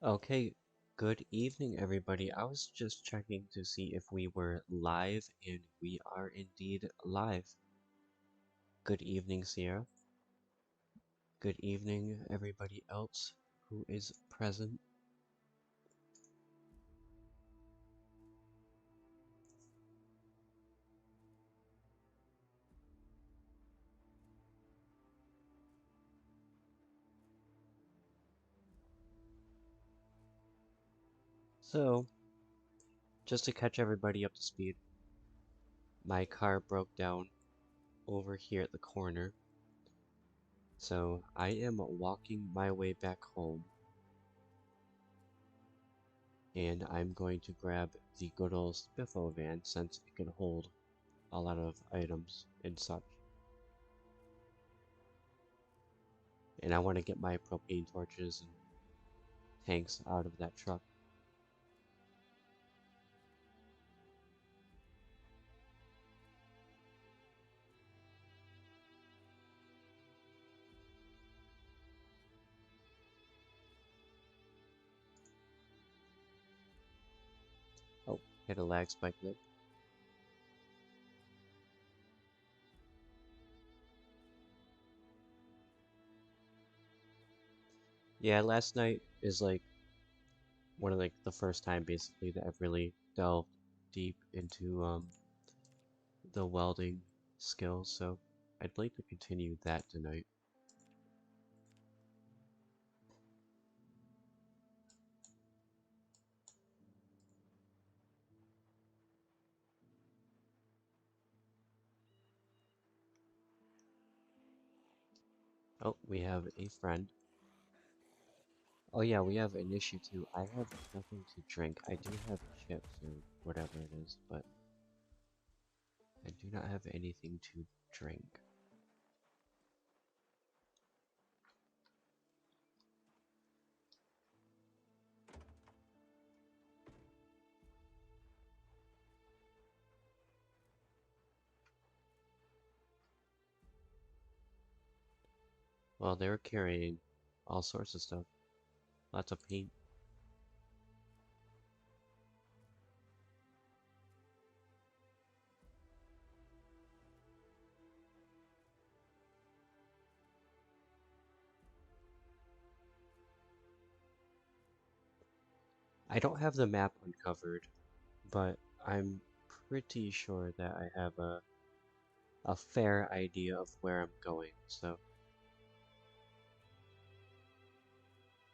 Okay, good evening, everybody. I was just checking to see if we were live, and we are indeed live. Good evening, Sierra. Good evening, everybody else who is present. So, just to catch everybody up to speed, my car broke down over here at the corner. So, I am walking my way back home, and I'm going to grab the good old Spiffo van since it can hold a lot of items and such. And I want to get my propane torches and tanks out of that truck. Oh, hit a lag spike there. Yeah, last night is like one of the first time basically that I've really delved deep into the welding skills, so I'd like to continue that tonight. Oh, we have a friend. Oh yeah, we have an issue too. I have nothing to drink. I do have chips or whatever it is, but I do not have anything to drink. Well, they're carrying all sorts of stuff. Lots of paint. I don't have the map uncovered, but I'm pretty sure that I have a fair idea of where I'm going, so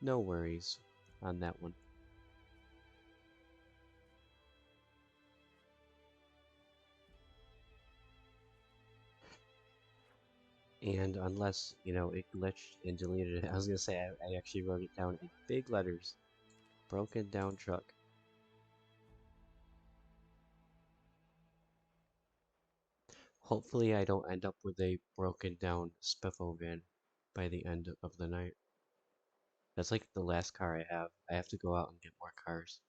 no worries on that one. And unless, you know, it glitched and deleted it, I was gonna say I actually wrote it down in big letters. Broken down truck. Hopefully I don't end up with a broken down Spiffo van by the end of the night. That's like the last car I have. I have to go out and get more cars.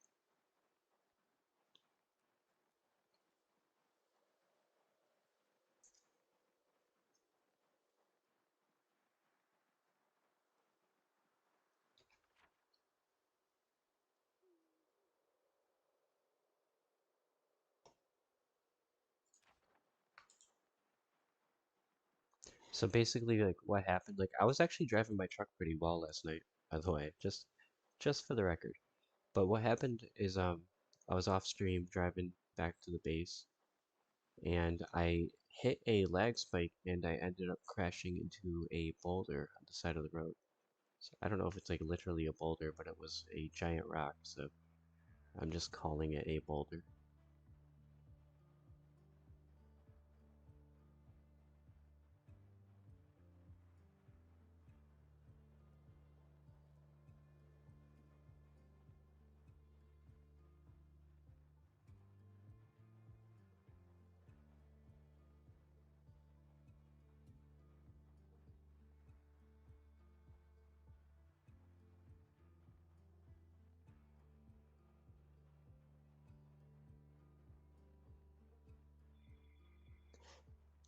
So basically, like, what happened, like, I was actually driving my truck pretty well last night, by the way, just for the record. But what happened is, I was off stream driving back to the base, and I hit a lag spike, and I ended up crashing into a boulder on the side of the road. So I don't know if it's like literally a boulder, but it was a giant rock, so I'm just calling it a boulder.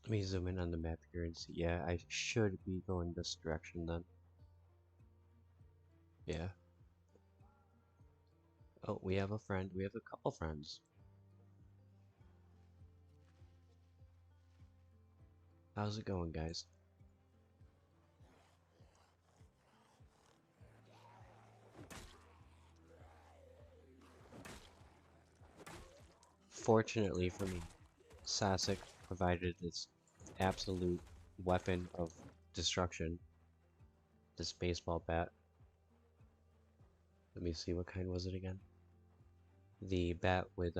Let me zoom in on the map here and see. Yeah, I should be going this direction then. Yeah. Oh, we have a friend. We have a couple friends. How's it going, guys? Fortunately for me, Sasek provided this absolute weapon of destruction, this baseball bat. Let me see, what kind was it again? The bat with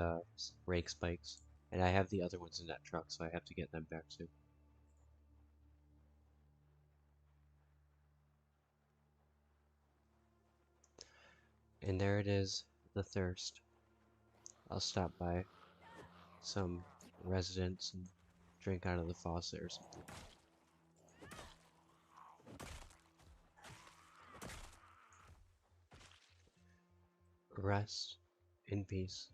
rake spikes. And I have the other ones in that truck, so I have to get them back too. And there it is, the thirst. I'll stop by some residents and drink out of the faucet or something. Rest in peace.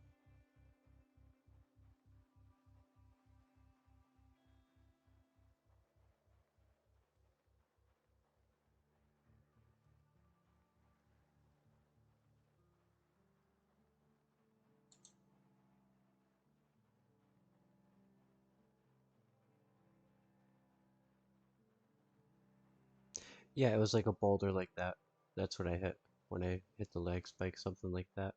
Yeah, it was like a boulder like that. That's what I hit when I hit the leg spike, something like that.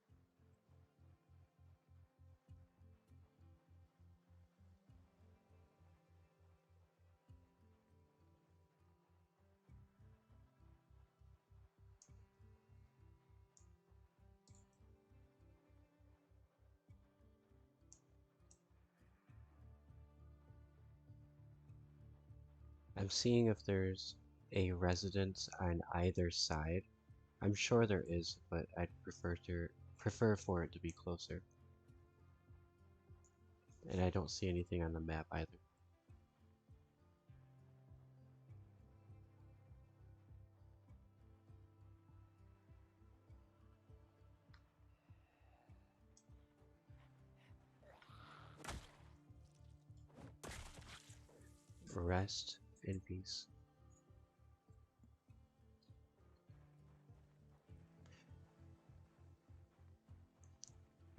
I'm seeing if there's a residence on either side. I'm sure there is, but I'd prefer for it to be closer. And I don't see anything on the map either. Rest in peace.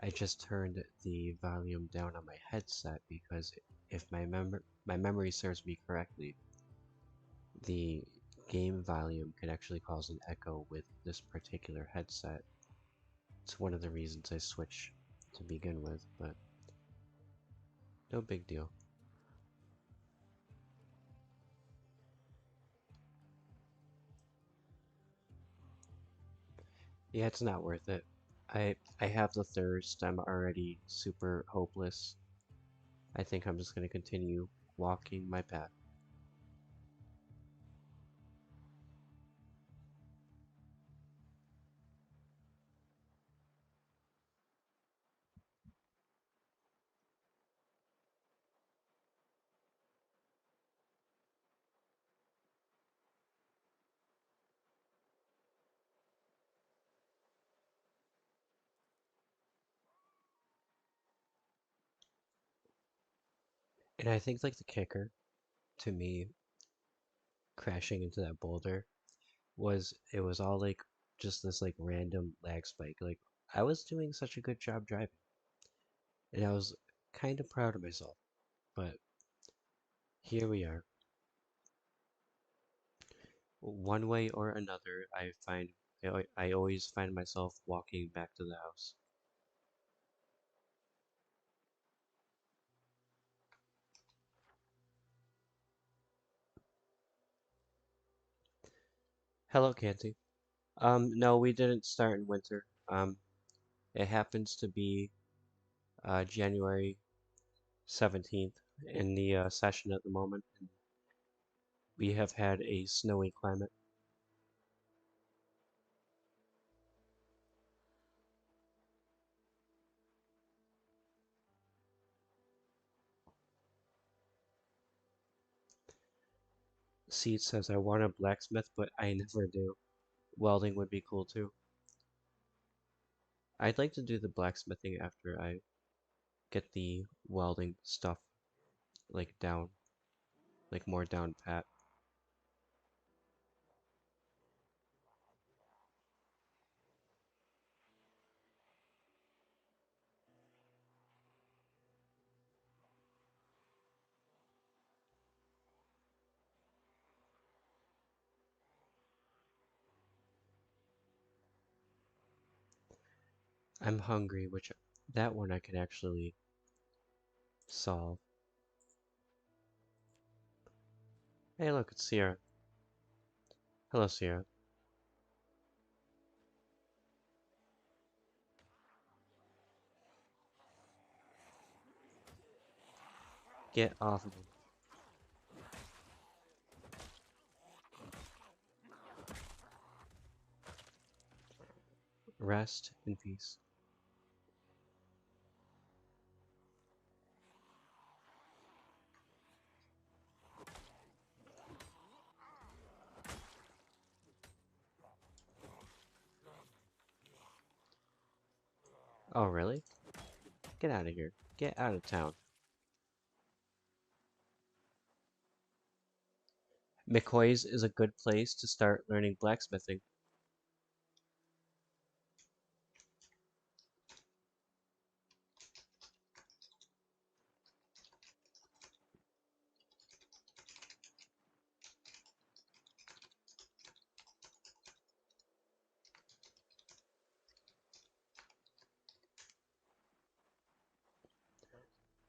I just turned the volume down on my headset because if my memory serves me correctly, the game volume can actually cause an echo with this particular headset. It's one of the reasons I switched to begin with, but no big deal. Yeah, it's not worth it. I have the thirst. I'm already super hopeless. I think I'm just gonna continue walking my path. And I think like the kicker to me crashing into that boulder was it was all like just this like random lag spike. Like I was doing such a good job driving and I was kind of proud of myself. But here we are. One way or another, I always find myself walking back to the house. Hello, Canty. No, we didn't start in winter. It happens to be January 17th in the session at the moment. And we have had a snowy climate. Seed says I want a blacksmith, but I never do. Welding would be cool too. I'd like to do the blacksmithing after I get the welding stuff like down, like more down pat. I'm hungry, which that one I can actually solve. Hey, look, it's Sierra. Hello, Sierra. Get off of him. Rest in peace. Oh, really? Get out of here. Get out of town. McCoy's is a good place to start learning blacksmithing.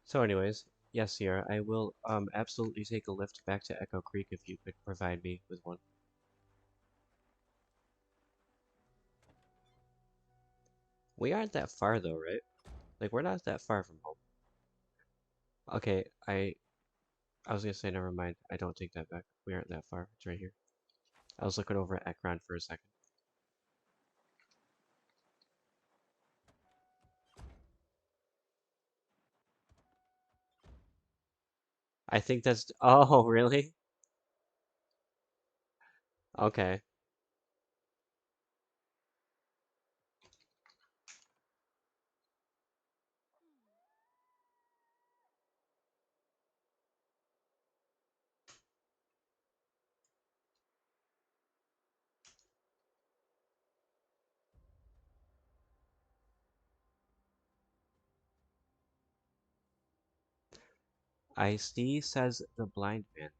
So anyways, yes, Sierra, I will absolutely take a lift back to Echo Creek if you could provide me with one. We aren't that far though, right? Like we're not that far from home. Okay, I was gonna say never mind. I don't take that back. We aren't that far. It's right here. I was looking over at Ekron for a second. I think that's oh, really? Okay. I see, says the blind man.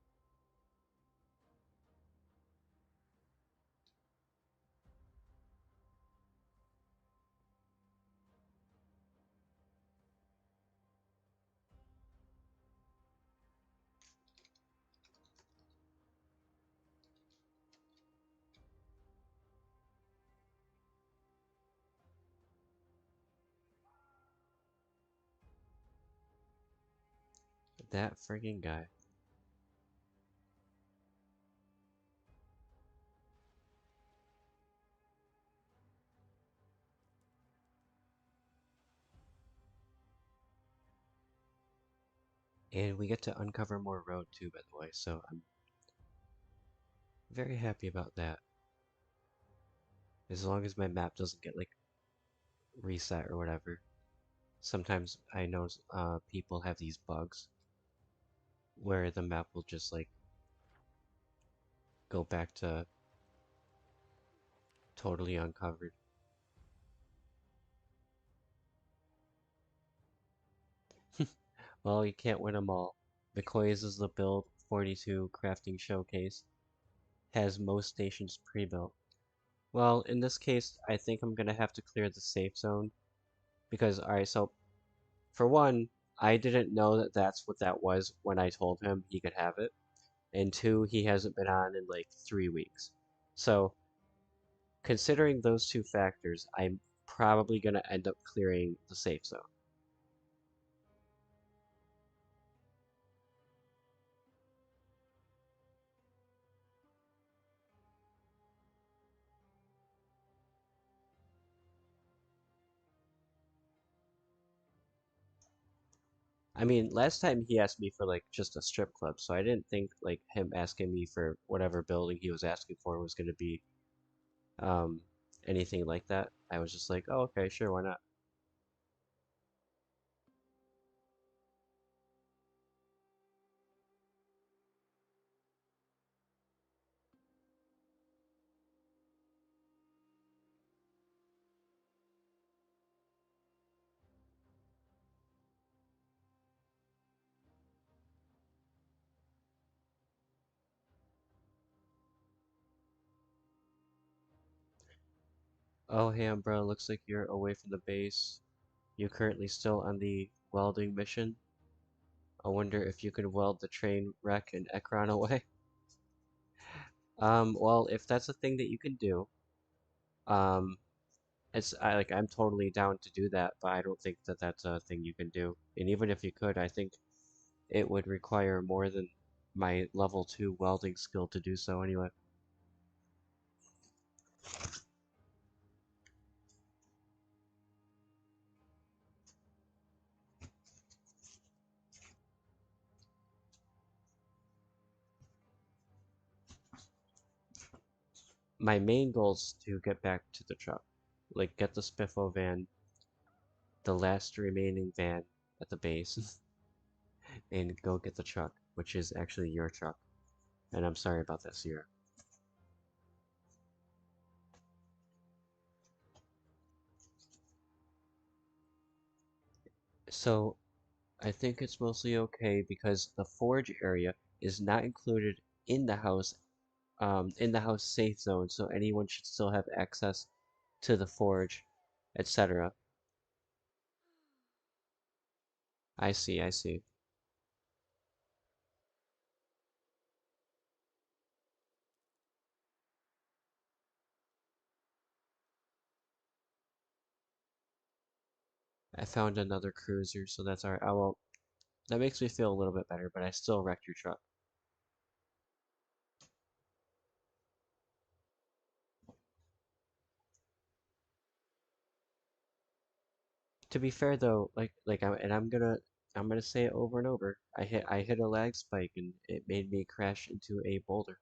That freaking guy. And we get to uncover more road too, by the way, so I'm very happy about that. As long as my map doesn't get like reset or whatever. Sometimes I know people have these bugs where the map will just like go back to totally uncovered. Well, you can't win them all. McCoy's is the build 42 crafting showcase. Has most stations pre-built. Well, in this case, I think I'm gonna have to clear the safe zone because, alright, so for one, I didn't know that that's what that was when I told him he could have it. And two, he hasn't been on in like 3 weeks. So, considering those two factors, I'm probably gonna end up clearing the safe zone. I mean, last time he asked me for like just a strip club, so I didn't think like him asking me for whatever building he was asking for was gonna be um anything like that. I was just like, oh, okay, sure, why not? Oh, hey, Umbrella, looks like you're away from the base. You currently still on the welding mission? I wonder if you can weld the train wreck and Ekron away. Well, if that's a thing that you can do, um, I'm totally down to do that, but I don't think that that's a thing you can do. And even if you could, I think it would require more than my level 2 welding skill to do so anyway. My main goal is to get back to the truck. Like, get the Spiffo van, the last remaining van at the base, and go get the truck, which is actually your truck. And I'm sorry about this, Sierra. So, I think it's mostly okay because the forge area is not included in the house safe zone, so anyone should still have access to the forge, etc. I see, I see. I found another cruiser, so that's alright. Oh, well, that makes me feel a little bit better, but I still wrecked your truck. To be fair though, I'm gonna say it over and over. I hit a lag spike and it made me crash into a boulder.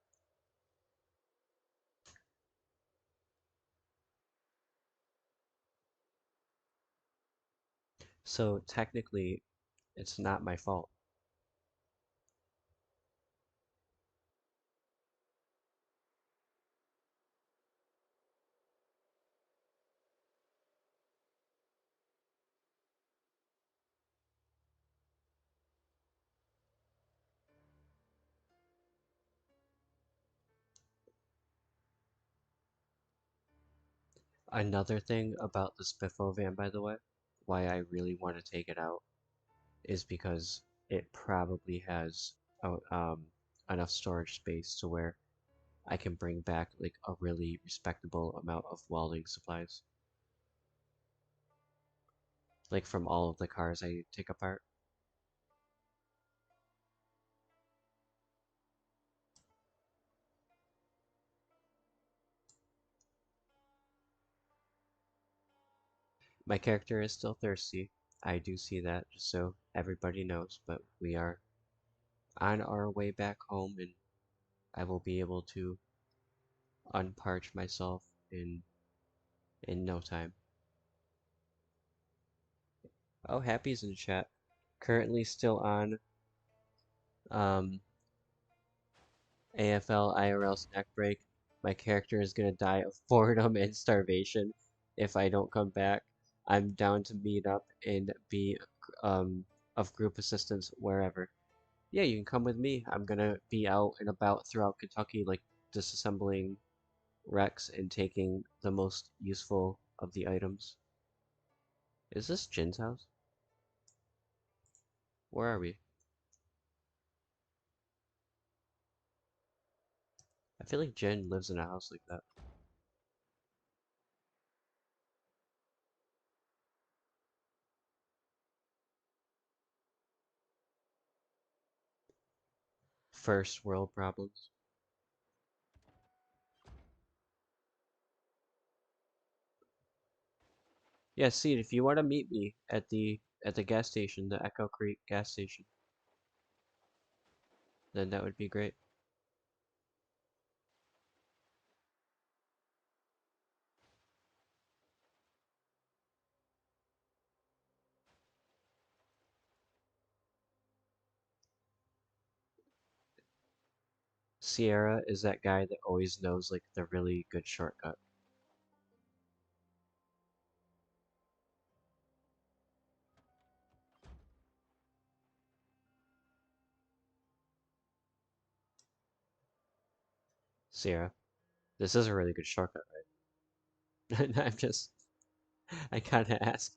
So technically, it's not my fault. Another thing about the Spiffo van, by the way, why I really want to take it out is because it probably has uh, um, enough storage space to where I can bring back like a really respectable amount of welding supplies, like from all of the cars I take apart. My character is still thirsty. I do see that, just so everybody knows, but we are on our way back home and I will be able to unparch myself in no time. Oh, Happy's in chat. Currently still on um AFL IRL snack break. My character is gonna die of boredom and starvation if I don't come back. I'm down to meet up and be of group assistance wherever. Yeah, you can come with me. I'm gonna be out and about throughout Kentucky, like disassembling wrecks and taking the most useful of the items. Is this Jin's house? Where are we? I feel like Jin lives in a house like that. First world problems. Yeah, see, if you want to meet me at the gas station, the Echo Creek gas station, then that would be great. Sierra is that guy that always knows like the really good shortcut. Sierra, this is a really good shortcut, right? I'm just, I kinda asked.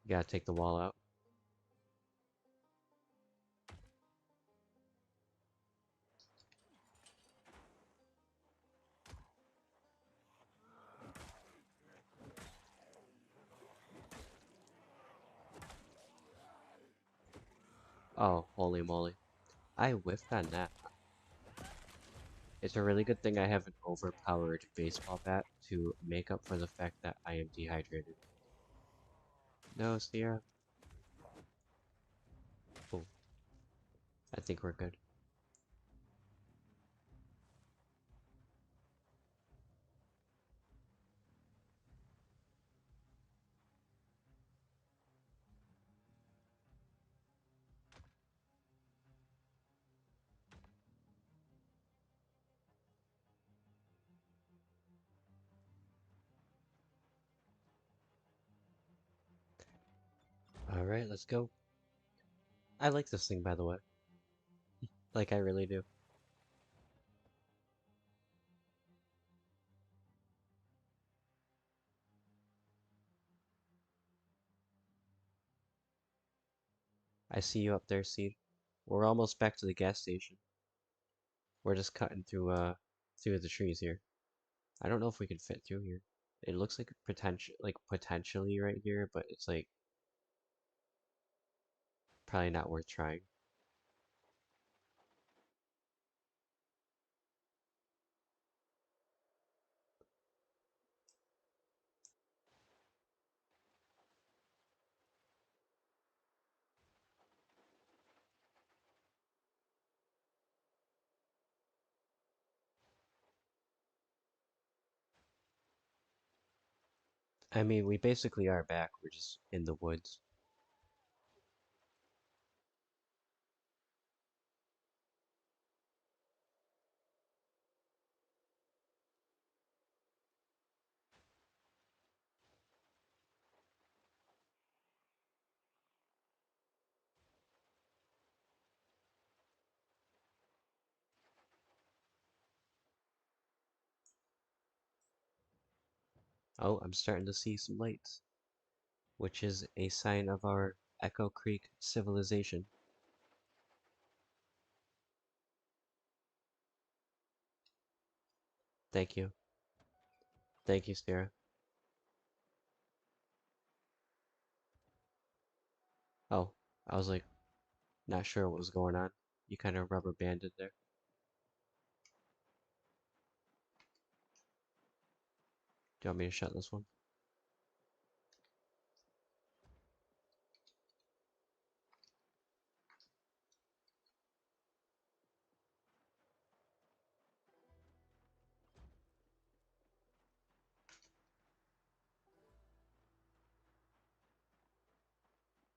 You gotta take the wall out. Oh, holy moly. I whiffed on that. It's a really good thing I have an overpowered baseball bat to make up for the fact that I am dehydrated. No, Sierra. Oh, I think we're good. Alright, let's go. I like this thing, by the way. Like, I really do. I see you up there, Seed. We're almost back to the gas station. We're just cutting through the trees here. I don't know if we can fit through here. It looks like potentially right here, but it's like probably not worth trying. I mean, we basically are back. We're just in the woods. Oh, I'm starting to see some lights, which is a sign of our Echo Creek civilization. Thank you. Thank you, Sarah. Oh, I was like, not sure what was going on. You kind of rubber banded there. Do you want me to shut this one?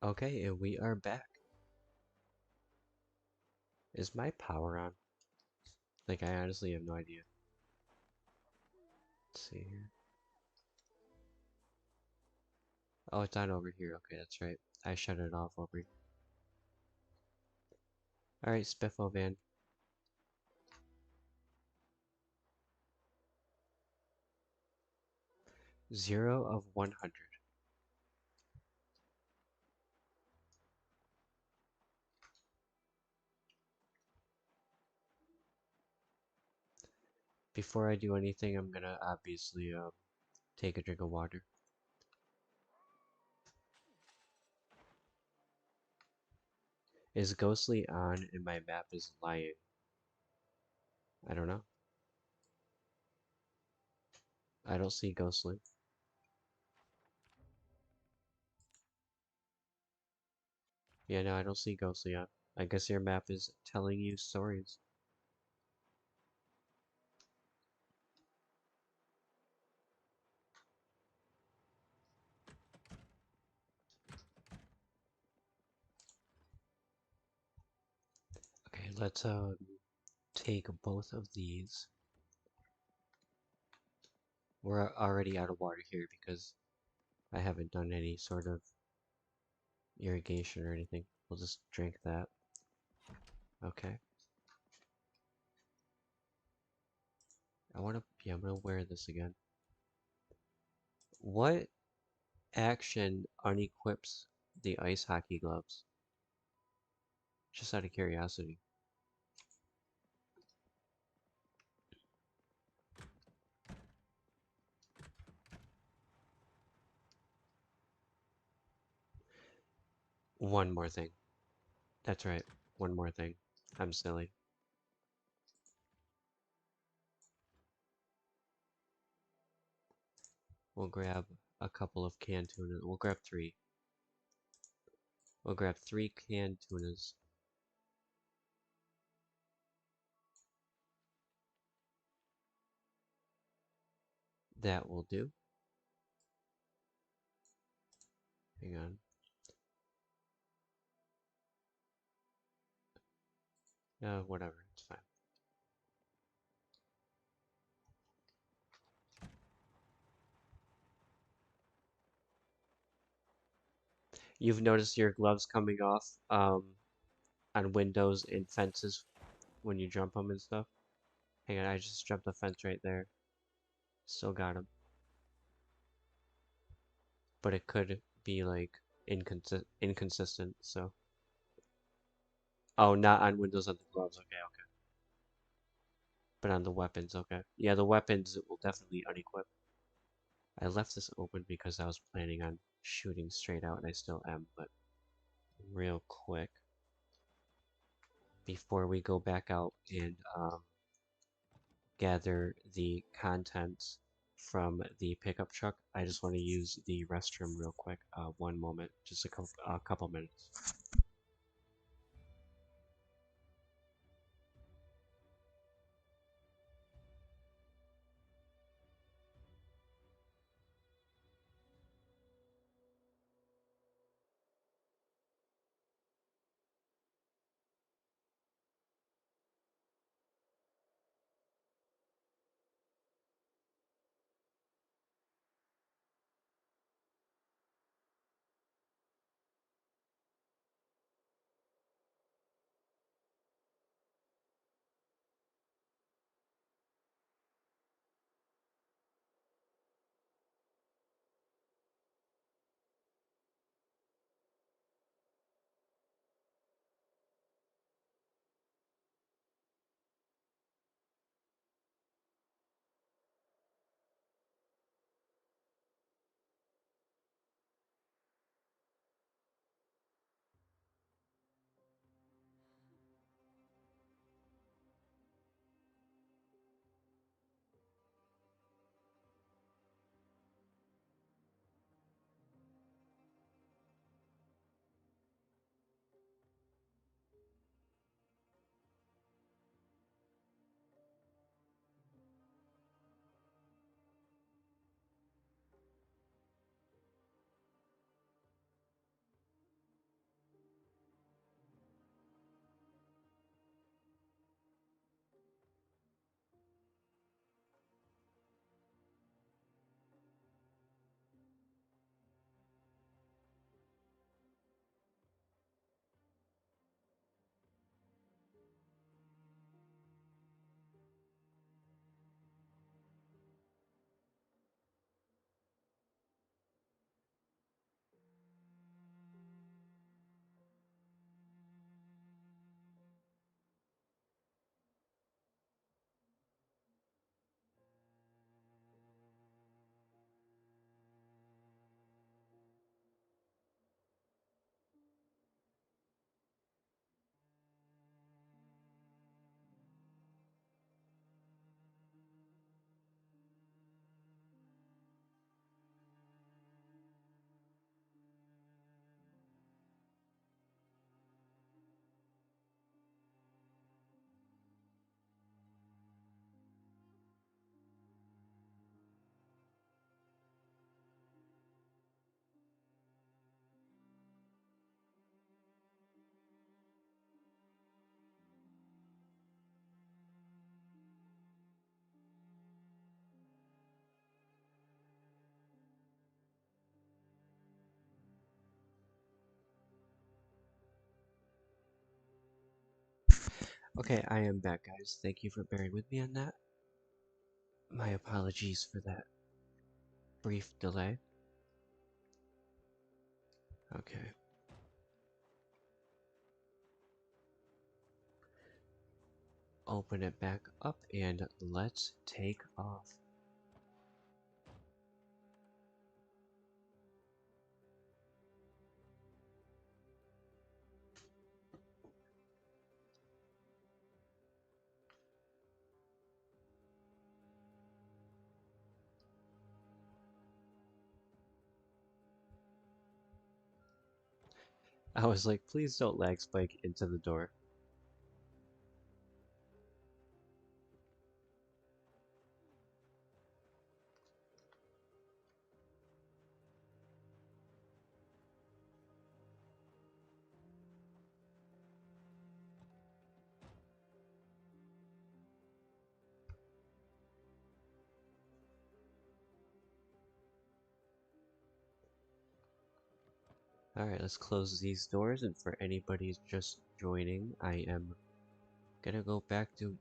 Okay, and we are back. Is my power on? Like, I honestly have no idea. Let's see here. Oh, it's on over here. Okay, that's right. I shut it off over here. Alright, Spiffo Van. 0 of 100. Before I do anything, I'm gonna obviously take a drink of water. Is Ghostly on and my map is lying? I don't know. I don't see Ghostly. Yeah, no, I don't see Ghostly on. I guess your map is telling you stories. Okay, let's take both of these. We're already out of water here because I haven't done any sort of irrigation or anything. We'll just drink that. Okay. I'm gonna wear this again. What action unequips the ice hockey gloves? Just out of curiosity. One more thing. That's right. One more thing. I'm silly. We'll grab a couple of canned tuna. We'll grab three. We'll grab 3 canned tunas. That will do. Hang on. Whatever. It's fine. You've noticed your gloves coming off on windows and fences when you jump them and stuff? Hang on, I just jumped the fence right there. Still got him. But it could be like inconsistent, so. Oh, not on windows on the gloves. Okay, okay. But on the weapons, okay. Yeah, the weapons will definitely unequip. I left this open because I was planning on shooting straight out, and I still am, but real quick, before we go back out and gather the contents from the pickup truck, I just want to use the restroom real quick. One moment, just a couple minutes. Okay, I am back, guys. Thank you for bearing with me on that. My apologies for that brief delay. Okay. Open it back up and let's take off. I was like, please don't lag spike into the door. Alright, let's close these doors, and for anybody just joining, I am gonna go back to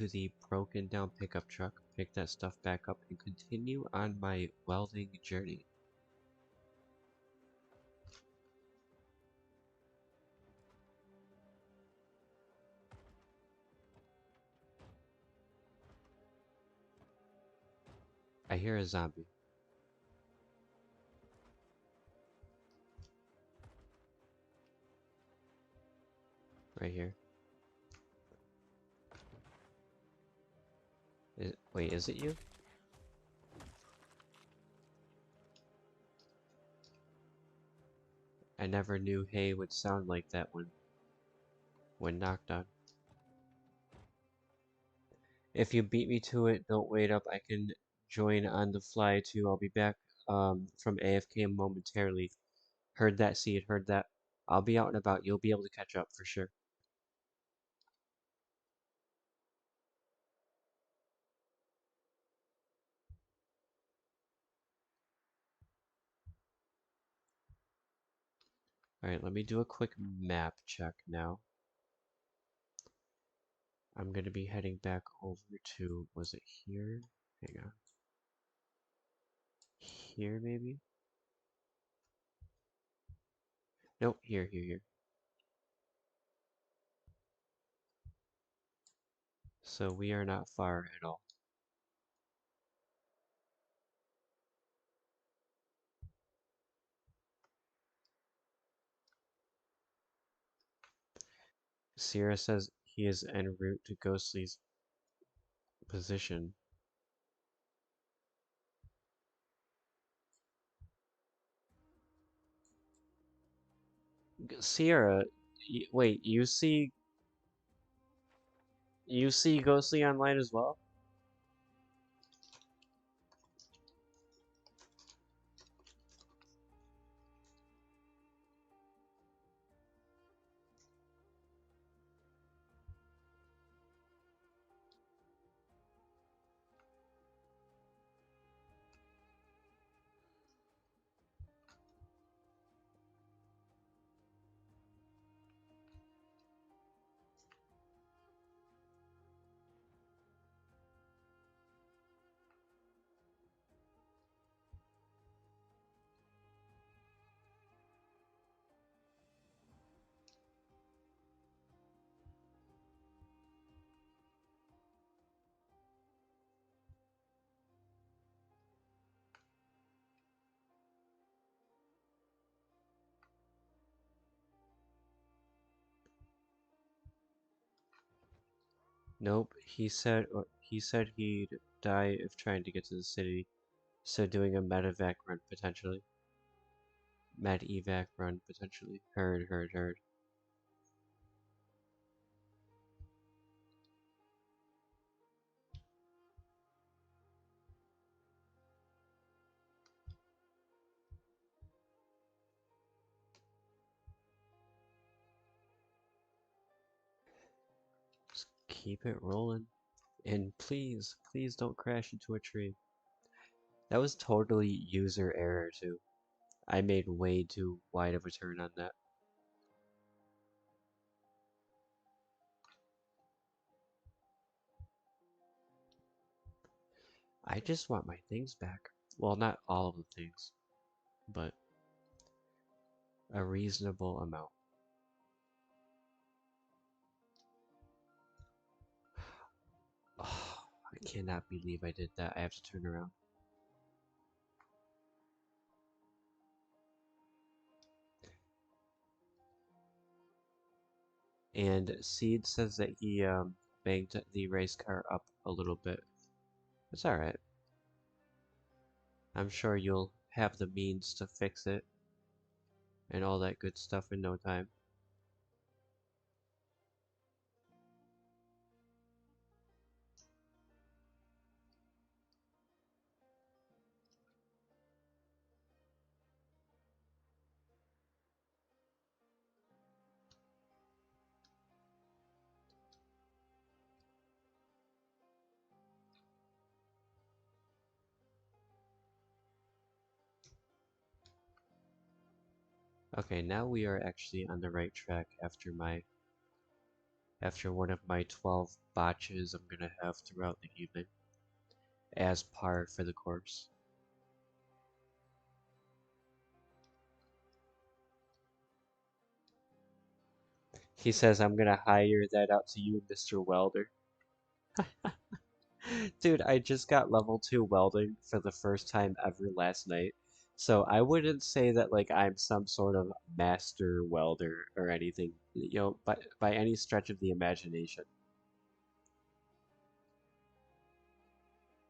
the broken down pickup truck, pick that stuff back up, and continue on my welding journey. I hear a zombie. Right here. Wait, is it you? I never knew hay would sound like that when knocked on. If you beat me to it, don't wait up. I can join on the fly too. I'll be back from AFK momentarily. Heard that, Seed, heard that. I'll be out and about. You'll be able to catch up for sure. Alright, let me do a quick map check now. I'm gonna be heading back over to, was it here? Hang on. Here, maybe? Nope, here. So we are not far at all. Sierra says he is en route to Ghostly's position. Sierra, wait, you see Ghostly online as well? Nope, he said he'd die if trying to get to the city, so doing a medevac run potentially. Med-evac run potentially. Heard. Just keep it rolling. And please don't crash into a tree. That was totally user error too. I made way too wide of a turn on that. I just want my things back. Well, not all of the things, but a reasonable amount. Oh, I cannot believe I did that. I have to turn around. And Seed says that he banged the race car up a little bit. It's alright. I'm sure you'll have the means to fix it and all that good stuff in no time. Okay, now we are actually on the right track after one of my 12 botches I'm gonna have throughout the evening as par for the course. He says I'm gonna hire that out to you, Mr. Welder. Dude, I just got level 2 welding for the first time ever last night. So I wouldn't say that like I'm some sort of master welder or anything, by any stretch of the imagination.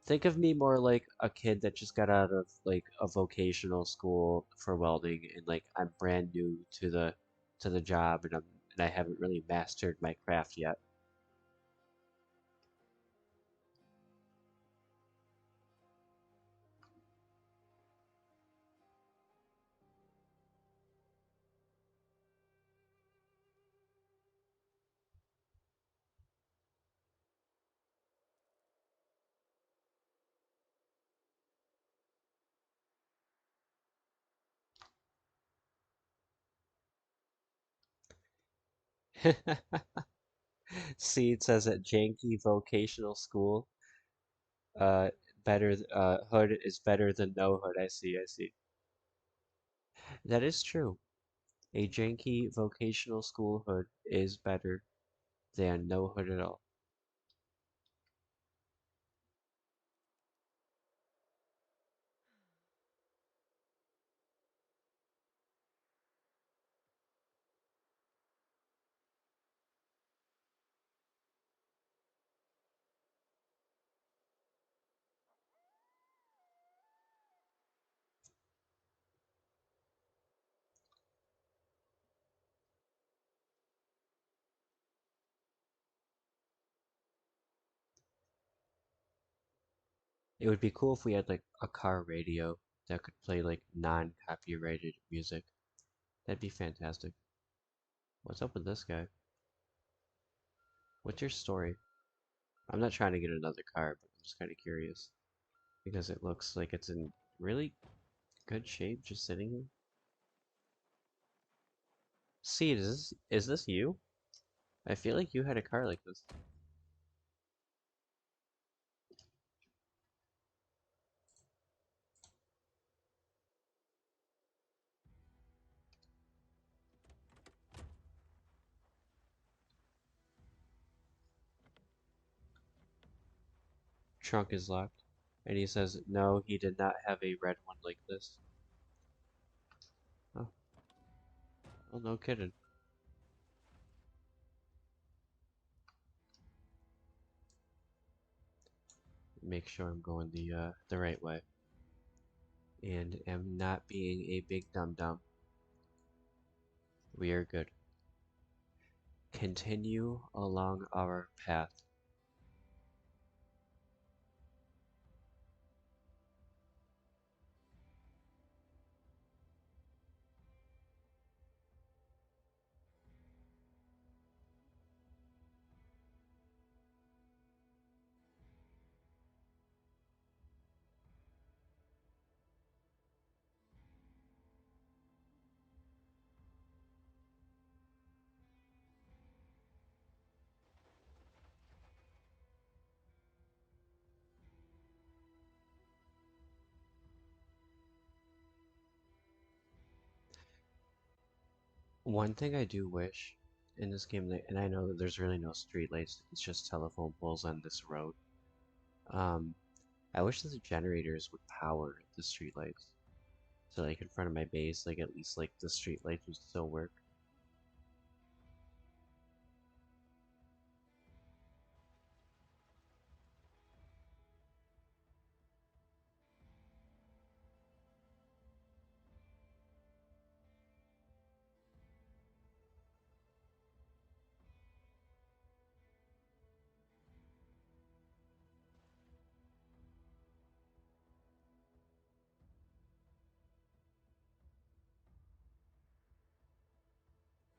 Think of me more like a kid that just got out of like a vocational school for welding and like I'm brand new to the job and I haven't really mastered my craft yet. Seed says at janky vocational school, uh hood is better than no hood. I see, I see. That is true. A janky vocational school hood is better than no hood at all. It would be cool if we had like a car radio that could play like non-copyrighted music. That'd be fantastic. What's up with this guy? What's your story? I'm not trying to get another car, but I'm just kind of curious because it looks like it's in really good shape just sitting here. See, is this you? I feel like you had a car like this. Trunk is locked. And he says, no, he did not have a red one like this. Oh, well, no kidding. Make sure I'm going the right way. And am not being a big dum-dum. We are good. Continue along our path. One thing I do wish in this game, and I know that there's really no streetlights, it's just telephone poles on this road. Um, I wish that the generators would power the streetlights. So like in front of my base, like at least like the streetlights would still work.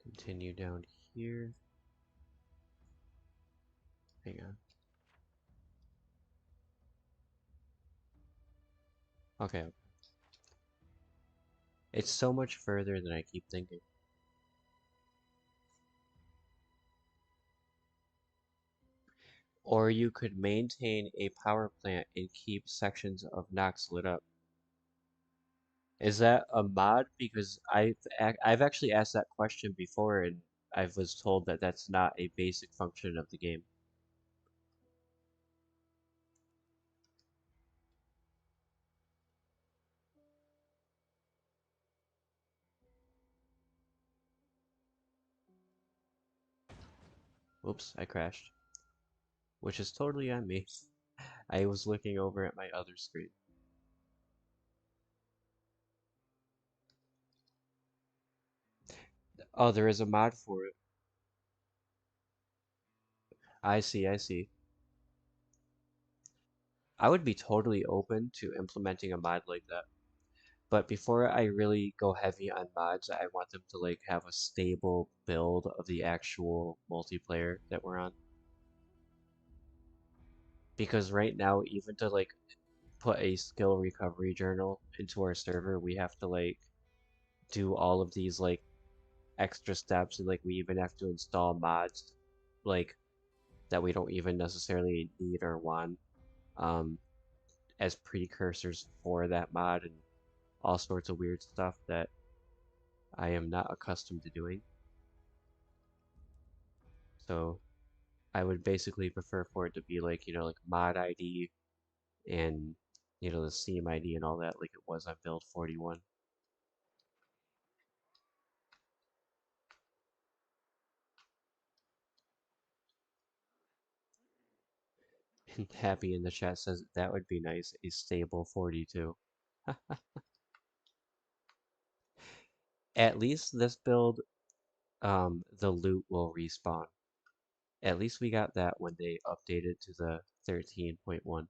Continue down here. Hang on. Okay. It's so much further than I keep thinking. Or you could maintain a power plant and keep sections of Nox lit up. Is that a mod? Because I've actually asked that question before and I was told that that's not a basic function of the game. Oops, I crashed. Which is totally on me. I was looking over at my other screen. Oh, there is a mod for it. I see, I see. I would be totally open to implementing a mod like that. But before I really go heavy on mods, I want them to like have a stable build of the actual multiplayer that we're on. Because right now, even to like put a skill recovery journal into our server, we have to like do all of these like extra steps and like we even have to install mods like that we don't even necessarily need or want um as precursors for that mod and all sorts of weird stuff that I am not accustomed to doing. So I would basically prefer for it to be like, like mod ID and, the Steam ID and all that like it was on build 41. And Happy in the chat says that would be nice, a stable 42. At least this build, the loot will respawn. At least we got that when they updated to the 13.1.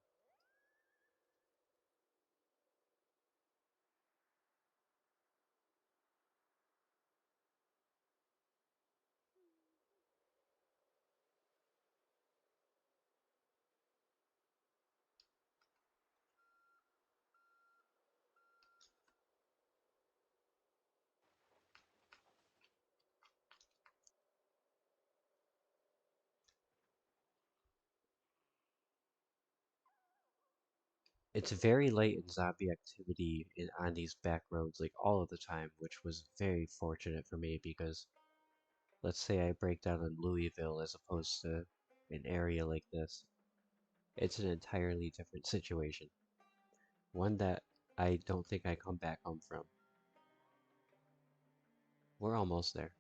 It's very late in zombie activity on these back roads, like all of the time, which was very fortunate for me because let's say I break down in Louisville as opposed to an area like this. It's an entirely different situation. One that I don't think I come back home from. We're almost there.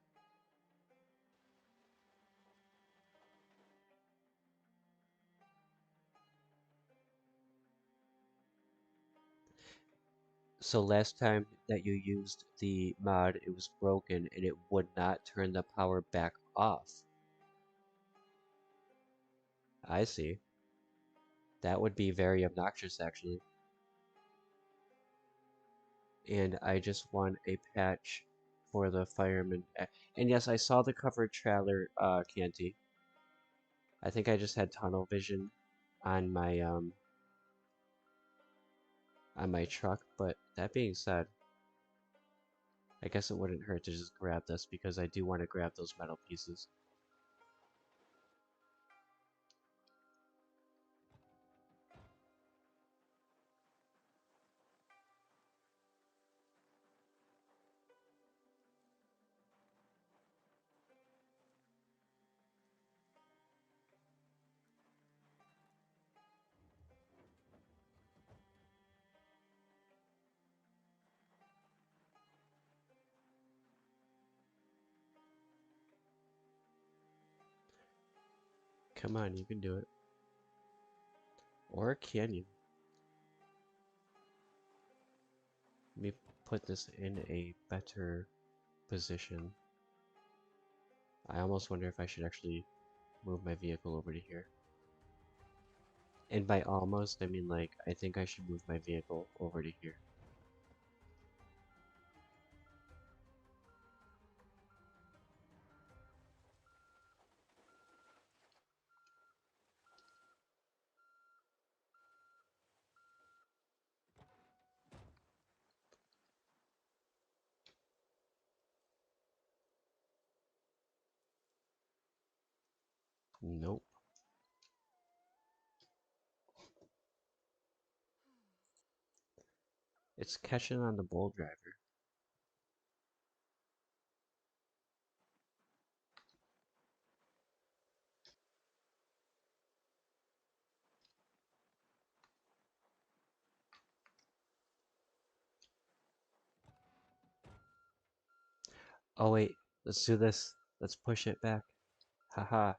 So last time that you used the mod, it was broken and it would not turn the power back off. I see. That would be very obnoxious actually. And I just want a patch for the fireman. And yes, I saw the covered trailer, Canty. I think I just had tunnel vision on my truck, but that being said, I guess it wouldn't hurt to just grab this because I do want to grab those metal pieces. Come on, you can do it. Or can you? Let me put this in a better position. I almost wonder if I should actually move my vehicle over to here. And by almost, I mean like, I think I should move my vehicle over to here. Nope. It's catching on the bull driver. Oh wait, let's do this. Let's push it back. Haha.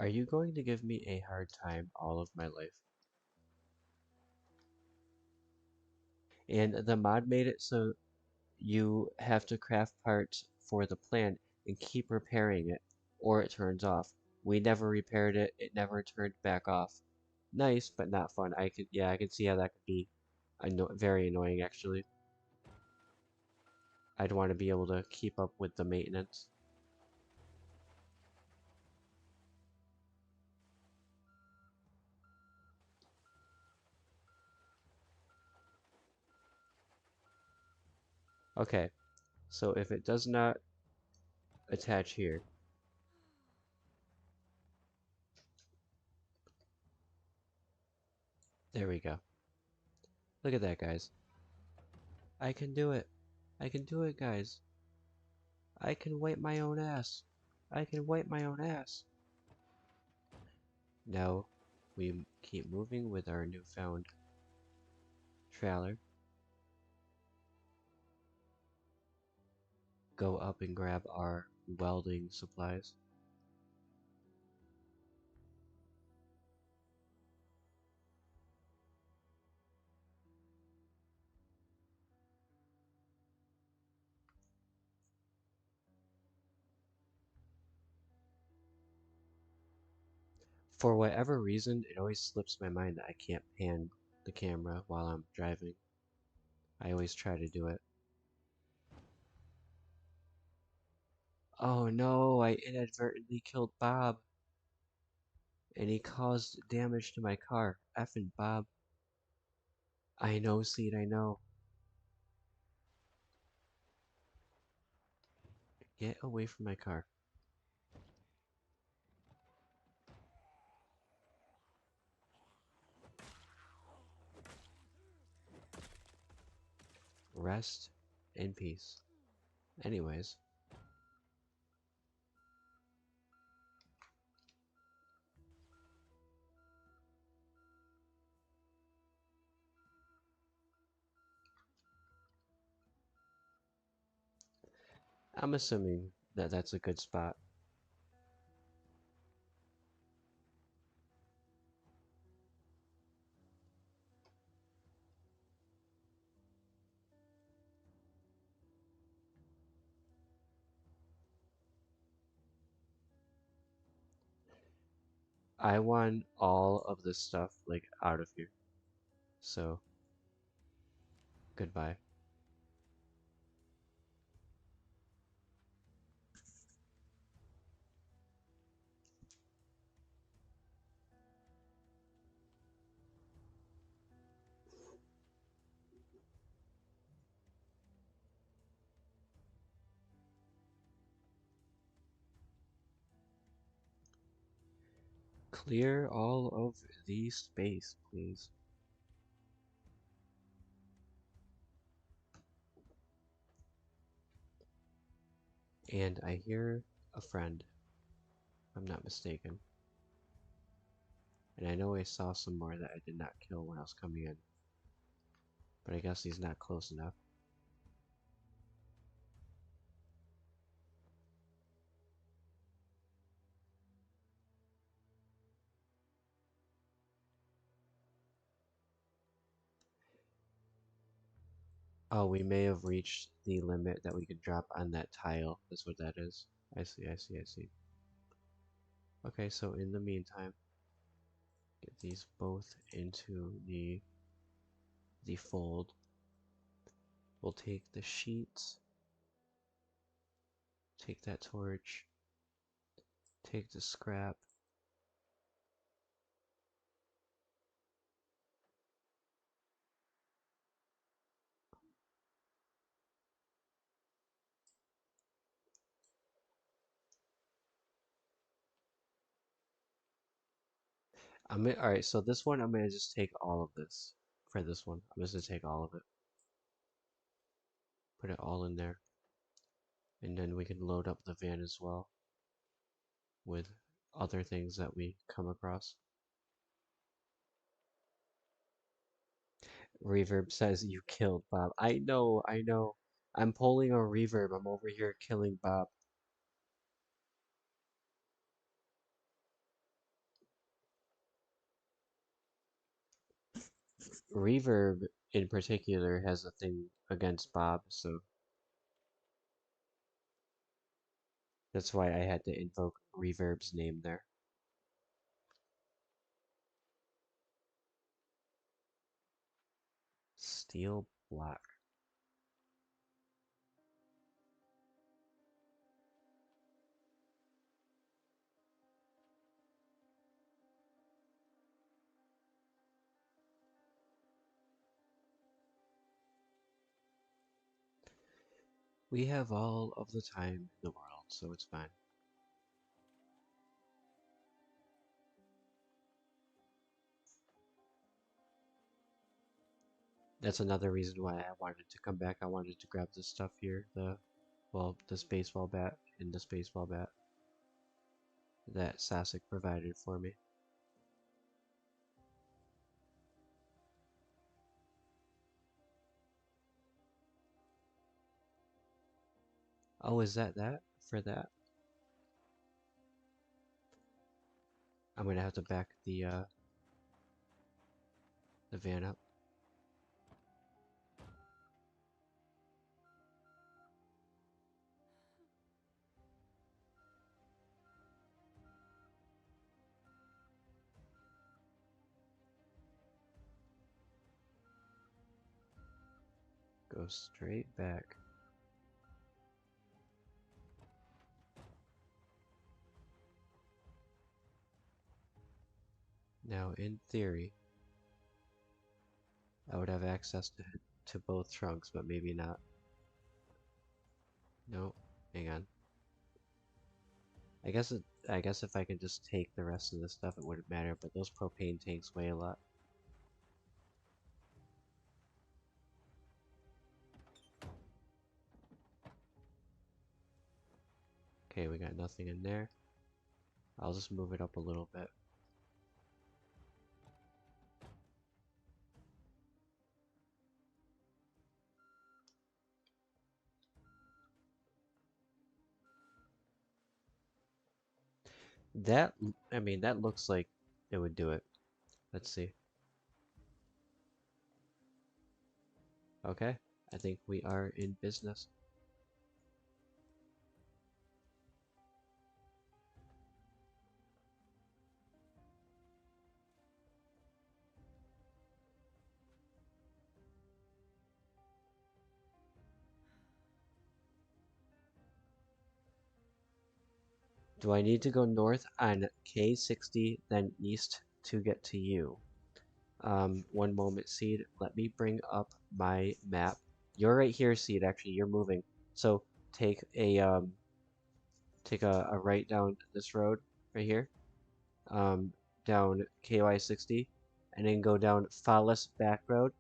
Are you going to give me a hard time all of my life? And the mod made it so you have to craft parts for the plant and keep repairing it, or it turns off. We never repaired it, it never turned back off. Nice, but not fun. Yeah, I could see how that could be very annoying actually. I'd want to be able to keep up with the maintenance. Okay, so if it does not attach here, there we go. Look at that, guys. I can do it. I can do it, guys. I can wipe my own ass. I can wipe my own ass. Now, we keep moving with our newfound trailer. Go up and grab our welding supplies. For whatever reason, it always slips my mind that I can't pan the camera while I'm driving. I always try to do it. Oh no, I inadvertently killed Bob. And he caused damage to my car. Effing Bob. I know, Seed, I know. Get away from my car. Rest in peace. Anyways, I'm assuming that that's a good spot. I want all of this stuff, like, out of here. So, goodbye. Clear all of the space, please. And I hear a friend. I'm not mistaken. And I know I saw some more that I did not kill when I was coming in. But I guess he's not close enough. Oh, we may have reached the limit that we could drop on that tile. That's what that is. I see, I see, I see. Okay, so in the meantime, get these both into the fold. We'll take the sheets, take that torch, take the scrap. Alright, so this one I'm gonna just take all of this. For this one, I'm just gonna take all of it. Put it all in there. And then we can load up the van as well with other things that we come across. Reverb says you killed Bob. I know, I know. I'm pulling a reverb. I'm over here killing Bob. Reverb in particular has a thing against Bob, so that's why I had to invoke Reverb's name there. Steel block. We have all of the time in the world, so it's fine. That's another reason why I wanted to come back. I wanted to grab this stuff here, well, this baseball bat and this baseball bat that Sasek provided for me. Oh, is that for that? I'm gonna have to back the van up. Go straight back. Now, in theory, I would have access to both trunks, but maybe not. No, hang on. I guess if I could just take the rest of the stuff, it wouldn't matter. But those propane tanks weigh a lot. Okay, we got nothing in there. I'll just move it up a little bit. That, I mean, that looks like it would do it. Let's see. Okay, I think we are in business. Do I need to go north on K60, then east to get to you? One moment, Seed. Let me bring up my map. You're right here, Seed. Actually, you're moving. So take a right down this road right here. Down KY60, and then go down Fallis Back Road.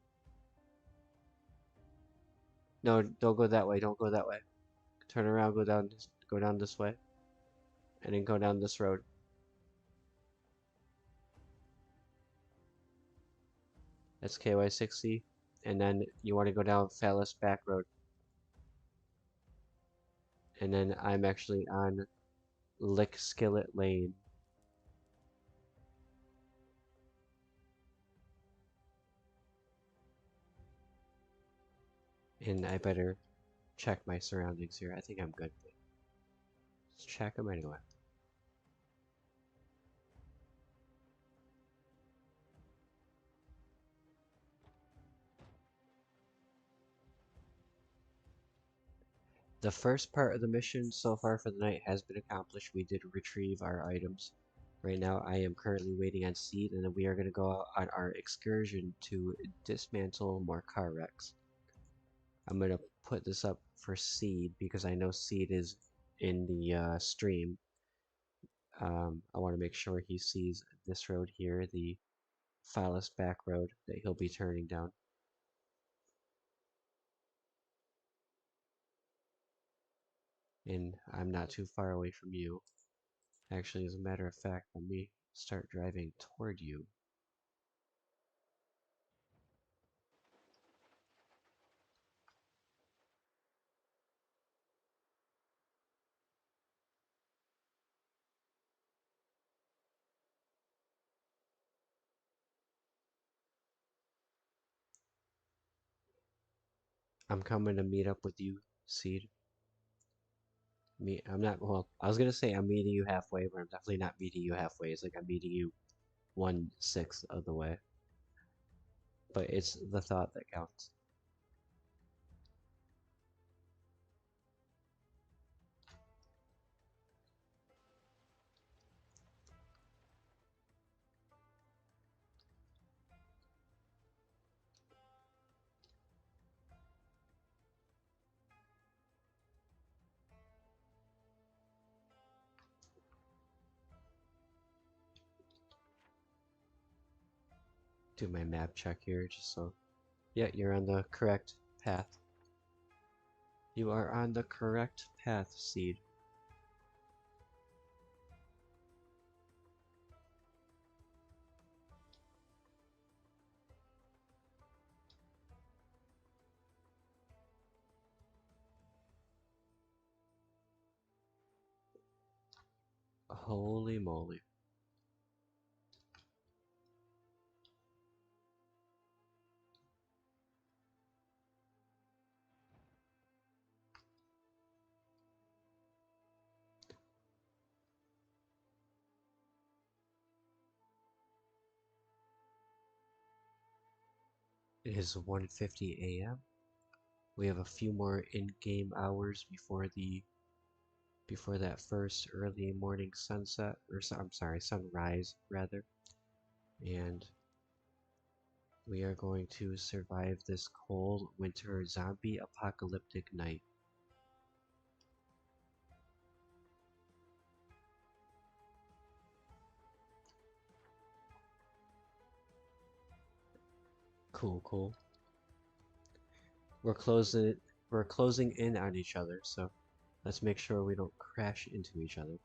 No, don't go that way. Don't go that way. Turn around. Go down this way. and then go down this road. That's KY60, and then you want to go down Phallus Back Road, and then I'm actually on Lick Skillet Lane. And I better check my surroundings here. I think I'm good. Let's check them anyway. The first part of the mission so far for the night has been accomplished. We did retrieve our items. Right now I am currently waiting on Seed, and then we are going to go on our excursion to dismantle more car wrecks. I'm going to put this up for Seed because I know Seed is in the stream. I want to make sure he sees this road here, the Phallus Back Road that he'll be turning down. And I'm not too far away from you. Actually, as a matter of fact, let me start driving toward you. I'm coming to meet up with you, Seed. I'm not, well, I was gonna say I'm meeting you halfway, but I'm definitely not meeting you halfway. It's like I'm meeting you 1/6 of the way. But it's the thought that counts. Do my map check here, just so. Yeah, you're on the correct path. You are on the correct path, Seed. Holy moly. It is 1:50 a.m. We have a few more in-game hours before that first early morning sunset, or I'm sorry, sunrise rather. And we are going to survive this cold winter zombie apocalyptic night. Cool, cool. We're closing we're closing in on each other, so let's make sure we don't crash into each other.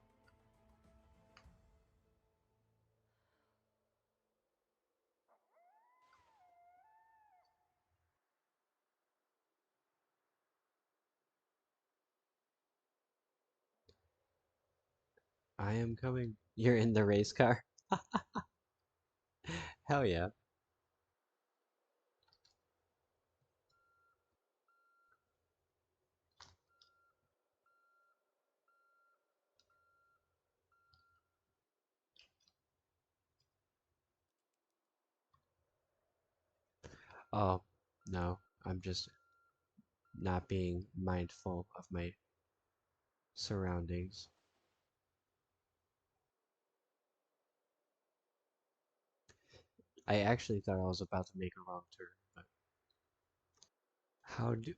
I am coming. You're in the race car? Hell yeah. Oh, no. I'm just not being mindful of my surroundings. I actually thought I was about to make a wrong turn, but how do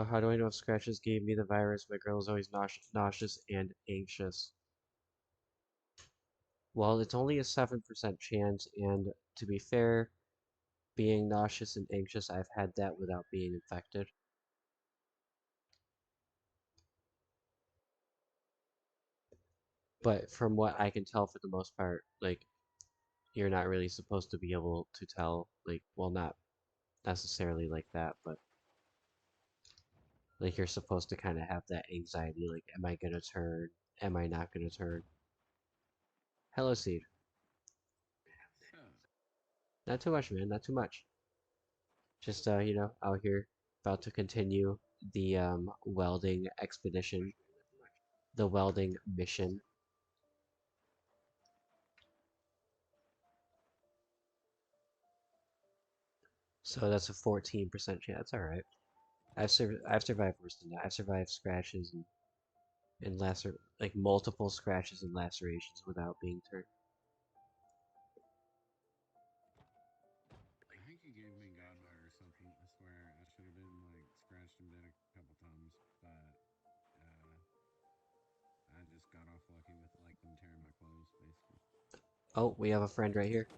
how do I know if Scratches gave me the virus? My girl is always nauseous and anxious. Well, it's only a 7% chance, and to be fair, being nauseous and anxious, I've had that without being infected. But from what I can tell, for the most part, like you're not really supposed to be able to tell. Like, well, not necessarily like that, but like you're supposed to kind of have that anxiety. Like, am I gonna turn? Am I not gonna turn? Hello, Seed. So, Not too much, man. Not too much. Just out here, about to continue the welding expedition, the welding mission. So that's a 14% chance. All right. I've survived worse than that. I've survived scratches and like multiple scratches and lacerations without being turned. I think he gave me Godmode or something. I swear I should have been like scratched and bit a couple times, but uh, I just got off lucky with like them tearing my clothes, basically. Oh, we have a friend right here.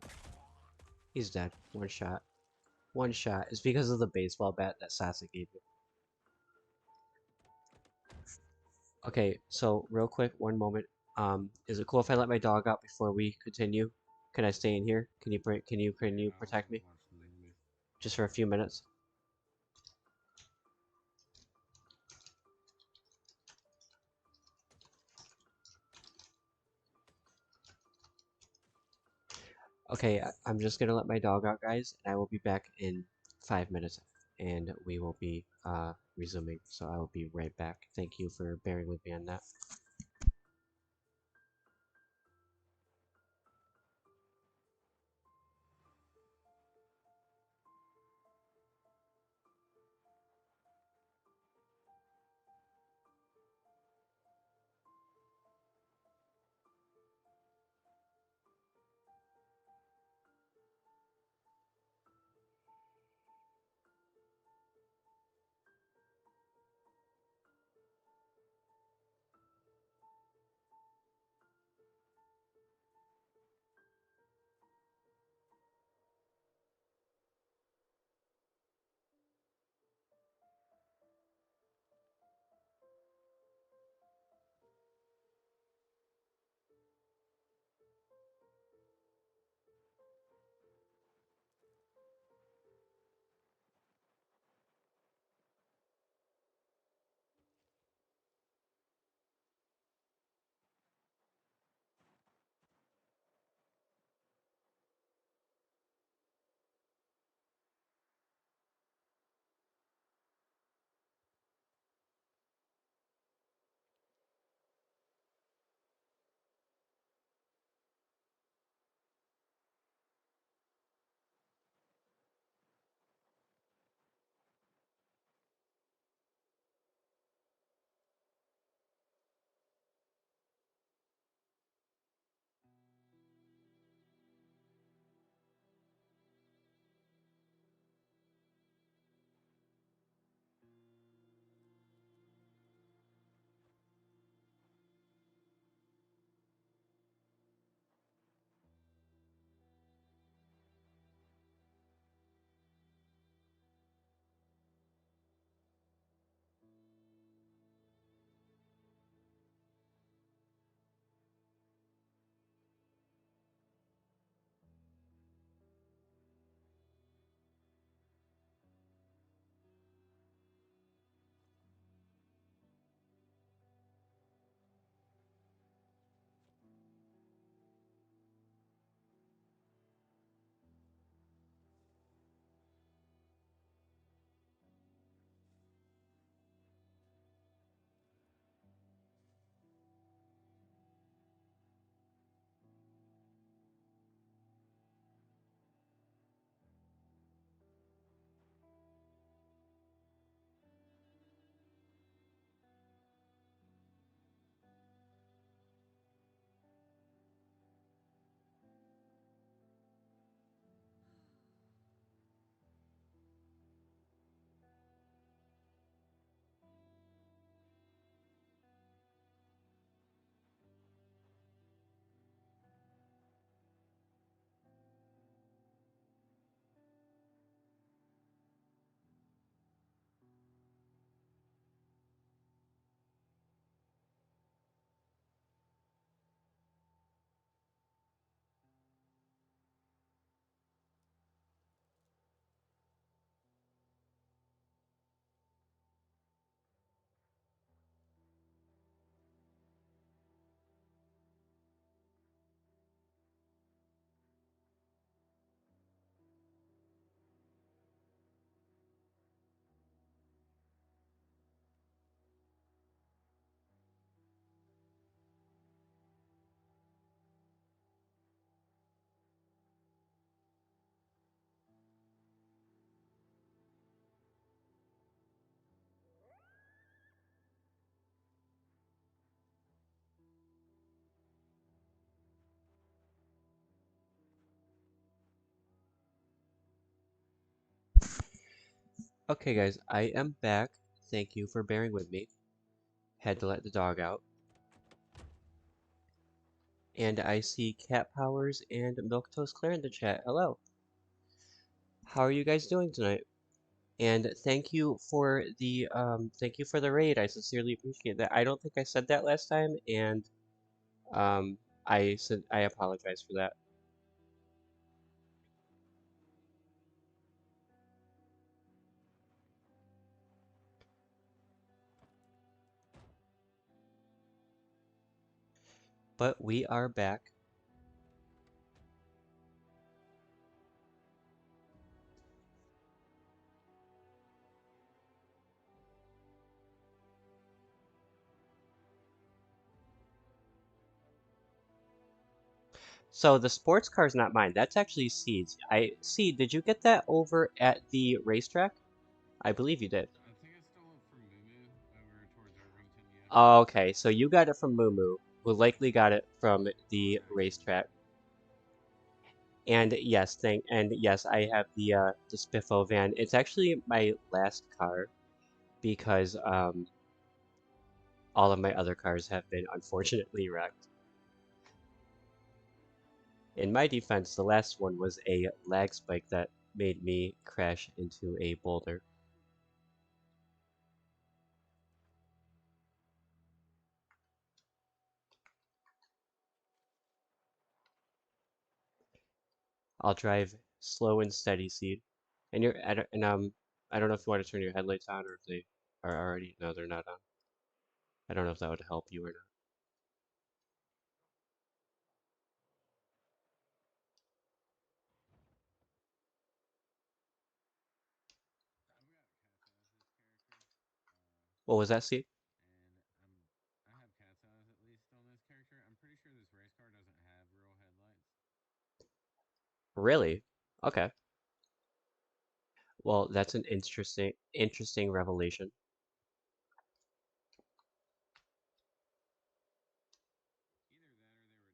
He's dead. One shot. One shot. It's because of the baseball bat that Sasa gave you. Okay, so real quick, one moment. Is it cool if I let my dog out before we continue? Can I stay in here? Can Yeah, you I'll protect me watch the movie. just for a few minutes? Okay, I'm just gonna let my dog out, guys, and I will be back in 5 minutes, and we will be resuming. So I will be right back. Thank you for bearing with me on that. Okay, guys, I am back. Thank you for bearing with me. Had to let the dog out. And I see Cat Powers and Milk Toast Claire in the chat. Hello. How are you guys doing tonight? And thank you for the raid. I sincerely appreciate that. I don't think I said that last time, and um I apologize for that. But we are back. So the sports car is not mine. That's actually Seed's. Seed, did you get that over at the racetrack? I believe you did. I think I stole it from Moo over towards Irvington. Yeah. Okay, so you got it from Mumu, who likely got it from the Exactly. racetrack. And yes, I have the Spiffo van. It's actually my last car because all of my other cars have been unfortunately wrecked. In my defense, the last one was a lag spike that made me crash into a boulder. I'll drive slow and steady, Seed. And I don't know if you want to turn your headlights on or if they are already no, they're not on. I don't know if that would help you or not. I've got cat's eyes this character, What was that, Seed? and I have cat's eyes at least on this character. I'm pretty sure this race car doesn't have real headlights. Really? Okay. Well, that's an interesting revelation. Either that or they were damaged already.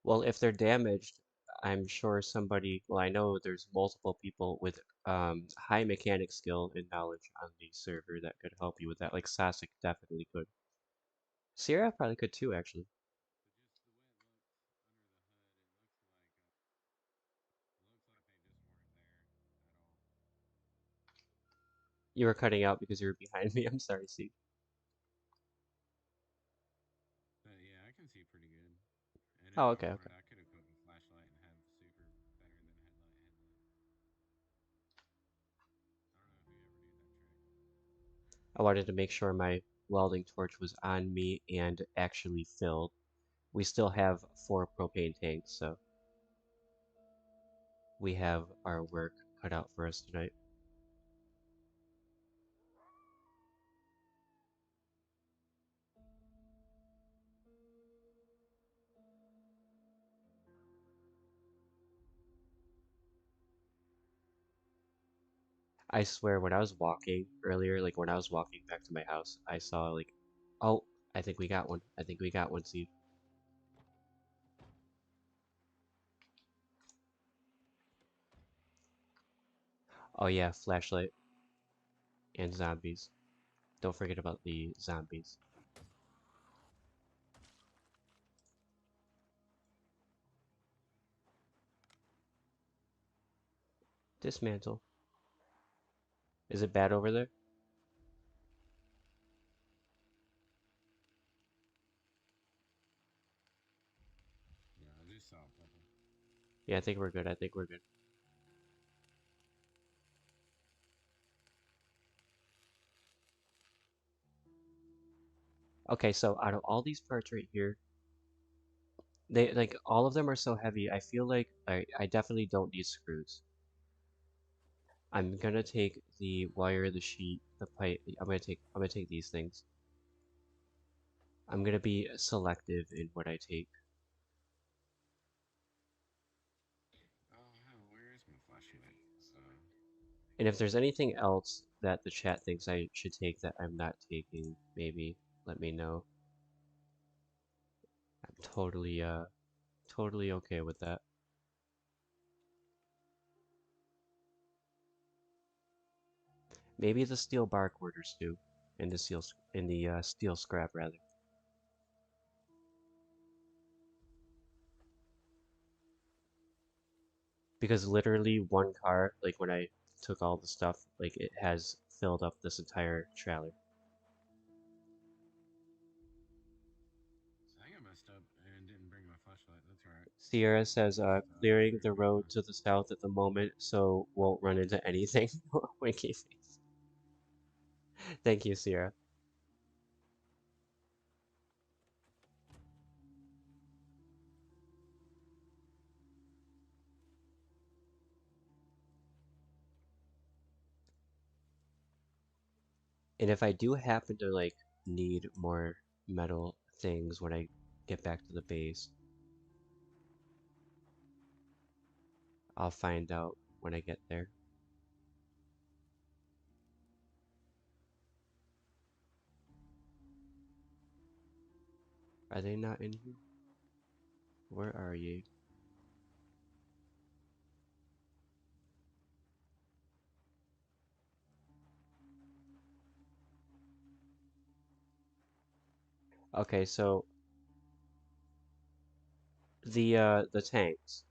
Well, if they're damaged, I'm sure somebody, well, I know there's multiple people with high mechanic skill and knowledge on the server that could help you with that. Like Sasek definitely could. Sierra probably could too, actually. But just the way it looks under the hood, it looks like they just weren't there at all. You were cutting out because you were behind me. I'm sorry, Steve. But yeah, I can see pretty good. And if Oh, I okay, okay. wanted, I could equip a flashlight and have super better than headlight. I don't know who ever knew that trick. I wanted to make sure my welding torch was on me and actually filled. We still have 4 propane tanks, so we have our work cut out for us tonight. I swear, when I was walking earlier, like when I was walking back to my house, I saw like, oh, I think we got one. I think we got one, Steve. Oh yeah, flashlight and zombies. Don't forget about the zombies. Dismantle. Is it bad over there? Yeah, I just saw a couple. Yeah, I think we're good. I think we're good. Okay, so out of all these parts right here, they like all of them are so heavy. I feel like I definitely don't need screws. I'm gonna take the wire, the sheet, the pipe. I'm gonna take these things. I'm gonna be selective in what I take. Oh hell, where is my flashlight? And if there's anything else that the chat thinks I should take that I'm not taking, maybe let me know. I'm totally okay with that. Maybe the steel bar quarters do, in the steel scrap rather. Because literally one car, like when I took all the stuff, like it has filled up this entire trailer. So I think I messed up and didn't bring my flashlight. That's alright. Sierra says, Feel clearing free to the bring road mine. to the south at the moment, so won't run into anything. Winky face. Thank you, Sierra. And if I do happen to like need more metal things when I get back to the base, I'll find out when I get there. Are they not in here? Where are you? Okay, so the tanks.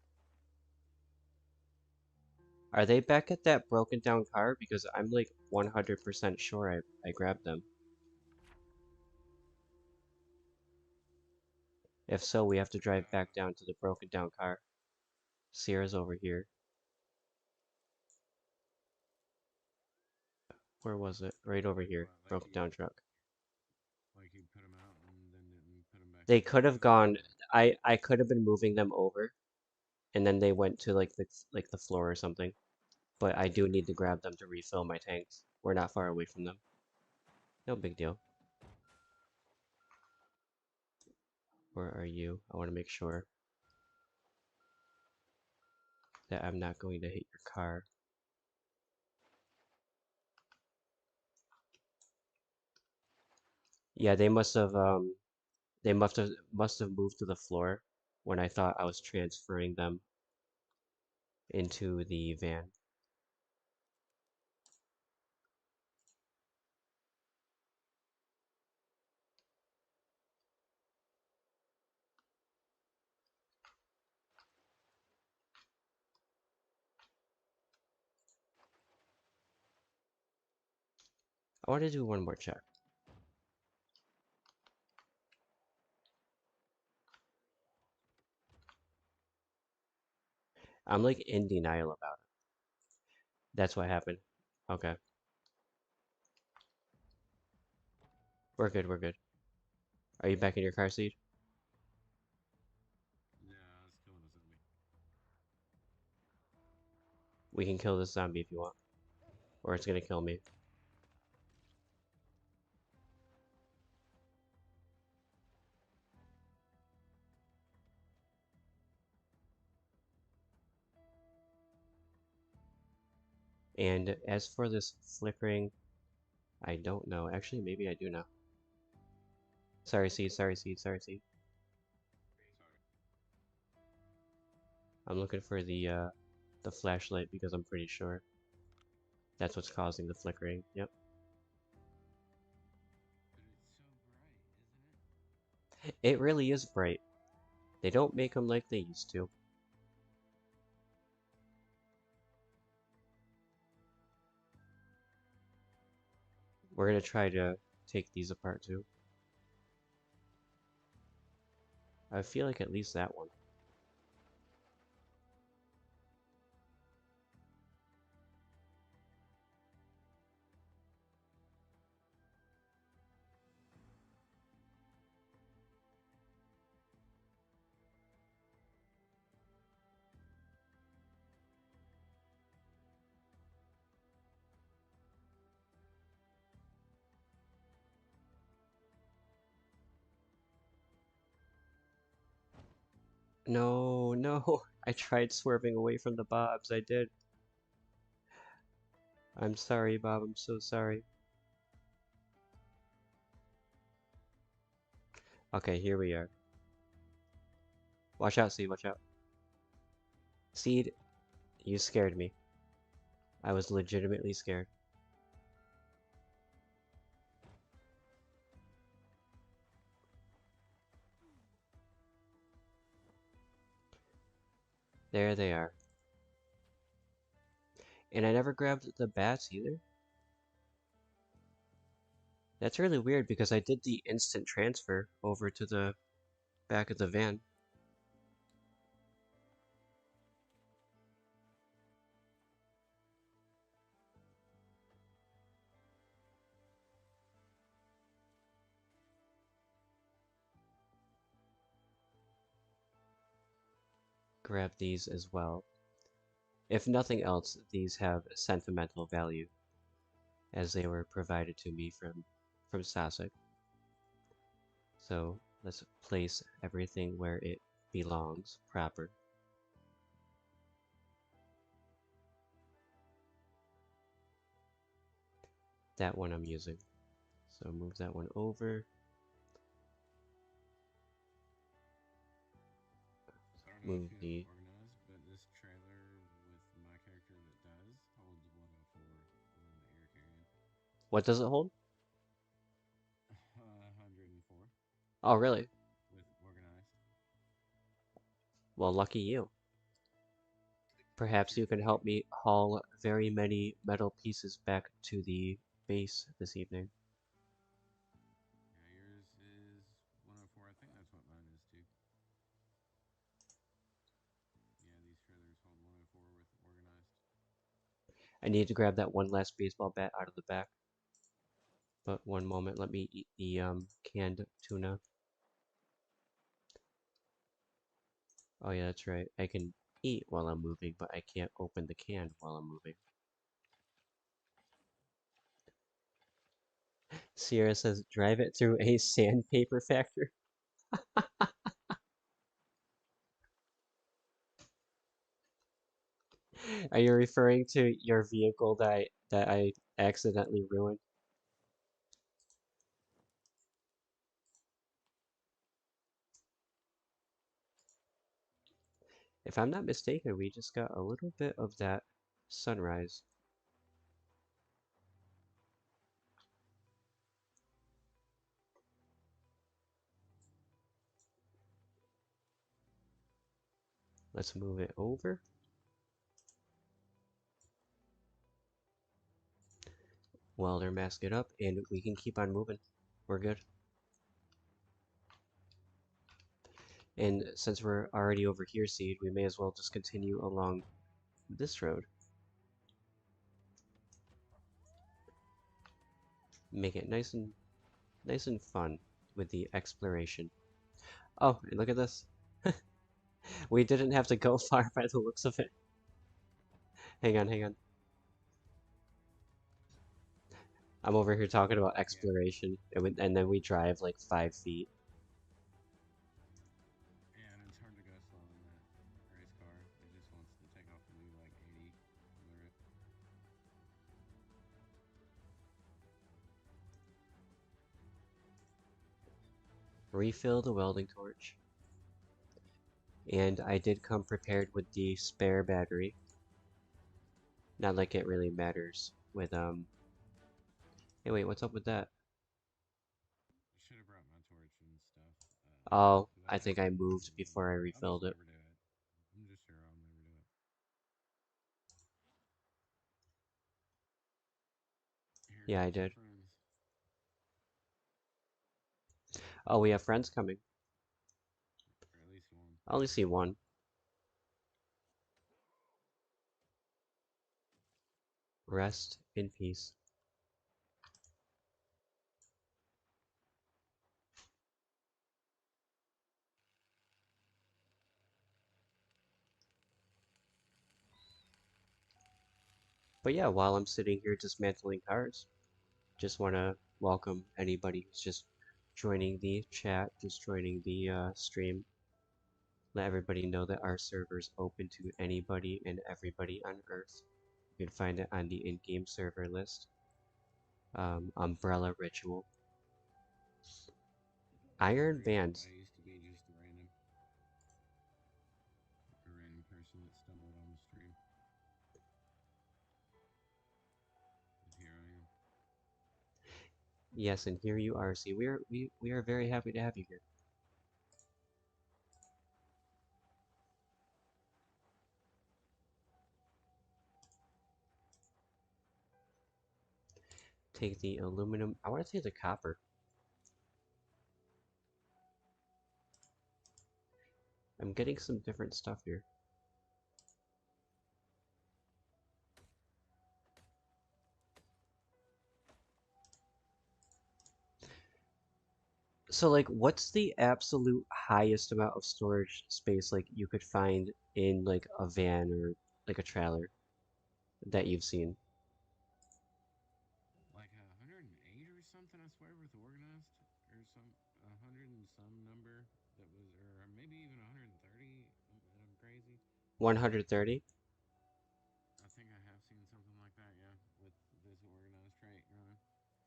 Are they back at that broken down car? Because I'm like 100% sure I grabbed them. If so, we have to drive back down to the broken down car. Sierra's over here. Where was it? Right over here. What, Broken down truck. like you put them out and then didn't put them back They in the could have truck, or? gone. I could have been moving them over, and then they went to like the floor or something. But I do need to grab them to refill my tanks. We're not far away from them. No big deal. Where are you? I want to make sure that I'm not going to hit your car. Yeah, they must have moved to the floor when I thought I was transferring them into the van. I want to do one more check. I'm like in denial about it. That's what happened. Okay. We're good, we're good. Are you back in your car seat? Yeah, I was killing a zombie. We can kill this zombie if you want. Or it's gonna kill me. And as for this flickering, I don't know. Actually, maybe I do know. Sorry, seed, sorry, seed, sorry, seed. Sorry. I'm looking for the flashlight because I'm pretty sure that's what's causing the flickering. Yep. But it's so bright, isn't it? It really is bright. They don't make them like they used to. We're gonna try to take these apart too. I feel like at least that one. No, no. I tried swerving away from the bobs. I did. I'm sorry, Bob. I'm so sorry. Okay, here we are. Watch out, Seed. Watch out. Seed, you scared me. I was legitimately scared. There they are. And I never grabbed the bats either. That's really weird because I did the instant transfer over to the back of the van. Grab these as well. If nothing else, these have sentimental value as they were provided to me from Sasek. So let's place everything where it belongs, proper. That one I'm using. So move that one over. So I don't know if Move you have it the... organized, but this trailer with my character that does holds 104, the one that you're carrying. What does it hold? 104 Oh, really? with organized. Well, lucky you. Perhaps you can help me haul very many metal pieces back to the base this evening. Yeah, yours is 104. I think that's what mine is too. Yeah, these trailers hold 104 with organized. I need to grab that one last baseball bat out of the back. But one moment, let me eat the canned tuna. Oh yeah, that's right. I can eat while I'm moving, but I can't open the can while I'm moving. Sierra says, drive it through a sandpaper factory. Are you referring to your vehicle that I accidentally ruined? If I'm not mistaken, we just got a little bit of that sunrise. Let's move it over. Welder mask it up, and we can keep on moving. We're good. And since we're already over here, Seed, we may as well just continue along this road. Make it nice and fun with the exploration. Oh, and look at this. We didn't have to go far by the looks of it. Hang on, hang on. I'm over here talking about Yeah, exploration, and then we drive like 5 feet. yeah, and it's hard to go slow in that race car. It just wants to take off and do like 80 on the road. Refill the welding torch. And I did come prepared with the spare battery. Not like it really matters with Hey wait, what's up with that? I should have brought my torch and stuff, Oh, because I I have think I some moved in before I there. I'll just refilled it. never do it. I'm just sure I'll never do it. Here Yeah, I come some did. friends, Oh, we have friends coming. or at least one. I only see one. Rest in peace. But yeah, while I'm sitting here dismantling cars, just want to welcome anybody who's just joining the chat, just joining the stream. Let everybody know that our server's open to anybody and everybody on Earth. You can find it on the in-game server list. UmbrellaRitual. Iron I Bands. used to be just a random person that stumbled on the stream, but here I am. Yes, and here you are. See, we are very happy to have you here. Take the aluminum. I want to take the copper. I'm getting some different stuff here. So like what's the absolute highest amount of storage space like you could find in like a van or like a trailer that you've seen? Like 108 or something, I swear, with organized, or some 100 and some number that was, or maybe even 130. I'm crazy. 130? I think I have seen something like that, yeah, with this organized trait running.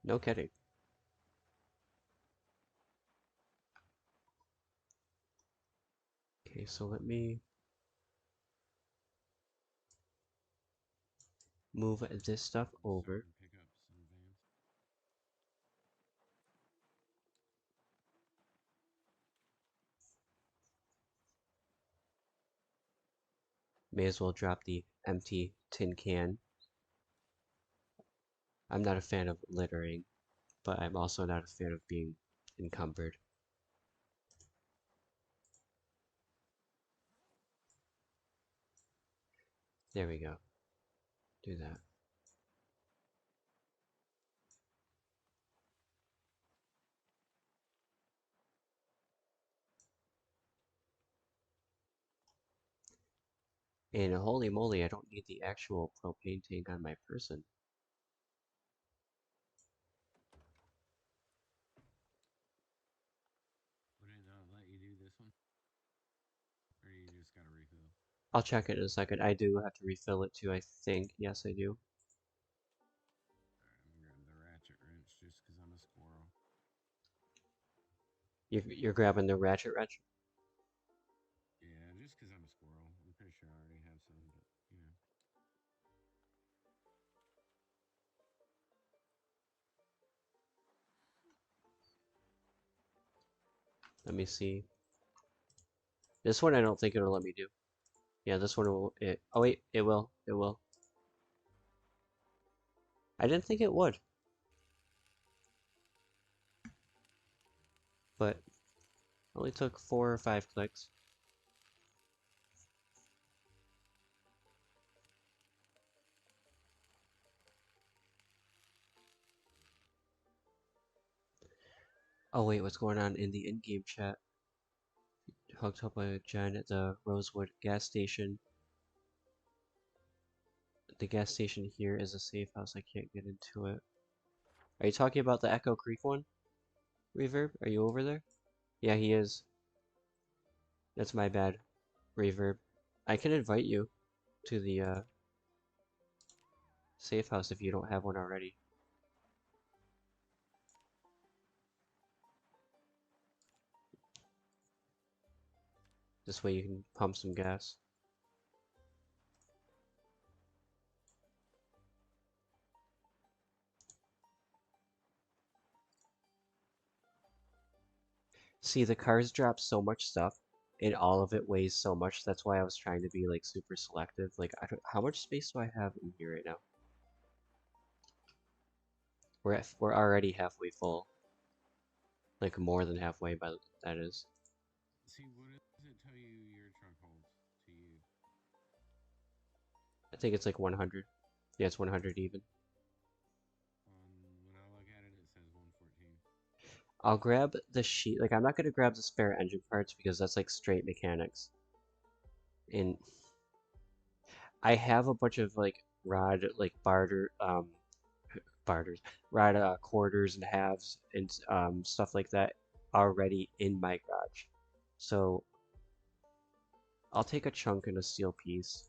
No kidding. Okay, so let me move this stuff over. Starting to pick up some vans. May as well drop the empty tin can. I'm not a fan of littering, but I'm also not a fan of being encumbered. There we go. Do that. And holy moly, I don't need the actual propane tank on my person. Would it let you do this one? Or you just gotta refill? I'll check it in a second. I do have to refill it too, I think. Yes, I do. Alright, I'm grabbing the ratchet wrench just because I'm a squirrel. You're grabbing the ratchet wrench? Yeah, just because I'm a squirrel. I'm pretty sure I already have some, but, you know. Let me see. This one I don't think it'll let me do. Yeah, this one will. Oh wait, it will. It will. I didn't think it would, but only took 4 or 5 clicks. Oh wait, what's going on in the in-game chat? Hooked up a Jen at the Rosewood gas station. The gas station here is a safe house. I can't get into it. Are you talking about the Echo Creek one? Reverb? Are you over there? Yeah, he is. That's my bad. Reverb. I can invite you to the safe house if you don't have one already. This way you can pump some gas. See, the cars drop so much stuff, and all of it weighs so much. That's why I was trying to be like super selective. Like, how much space do I have in here right now? We're already halfway full. Like more than halfway, but that is. See, what does it tell you your truck holds to you? I think it's like 100. Yeah, it's 100 even. When I look at it, it says 114. I'll grab the sheet. Like, I'm not gonna grab the spare engine parts because that's like straight mechanics. And I have a bunch of like like barters, rod quarters and halves and stuff like that already in my garage. So I'll take a chunk and a steel piece.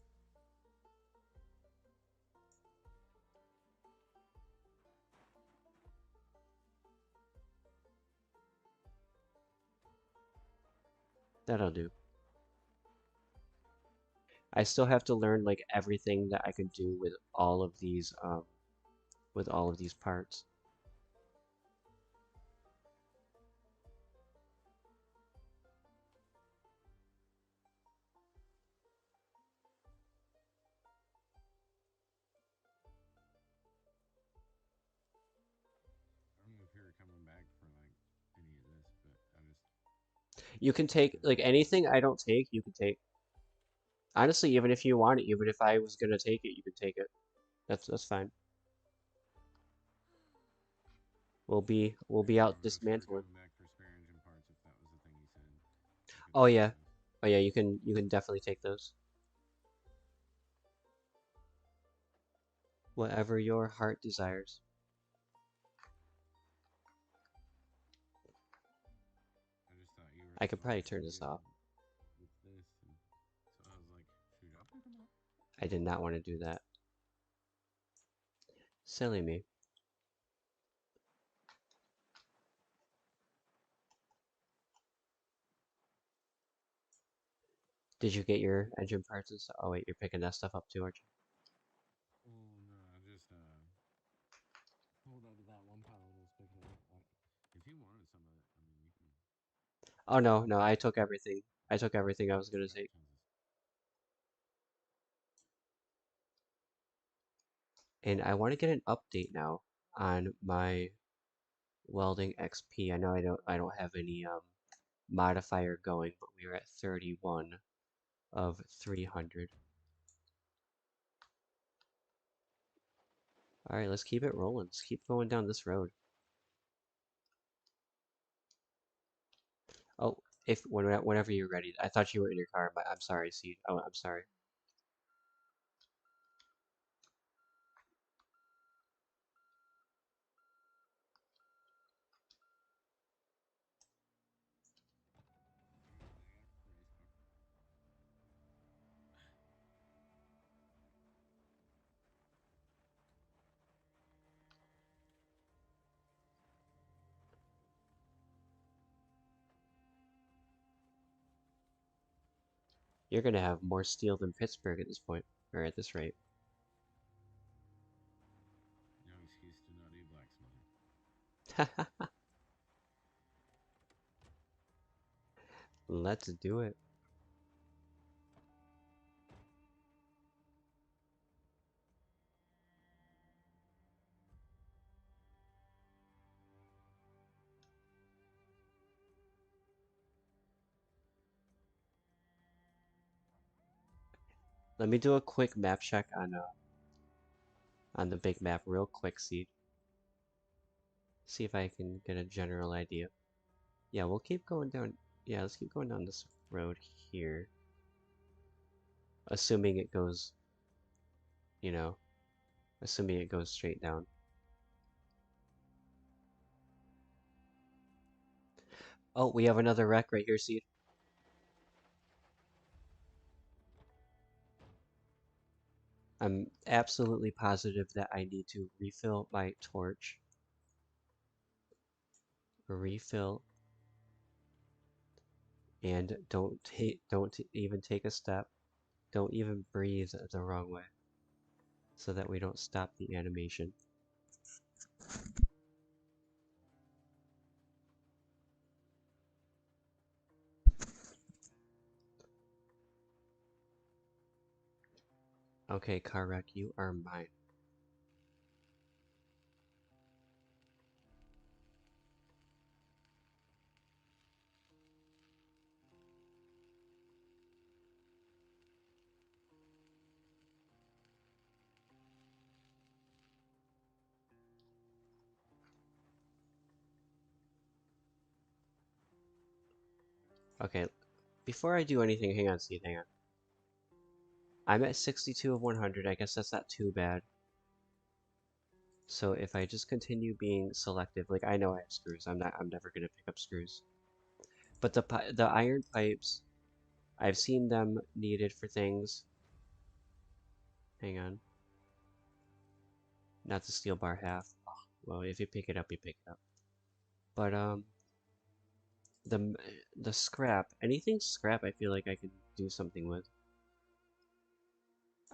That'll do. I still have to learn like everything that I can do with all of these parts. You can take like anything I don't take, you can take. Honestly, even if you want it, even if I was gonna take it, you could take it. That's fine. We'll be Okay, out I'm gonna start dismantling. coming back for spare engine parts if that was the thing you said. I could Oh take yeah. those. Oh yeah, you can definitely take those. Whatever your heart desires. I just thought you were I could still probably turn messing this good off. with this, and so I was like, should I pick them up? I did not want to do that. Silly me. Did you get your engine parts and stuff? Oh wait, you're picking that stuff up too, aren't you? Oh no, I just pulled out of that one pile and was picking it up. If you wanted some of it, I mean, you can. Oh no, no, I took everything. I took everything I was gonna Okay, take. Jesus. And I want to get an update now on my welding XP. I know I don't have any modifier going, but we are at 31 of 300. All right, let's keep it rolling. Let's keep going down this road. Oh, whenever you're ready. I thought you were in your car, but I'm sorry, Seed. Oh, I'm sorry. I mean, I got a race car. You're gonna have more steel than Pittsburgh at this point, or at this rate. No excuse to not do blacksmithing. Let's do it. Let me do a quick map check on the big map real quick, Seed. See if I can get a general idea. Yeah, we'll keep going down. Yeah, let's keep going down this road here. Assuming it goes, you know, assuming it goes straight down. Oh, we have another wreck right here, Seed. I'm absolutely positive that I need to refill my torch. Refill, and don't even take a step. Don't even breathe the wrong way, so that we don't stop the animation. Okay, car wreck, you are mine. Okay, before I do anything, hang on, Steve, hang on. I'm at 62 of 100. I guess that's not too bad. So if I just continue being selective, like I know I have screws. I'm never gonna pick up screws. But the iron pipes, I've seen them needed for things. Hang on, not the steel bar half. Oh, well, if you pick it up, you pick it up. But the the scrap, anything scrap, I feel like I could do something with.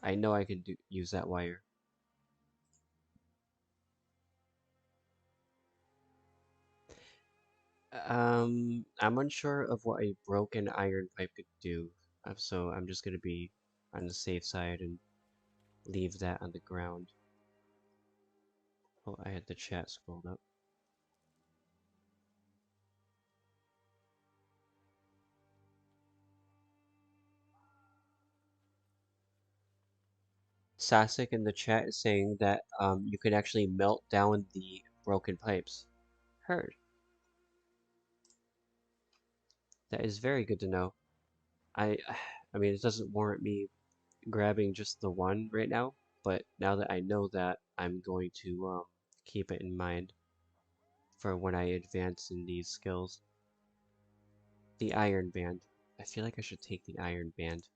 I know I could use that wire. I'm unsure of what a broken iron pipe could do, so I'm just gonna be on the safe side and leave that on the ground. Oh, I had the chat scrolled up. Sasek in the chat is saying that you can actually melt down the broken pipes. Heard. That is very good to know. I I mean it doesn't warrant me grabbing just the one right now, but now that I know that, I'm going to keep it in mind for when I advance in these skills. The Iron Band. I feel like I should take the Iron Band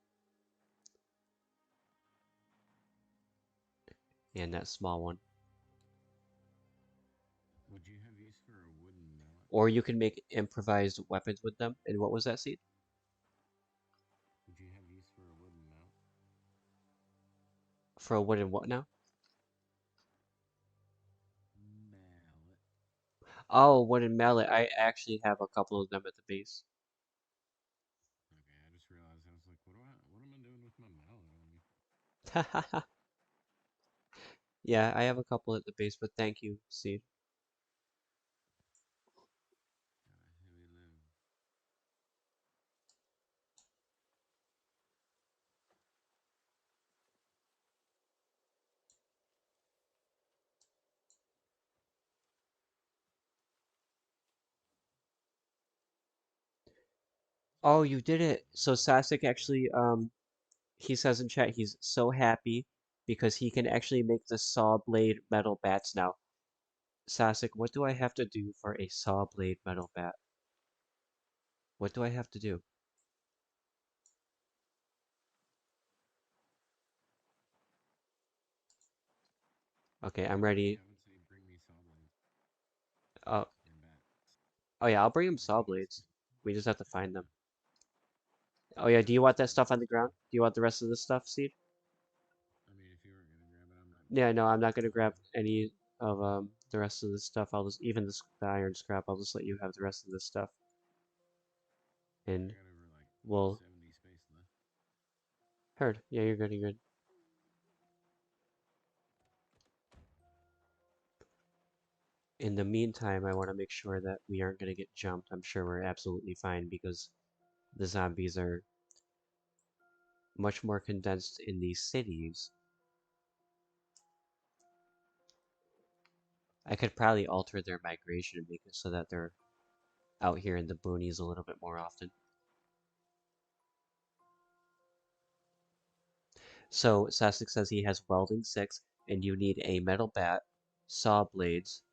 and that small one. Would you have use for a wooden mallet? Or you can make improvised weapons with them. And what was that, Seed? Would you have use for a wooden mallet? For a wooden what now? Mallet. Oh, wooden mallet. I actually have a couple of them at the base. Okay, I just realized I was like, what am I doing with my mallet on me? Yeah, I have a couple at the base, but thank you, Seed. Here we live. Oh, you did it. So Sasek actually, he says in chat he's so happy because he can actually make the saw blade metal bats now. Sasek, what do I have to do for a saw blade metal bat? What do I have to do? Okay, I'm ready. I would say bring me saw blades Oh, or bats. oh yeah, I'll bring him Or you saw can blades. We just have to find them. yeah. Oh yeah, do you want that Or stuff on the ground? Do you want the rest of the stuff, Seed? I mean, if you were gonna grab it, I'm not Yeah, no, gonna I'm not grab it gonna for you. grab any of the rest of the stuff. I'll just even the iron scrap. I'll just let you have the rest of the stuff, Yeah, I and got over like we'll 70 space left. heard. Yeah, you're good. You're good. In the meantime, I want to make sure that we aren't gonna get jumped. I'm sure we're absolutely fine because the zombies are much more condensed in these cities. I could probably alter their migration and make it so that they're out here in the boonies a little bit more often. So Sasek says he has welding 6, and you need a metal bat, saw blades,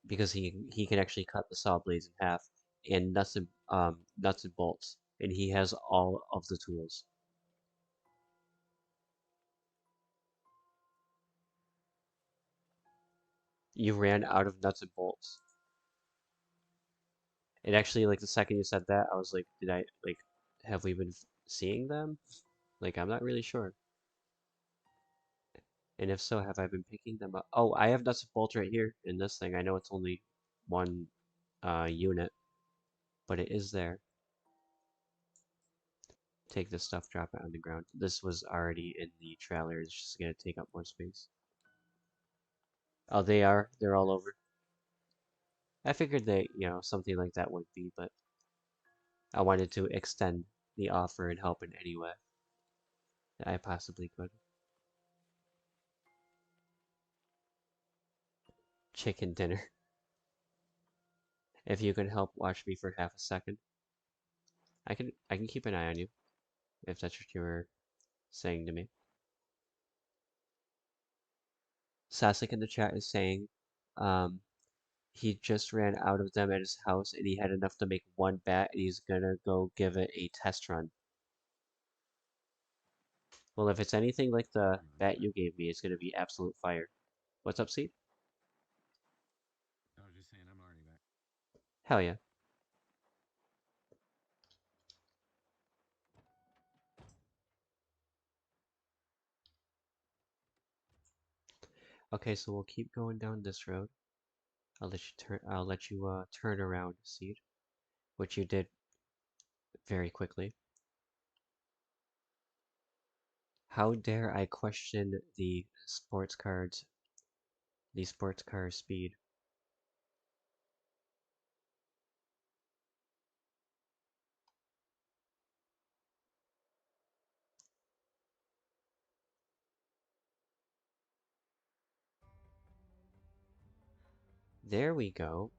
because he can actually cut the saw blades in half, and nuts and bolts, and he has all of the tools. You ran out of nuts and bolts. And actually, like the second you said that, I was like, did I like have we been seeing them? Like I'm not really sure. And if so, have I been picking them up? Oh, I have nuts and bolts right here in this thing. I know it's only one unit, but it is there. Take this stuff, drop it on the ground. This was already in the trailer. It's just gonna take up more space. Oh, they are. They're all over. I figured they, something like that would be, but I wanted to extend the offer and help in any way that I possibly could. Chicken dinner. If you can help watch me for half a second, I can keep an eye on you if that's what you were saying to me. Sasek in the chat is saying, um, he just ran out of them at his house and he had enough to make one bat and he's gonna go give it a test run. Well, if it's anything like the bat Roger you that. gave me, it's gonna be absolute fire. What's up, Seed? I was just saying I'm already back. Hell yeah. Okay, so we'll keep going down this road. I'll let you turn around, Seed, which you did very quickly. How dare I question the sports car speed. There we go.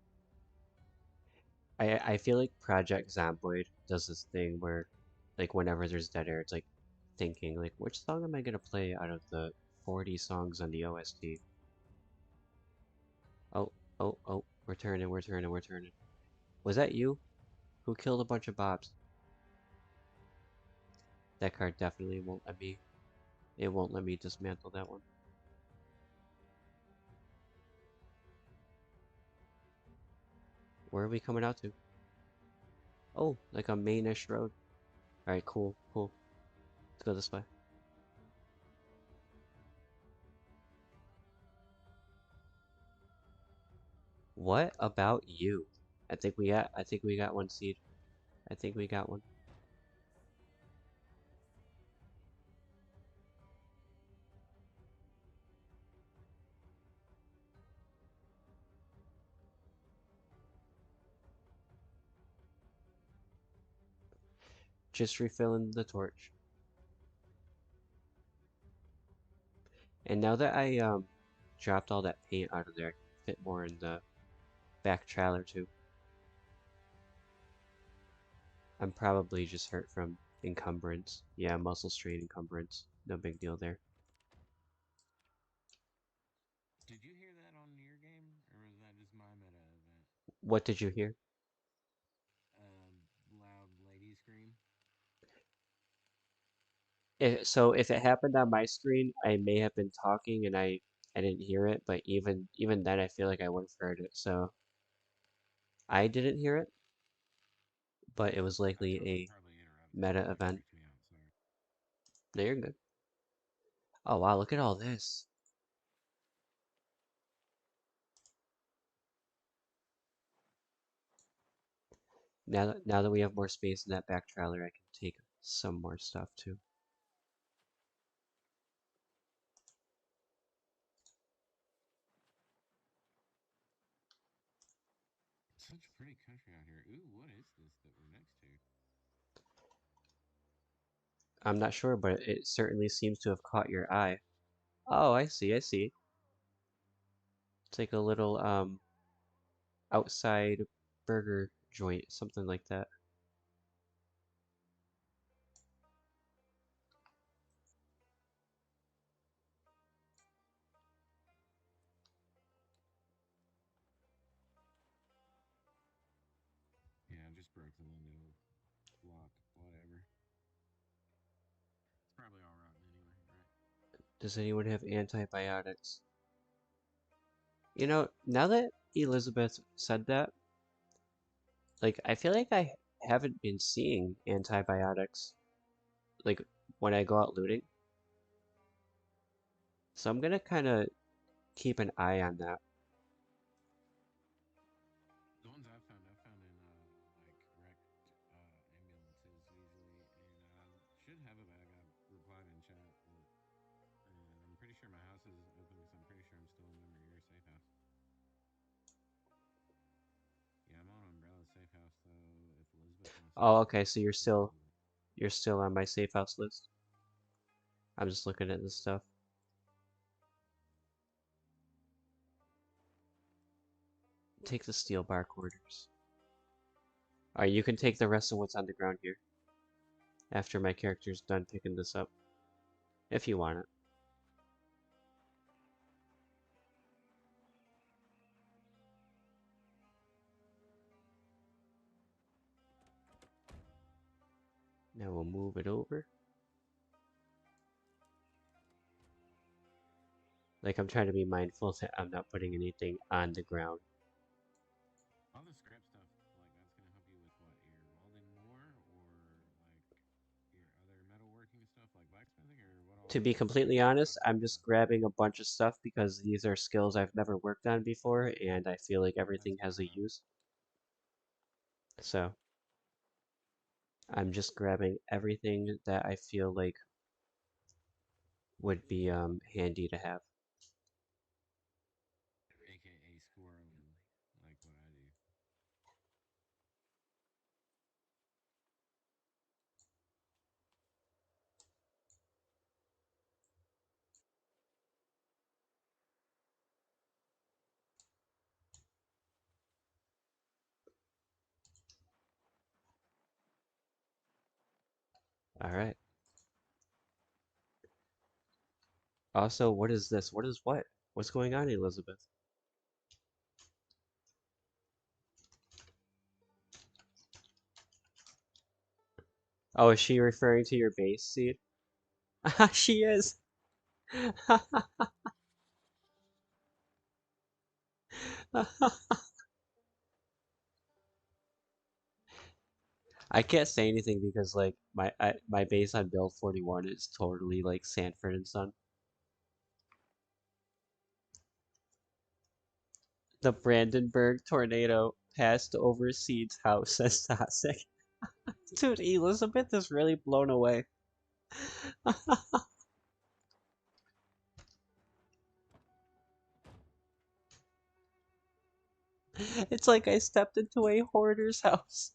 I feel like Project Zomboid does this thing where, like, whenever there's dead air, it's like thinking, like, which song am I gonna play out of the 40 songs on the OST? Oh, oh, we're turning, we're turning, we're turning. Was that you who killed a bunch of bobs? That card definitely won't let me, it won't let me dismantle that one. Where are we coming out to? Oh, like a mainish road. Alright, cool, cool. Let's go this way. What about you? I think we got one seed. I think we got one. Just refilling the torch. And now that I dropped all that paint out of there, I can fit more in the back trailer too. I'm probably just hurt from encumbrance. Yeah, muscle strain encumbrance. No big deal there. Did you hear that on your game, or was that just my meta event? What did you hear? Loud lady scream. So if it happened on my screen, I may have been talking and I didn't hear it, but even then I feel like I would have heard it. So I didn't hear it, but it was I likely a probably interrupted you. meta It event. freaked me out. Sorry. No, you're good. Oh wow, look at all this. Now that we have more space in that back trailer, I can take some more stuff too. Such a pretty country out here. Ooh, what is this that we're next to? I'm not sure, but it certainly seems to have caught your eye. Oh, I see, I see. It's like a little outside burger joint, something like that. Yeah, I just broke the window lock. Whatever. It's probably all rotten anyway, right? Does anyone have antibiotics? You know, now that Elizabeth said that, like I feel like I haven't been seeing antibiotics like when I go out looting. So I'm gonna kind of keep an eye on that. The ones I've found in like wrecked ambulances usually, and I should have it, but I got replied in chat. But I'm pretty sure my house is open because I'm pretty sure I'm still a member of your safe house. Yeah, I'm on Umbrella's safe house, so if Elizabeth wants to Oh, join, okay, so she can. you're still on my safe house list. I'm just looking at this stuff. Take the steel bar quarters. Alright, you can take the rest of what's on the ground here after my character's done picking this up, if you want it. Now we'll move it over. Like I'm trying to be mindful that I'm not putting anything on the ground. All the scrap stuff, like that's gonna help you with what your welding more, or like your other metalworking stuff, like blacksmithing, or what To all be like completely what honest, jobs are I'm you just doing? grabbing a bunch of stuff because these are skills I've never worked on before and I feel like That's everything fair has a enough. use. So I'm just grabbing everything that I feel like would be handy to have. AKA squirreling, like what I do. All right. Also, what is this? What is what? What's going on, Elizabeth? Oh, is she referring to your base seed? She is. I can't say anything because like my base on build 41 is totally like Sanford and Son. The Brandenburg tornado passed over Seed's house, says Sasek. Dude, Elizabeth is really blown away. It's like I stepped into a hoarder's house.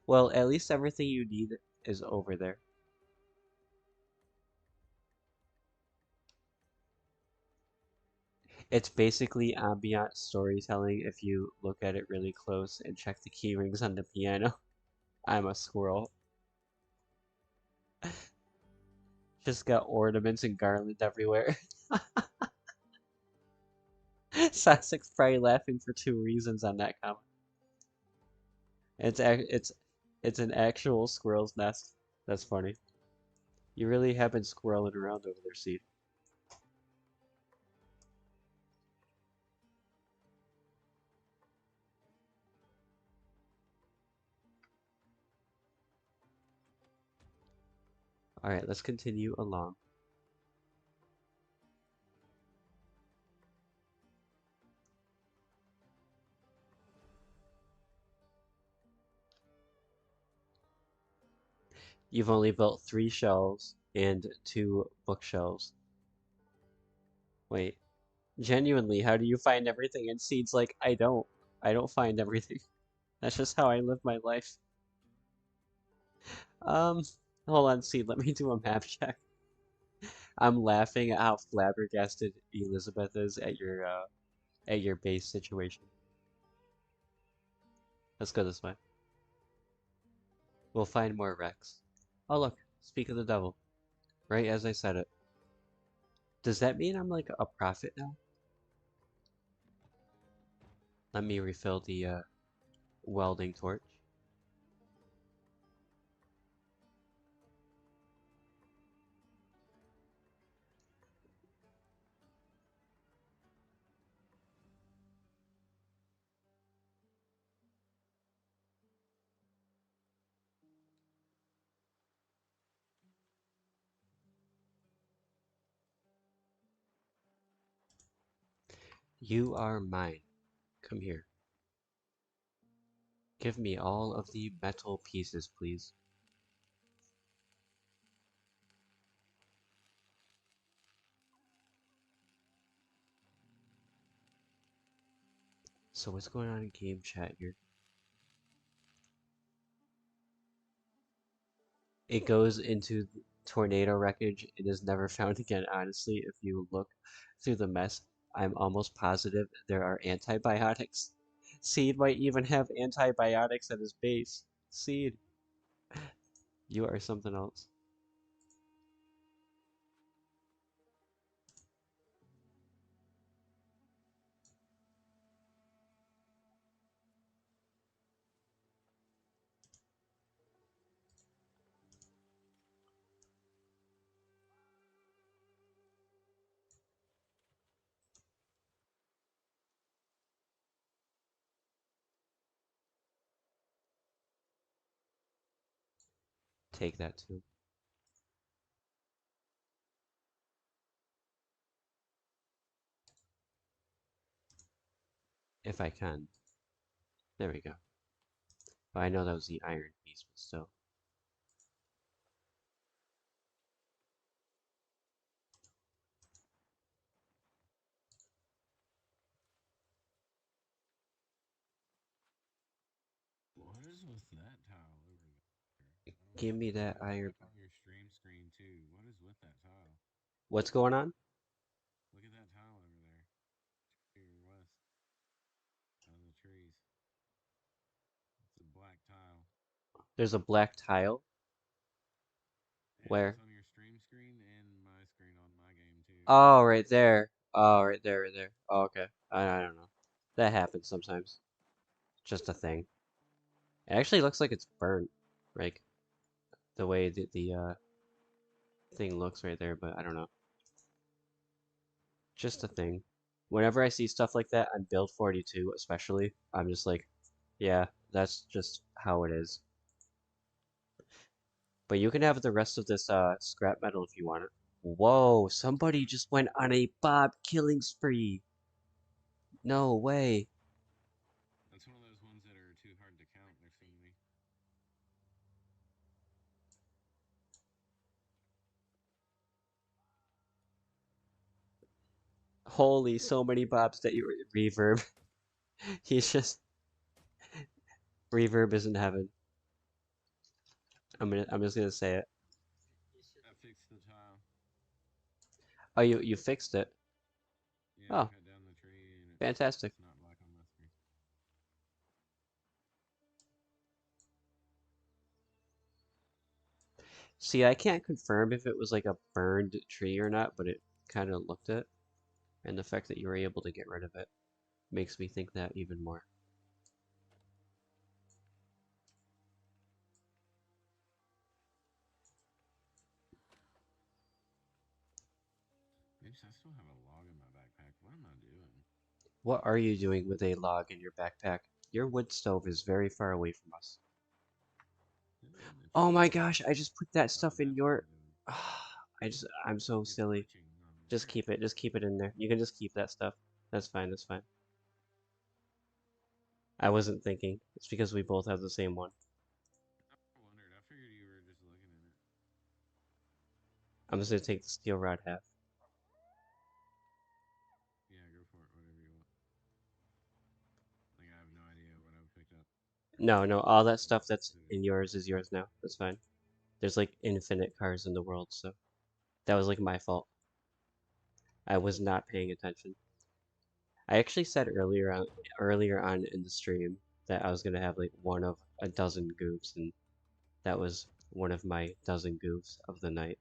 Well, at least everything you need is over there. It's basically ambient storytelling if you look at it really close and check the key rings on the piano. I'm a squirrel. Just got ornaments and garland everywhere. Sasek's probably laughing for two reasons on that comment. It's it's an actual squirrel's nest. That's funny. You really have been squirreling around over there, Seed. All right, let's continue along. You've only built three shelves and two bookshelves. Wait, genuinely, how do you find everything? And Seed's like, I don't. I don't find everything. That's just how I live my life. Um, hold on, Seed, let me do a map check. I'm laughing at how flabbergasted Elizabeth is at your base situation. Let's go this way. We'll find more wrecks. Oh look, speak of the devil. Right as I said it. Does that mean I'm like a prophet now? Let me refill the welding torch. You are mine. Come here. Give me all of the metal pieces, please. So what's going on in game chat here? It goes into tornado wreckage and is never found again, honestly. If you look through the mess, I'm almost positive there are antibiotics. Seed might even have antibiotics at his base. Seed, you are something else. Take that too, if I can. There we go. But I know that was the iron piece, but still. What is with that tile over there? Give me that It's iron. like on your stream screen too. What is with that tile? What's going on? Look at that tile over there to your west of the trees. It's a black tile. There's a black tile. Yeah, it's Where? on your stream screen and my screen on my game too. Oh, right there. Oh, right there, right there. Oh, okay. I don't know. That happens sometimes. Just a thing. It actually looks like it's burnt, like the way the thing looks right there, but I don't know. Just a thing. Whenever I see stuff like that on Build 42, especially, I'm just like, yeah, that's just how it is. But you can have the rest of this scrap metal if you want it. Whoa, somebody just went on a Bob killing spree. No way. That's one of those ones that are too hard to count. There's so many. Holy, so many Bobs that you reverb. He's just reverb is in heaven. I'm just gonna say it. I fixed the tile. Oh, you fixed it. Yeah, I Oh, cut down the tree and fantastic. it's not black on my screen. See, I can't confirm if it was like a burned tree or not, but it kind of looked it. And the fact that you were able to get rid of it makes me think that even more. Oops, I still have a log in my backpack. What am I doing? What are you doing with a log in your backpack? Your wood stove is very far away from us. In the Oh my tree. gosh, I just put that Oh, stuff in that's what your... I'm doing. I'm so It's silly. glitching on me. Just keep it in there. You can just keep that stuff. That's fine, that's fine. I wasn't thinking. It's because we both have the same one. I wondered. I figured you were just looking at it. I'm just gonna take the steel rod half. Yeah, go for it. Whatever you want. Like, I have no idea what I've picked up. No, no, all that So stuff that's put it in in. yours is yours now. That's fine. There's like infinite cars in the world, so that was like my fault. I was not paying attention. I actually said earlier on in the stream that I was gonna have like one of a dozen goofs, and that was one of my dozen goofs of the night.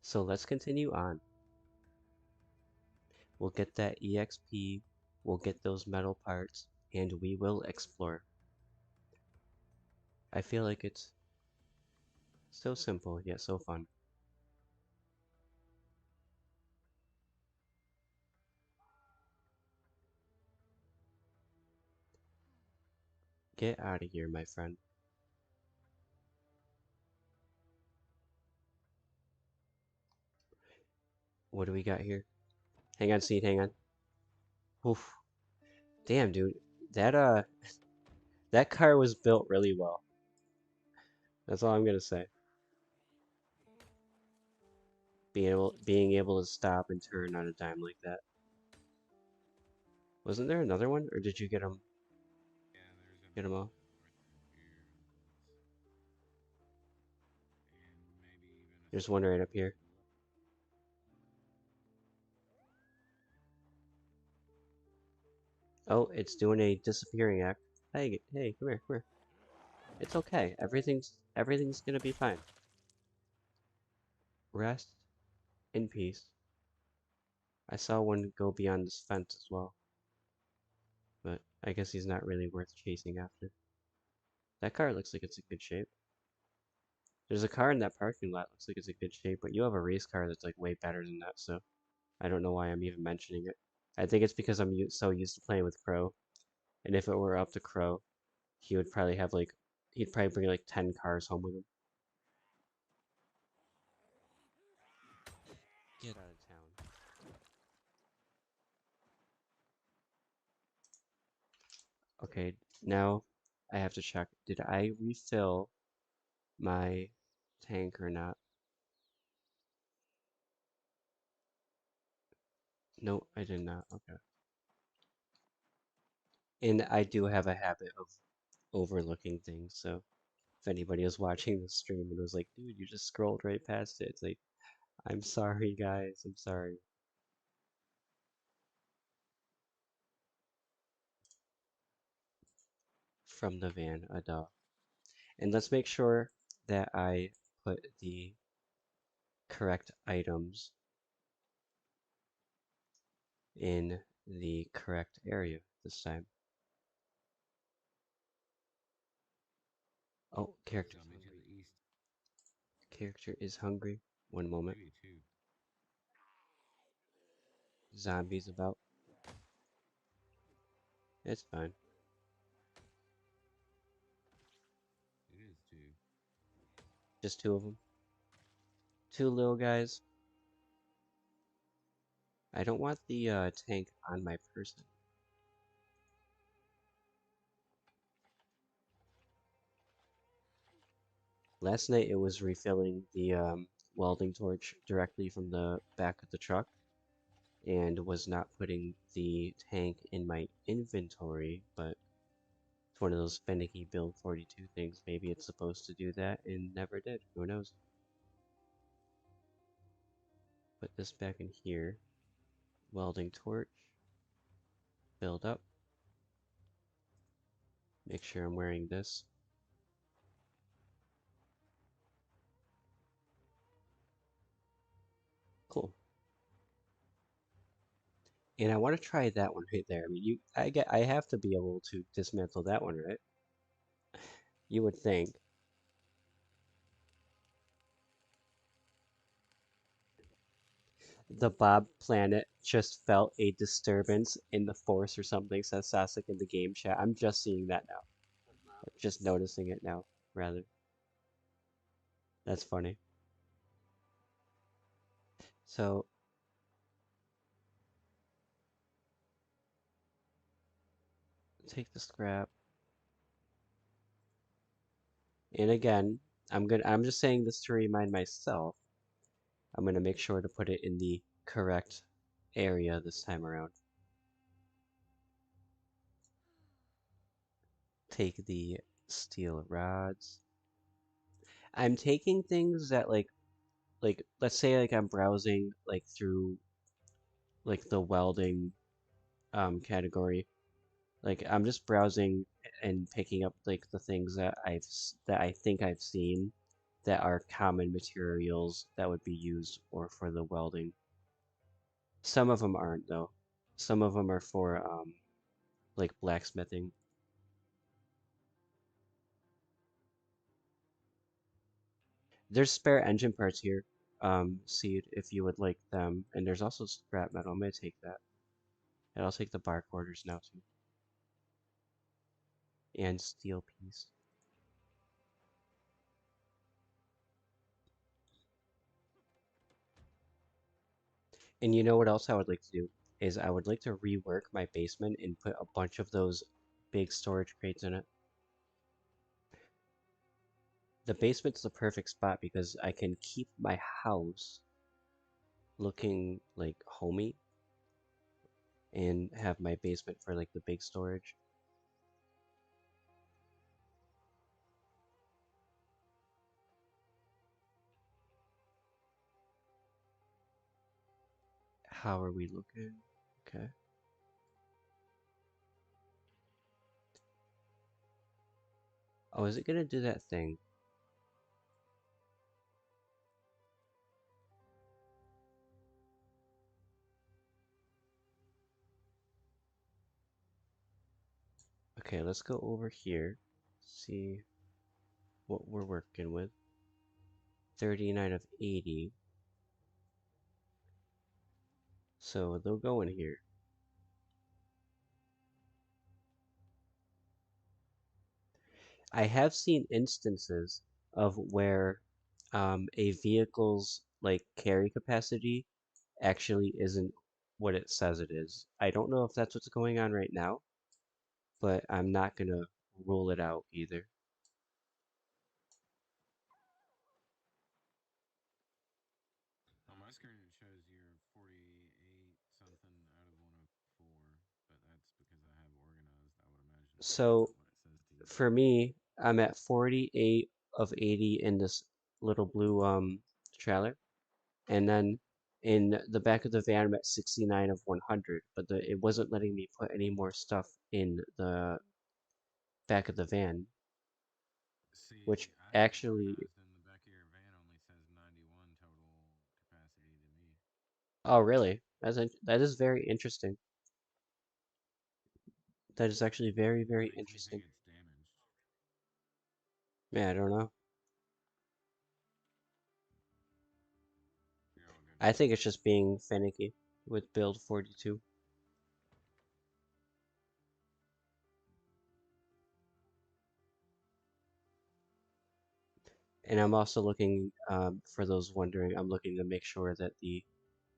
So let's continue on. We'll get that EXP, we'll get those metal parts, and we will explore. I feel like it's so simple yet so fun. Get out of here, my friend. What do we got here? Hang on, Seed, hang on. Oof. Damn, dude. That that car was built really well. That's all I'm gonna say. Being able to stop and turn on a dime like that. Wasn't there another one, or did you Yeah, there's get them another all? one right here on this. And maybe even a There's one second right one up here. to the left. Oh, it's doing a disappearing act. Hey, come here, come here. It's okay. Everything's gonna be fine. Rest in peace. I saw one go beyond this fence as well, but I guess he's not really worth chasing after. That car looks like it's in good shape. There's a car in that parking lot looks like it's in good shape, but you have a race car that's like way better than that, so I don't know why I'm even mentioning it. I think it's because I'm so used to playing with Crow, and if it were up to Crow, he would probably have like he'd probably bring like 10 cars home with him. Get out of town. Okay, now I have to check. Did I refill my tank or not? No, I did not. Okay. And I do have a habit of overlooking things, so if anybody was watching the stream and was like, dude, you just scrolled right past it, it's like, I'm sorry, guys, I'm sorry. from the van, a duh. And let's make sure that I put the correct items in the correct area this time. Oh, There's character's zombie to hungry. the east. Character is hungry. One moment. Maybe two. Zombies about. It's fine. It is two. Just two of them. Two little guys. I don't want the tank on my person. Last night it was refilling the welding torch directly from the back of the truck and was not putting the tank in my inventory, but it's one of those finicky build 42 things. Maybe it's supposed to do that and never did. Who knows? Put this back in here. Welding torch. Build up. Make sure I'm wearing this. Cool. And I want to try that one right there. I mean, I have to be able to dismantle that one, right? You would think. The Bob planet just felt a disturbance in the force or something, says Sasuke in the game chat. I'm just seeing that now. Just noticing it now, rather. That's funny. So, take the scrap. And again, I'm just saying this to remind myself. I'm gonna make sure to put it in the correct area this time around. Take the steel rods. I'm taking things that like let's say like I'm browsing like through like the welding category. Like I'm just browsing and picking up like the things that that I think I've seen that are common materials that would be used or for the welding. Some of them aren't though. Some of them are for like blacksmithing. There's spare engine parts here, Seed, if you would like them. And there's also scrap metal. I'm gonna take that. And I'll take the bar quarters now too. And steel piece. And you know what else I would like to do? Is I would like to rework my basement and put a bunch of those big storage crates in it. The basement's the perfect spot because I can keep my house looking like homey and have my basement for like the big storage. How are we looking? Okay. Oh, is it gonna do that thing? Okay, let's go over here. See what we're working with. 39 of 80. So they'll go in here. I have seen instances of where a vehicle's like carry capacity actually isn't what it says it is. I don't know if that's what's going on right now, but I'm not gonna rule it out either. On my screen, it shows you're 48 something out of 104, but that's because I have organized. I would imagine it's not So what it says to you. for me, I'm at 48 of 80 in this little blue trailer, and then in the back of the van I'm at 69 of 100, but it wasn't letting me put any more stuff in back of the van, which See, I have it actually, organized, and the back of your van only says 91 total capacity to me. oh really? That is very interesting. That is actually very, What very makes me think interesting. it's damaged? Yeah, I don't know. You're all good. I think it's just being finicky with build 42. And I'm also looking, for those wondering, I'm looking to make sure that the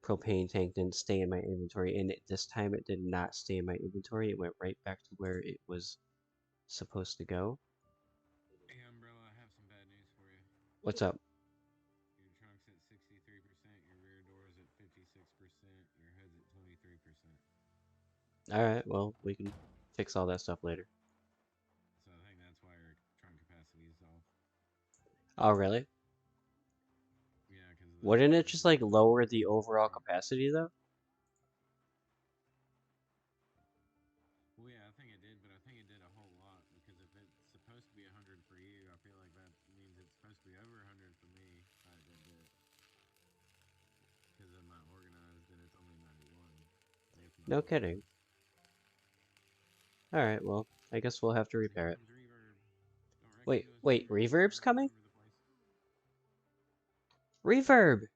propane tank didn't stay in my inventory. And this time it did not stay in my inventory. It went right back to where it was supposed to go. Hey, Umbrella, I have some bad news for you. What's up? Your trunk's at 63%, your rear door's at 56%, your hood's at 23%. All right, well, we can fix all that stuff later. So I think that's why your trunk capacity is off. Oh, really? Yeah, because the Wouldn't it just the like lower the trunk overall trunk. capacity though? Well, yeah, I think it did, but I think it did a whole lot because if it's supposed to be 100 for you, I feel like that means it's supposed to be over 100 for me by a good bit because I'm not organized and it's only 91 with my No kidding. organized. All right, well, I guess we'll have to Here repair it. comes reverb. Don't wreck Wait, into us, wait, reverb. We're reverb's running all coming? over the place. Reverb!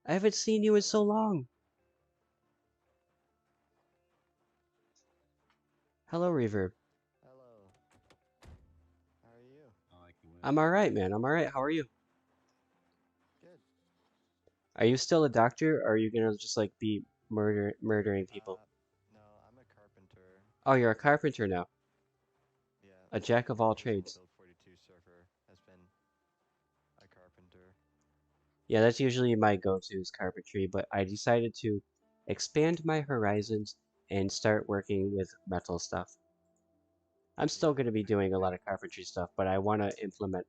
I haven't seen you in so Hello. long. Hello, Reverb. Hello. How are you? I like the I'm whips. all right, man. I'm all right. How are you? Good. Are you still a doctor, or are you gonna just like be murdering people? Uh, no, I'm a carpenter. Oh, you're a carpenter now. Yeah, A jack of all every single trades. Build 42 surfer has been a carpenter. Yeah, that's usually my go-to is carpentry, but I decided to expand my horizons and start working with metal stuff. I'm still Yeah, going to be doing a lot of carpentry stuff, but I want to implement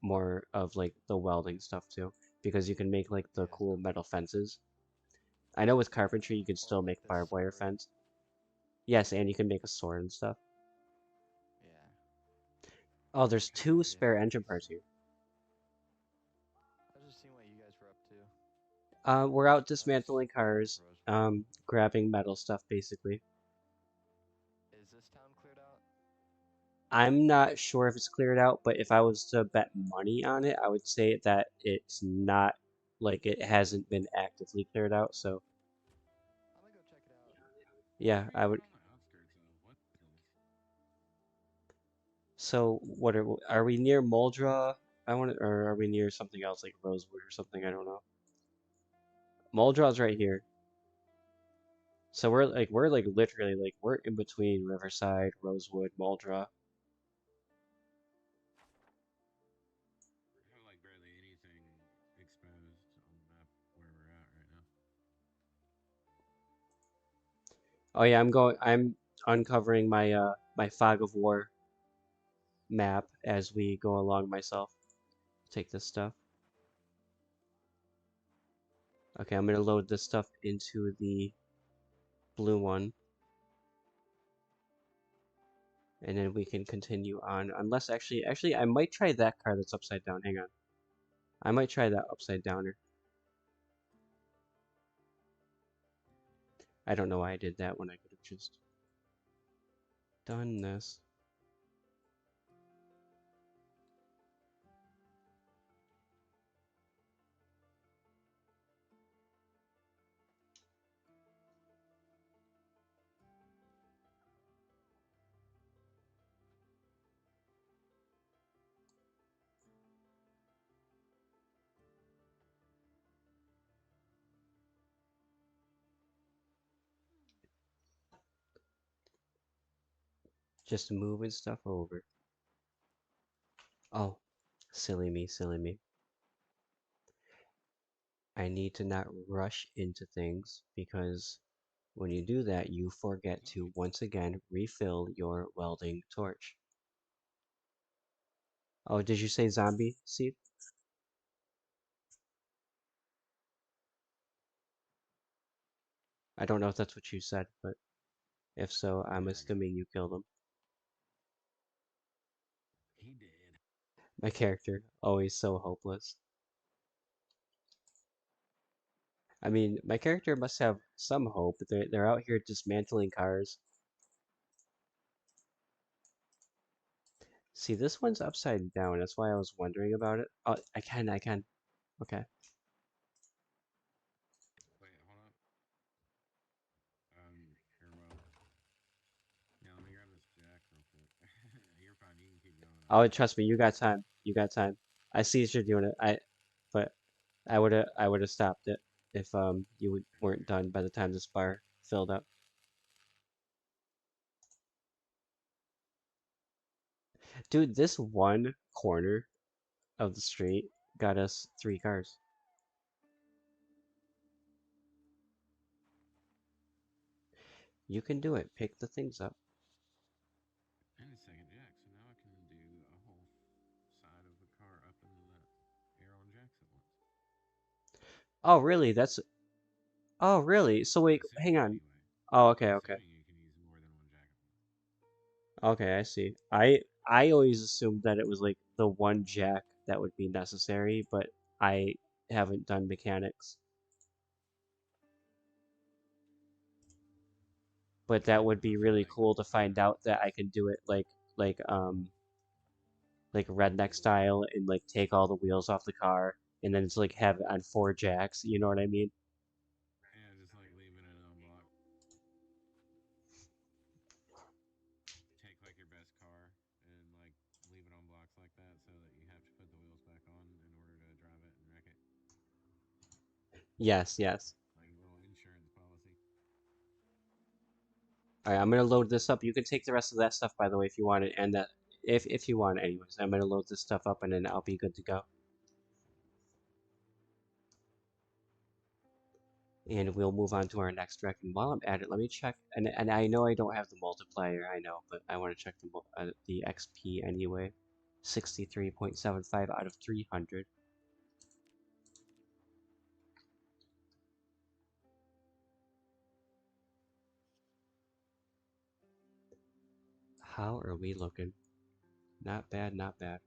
more of like the welding stuff too, because you can make like the yeah, cool metal fences. I know with carpentry you can or still like make the barbed wire sword. fence. Yes, and you can make a sword and stuff. Yeah, Oh, there's Hell two yeah. spare engine parts here. I was just seeing what you guys were up to. We're out I just dismantling got off cars, Rosewood. grabbing metal stuff basically. Is this town cleared out? I'm not sure if it's cleared out, but if I was to bet money on it, I would say that it's not, like it hasn't been actively cleared out. So I'm gonna go check it out. Why are yeah, we I not would. on the outskirts of what is this? So what are we near Moldra? I want to, or are we near something else like Rosewood or something? I don't know. Moldra's right here. So we're like literally like we're in between Riverside, Rosewood, Moldra. We have like barely anything exposed on the map where we're at right now. Oh yeah, I'm uncovering my fog of war map as we go along myself. Take this stuff. Okay, I'm gonna load this stuff into the blue one, and then we can continue on. Unless actually, I might try that car that's upside down. Hang on, I might try that upside downer. I don't know why I did that when I could have just done this. Just moving stuff over. Oh, silly me, silly me. I need to not rush into things because when you do that, you forget to Zombie. once again refill your welding torch. Oh, did you say zombie, Steve? I don't know if that's what you said, but if so, I'm Yeah, I got him. assuming you killed him. My character, always so hopeless. I mean, my character must have some hope. They're out here dismantling cars. See, this one's upside down. That's why I was wondering about it. Oh, I can. Okay. Wait, hold up. Here, well, yeah, let me grab this jack real quick. You're fine. You can keep going. Oh, trust me, you got time. You got time. I see that you're doing it. But I would have stopped it if weren't Okay. done by the time this bar filled up. Dude, this one corner of the street got us 3 cars. You can do it. Pick the things up. And a second jack, so now I can do a whole side of the car up in the air on jacks at once. Oh, really? Oh, really? So wait, hang Assuming, on. anyway. Oh, okay, okay. Assuming you can use more than one jack at once. Okay, I see. I always assumed that it was like the one jack that would be necessary, but I haven't done mechanics. But that would I be feel really like cool to yeah, find out that I it's can do it like like redneck style and like take all the wheels off the car and then it's like have it on 4 jacks, you know what I mean? yeah, just like leaving it on block. Take like your best car and like leave it on blocks like that, so that you have to put the wheels back on in order to drive it and wreck it. Yes, yes. Like a little insurance policy. All right, I'm gonna load this up. You can take the rest of that stuff by the way if you want it, and that if you want it anyways. I'm gonna load this stuff up and then I'll be good to go. And we'll move on to our next rec. And while I'm at it, let me check. And I know I don't have the multiplier, I know, but I want to check the XP anyway. 63.75 out of 300. How are we looking? Not bad, not bad.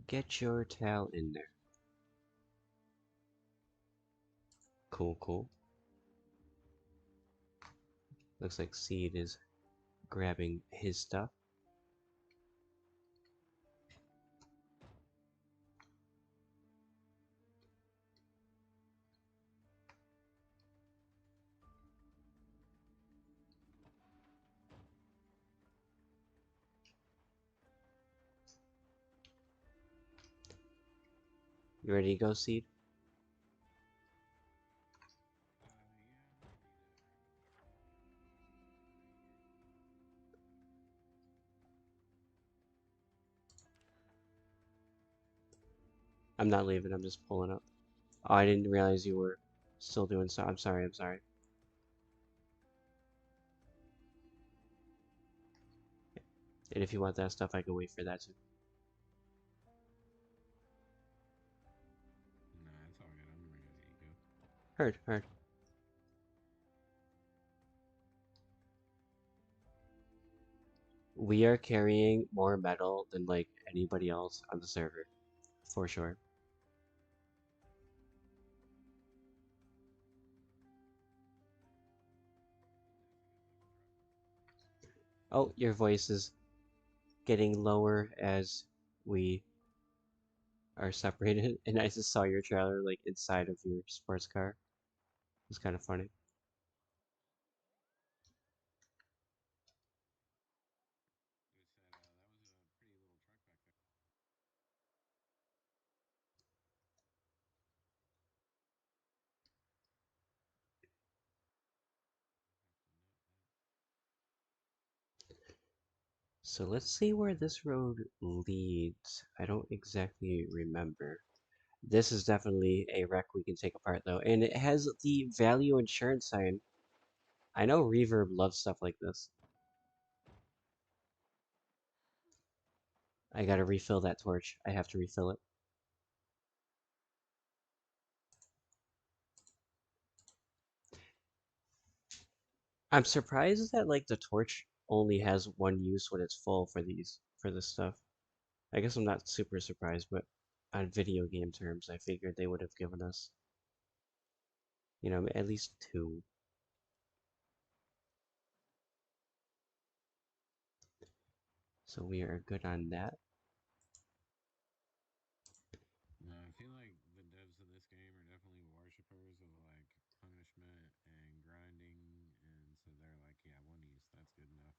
Get your tail in there. Cool, cool. Looks like Seed is grabbing his stuff. You ready to go, Seed? Yeah, I need to grab a couple I'm not leaving, I'm just pulling up. Oh, I didn't realize you were still doing so. I'm sorry, I'm sorry. And if you want that stuff, I can wait for that too. Nah, it's all good. I'm ready to go. Heard, heard. We are carrying more metal than like anybody else on the server, for sure. Oh, your voice is getting lower as we are separated, and I just saw your trailer like inside of your sports car. It's kind of funny. Dude said that was a pretty little truck back there. Have to note that. So let's see where this road leads. I don't exactly remember. This is definitely a wreck we can take apart though, and it has the value insurance sign. I know Reverb loves stuff like this. I gotta refill that torch. I have to refill it. I'm surprised that like the torch only has one use when it's full for this stuff. I guess I'm not super surprised, but on video game terms, I figured they would have given us, at least two. So we are good on that. No, I feel like the devs of this game are definitely worshippers of like punishment and grinding, and so they're like, yeah, one use, that's good enough.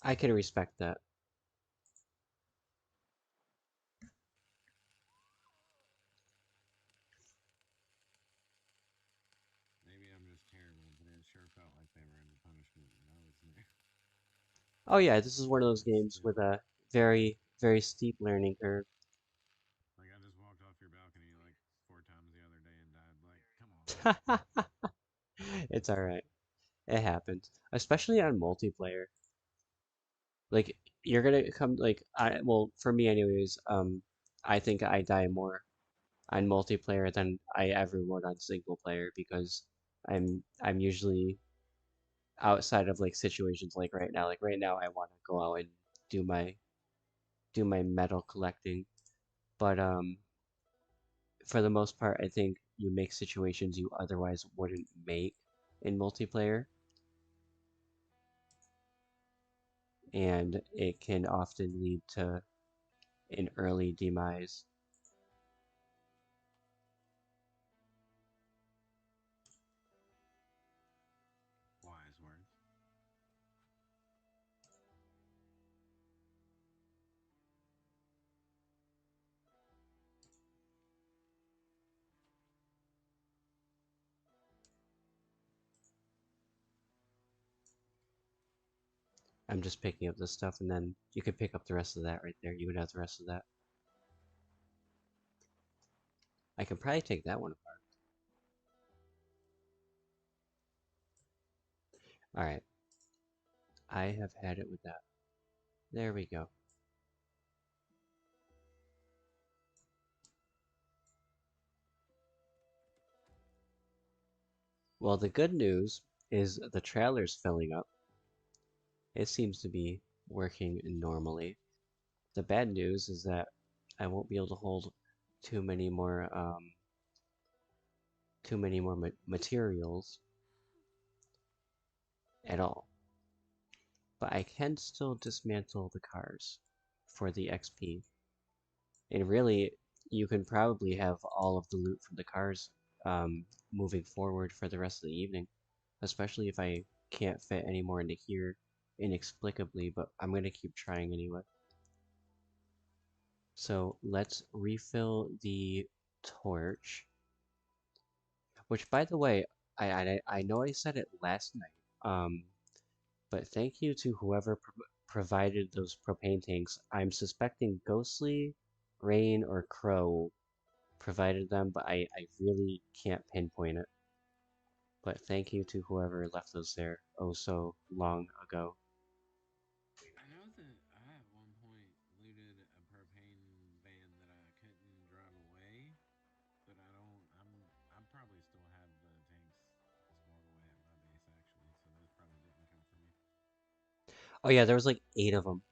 I can respect that. Maybe I'm just terrible, but it sure felt like they were under punishment when I was there. Oh yeah, this is one of those But games with still, a very, very steep learning curve. like I just walked off your balcony like 4 times the other day and died. Like, come on, man. It's alright. It happens. Especially on multiplayer. Like you're gonna come like for me anyways, I think I die more on multiplayer than I ever would on single player because I'm usually outside of like situations like right now. Like right now I wanna go out and do my do my metal collecting. But for the most part I think you make situations you otherwise wouldn't make in multiplayer and it can often lead to an early demise. Wise words. I'm just picking up this stuff and then you could pick up the rest of that right there. You would have the rest of that. I could probably take that one apart. Alright, I have had it with that. There we go. Well, the good news is the trailer's filling up. It seems to be working normally. The bad news is that I won't be able to hold too many more materials at all. But I can still dismantle the cars for the XP. And really, you can probably have all of the loot from the cars moving forward for the rest of the evening, especially if I can't fit any more into here inexplicably, but I'm going to keep trying anyway. So let's refill the torch, which by the way, I know I said it last night, but thank you to whoever provided those propane tanks. I'm suspecting Ghostly, Rain, or Crow provided them, but I really can't pinpoint it. But thank you to whoever left those there oh so long ago. I know that I at one point looted a propane van that I couldn't drive away, but I probably still have the tanks stored away at my base actually, so those probably didn't come from me. Oh yeah, there was like 8 of them.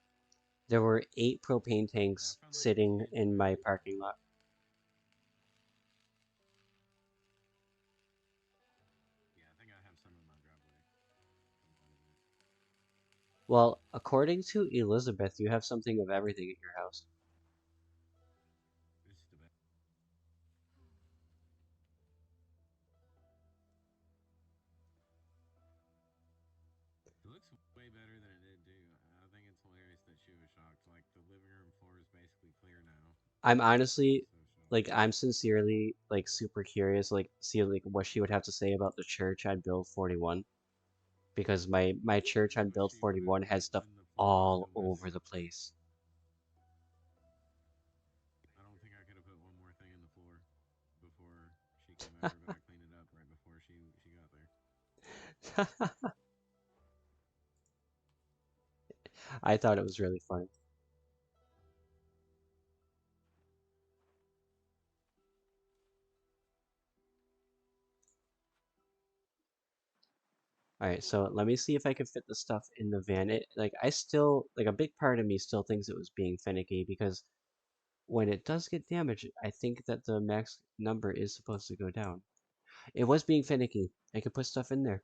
There were 8 propane Yeah, I tanks found like sitting two in my today. parking lot. Yeah, I think I have some in my driveway. Combined with Well, according to Elizabeth, you have something of everything at your house. this is the best. It looks way better than it did do. I think it's hilarious that she was shocked. Like the living room floor is basically clear now, I'm and she was honestly, so shocked. like, I'm sincerely, like, super curious, like, see, like, what she would have to say about the church on Bill 41. because my church on But Build she would have 41 has stuff then the floor was all still over missing. the place. I don't think I could have put one more thing in the floor before she came over, but I cleaned it up right before she got there. I thought it was really funny. All right, so let me see if I can fit the stuff in the van. I still like a big part of me still thinks it was being finicky because when it does get damaged, I think that the max number is supposed to go down. It was being finicky. I could put stuff in there.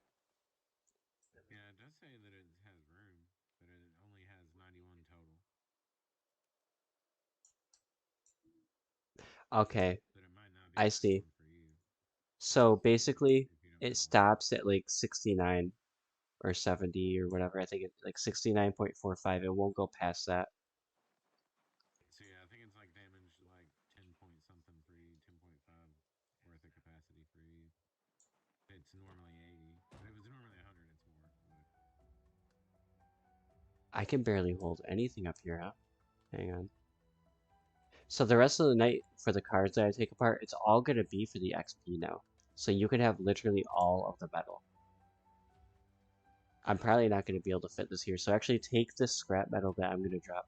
Yeah, it does say that it has room, but it only has 91 total. Okay, But it might not be I enough see. room for you So basically, if you don't it have a lot. stops at like 69 or 70 or whatever. I think it's like 69.45. It won't go past that. So yeah, I think it's like damaged like 10 point something for you, 10.5 worth of capacity for you. It's normally 80. If it was normally 100, it's more. But I can barely hold anything up here, huh? Hang on. So the rest of the night for the cards that I take apart, it's all gonna be for the XP now. So you can have literally all of the metal. I'm probably not gonna be able to fit this here. So actually take this scrap metal that I'm gonna drop.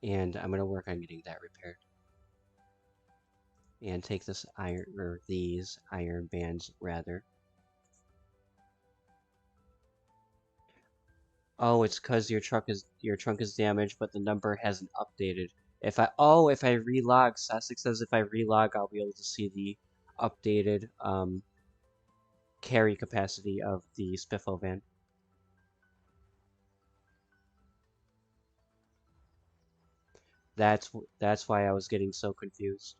And I'm gonna work on getting that repaired. And take this iron, or these iron bands rather. Oh, it's because your trunk is damaged, but the number hasn't updated. If I relog, Sussex says if I relog, I'll be able to see the updated carry capacity of the Spiffo van. That's that's why I was getting so confused.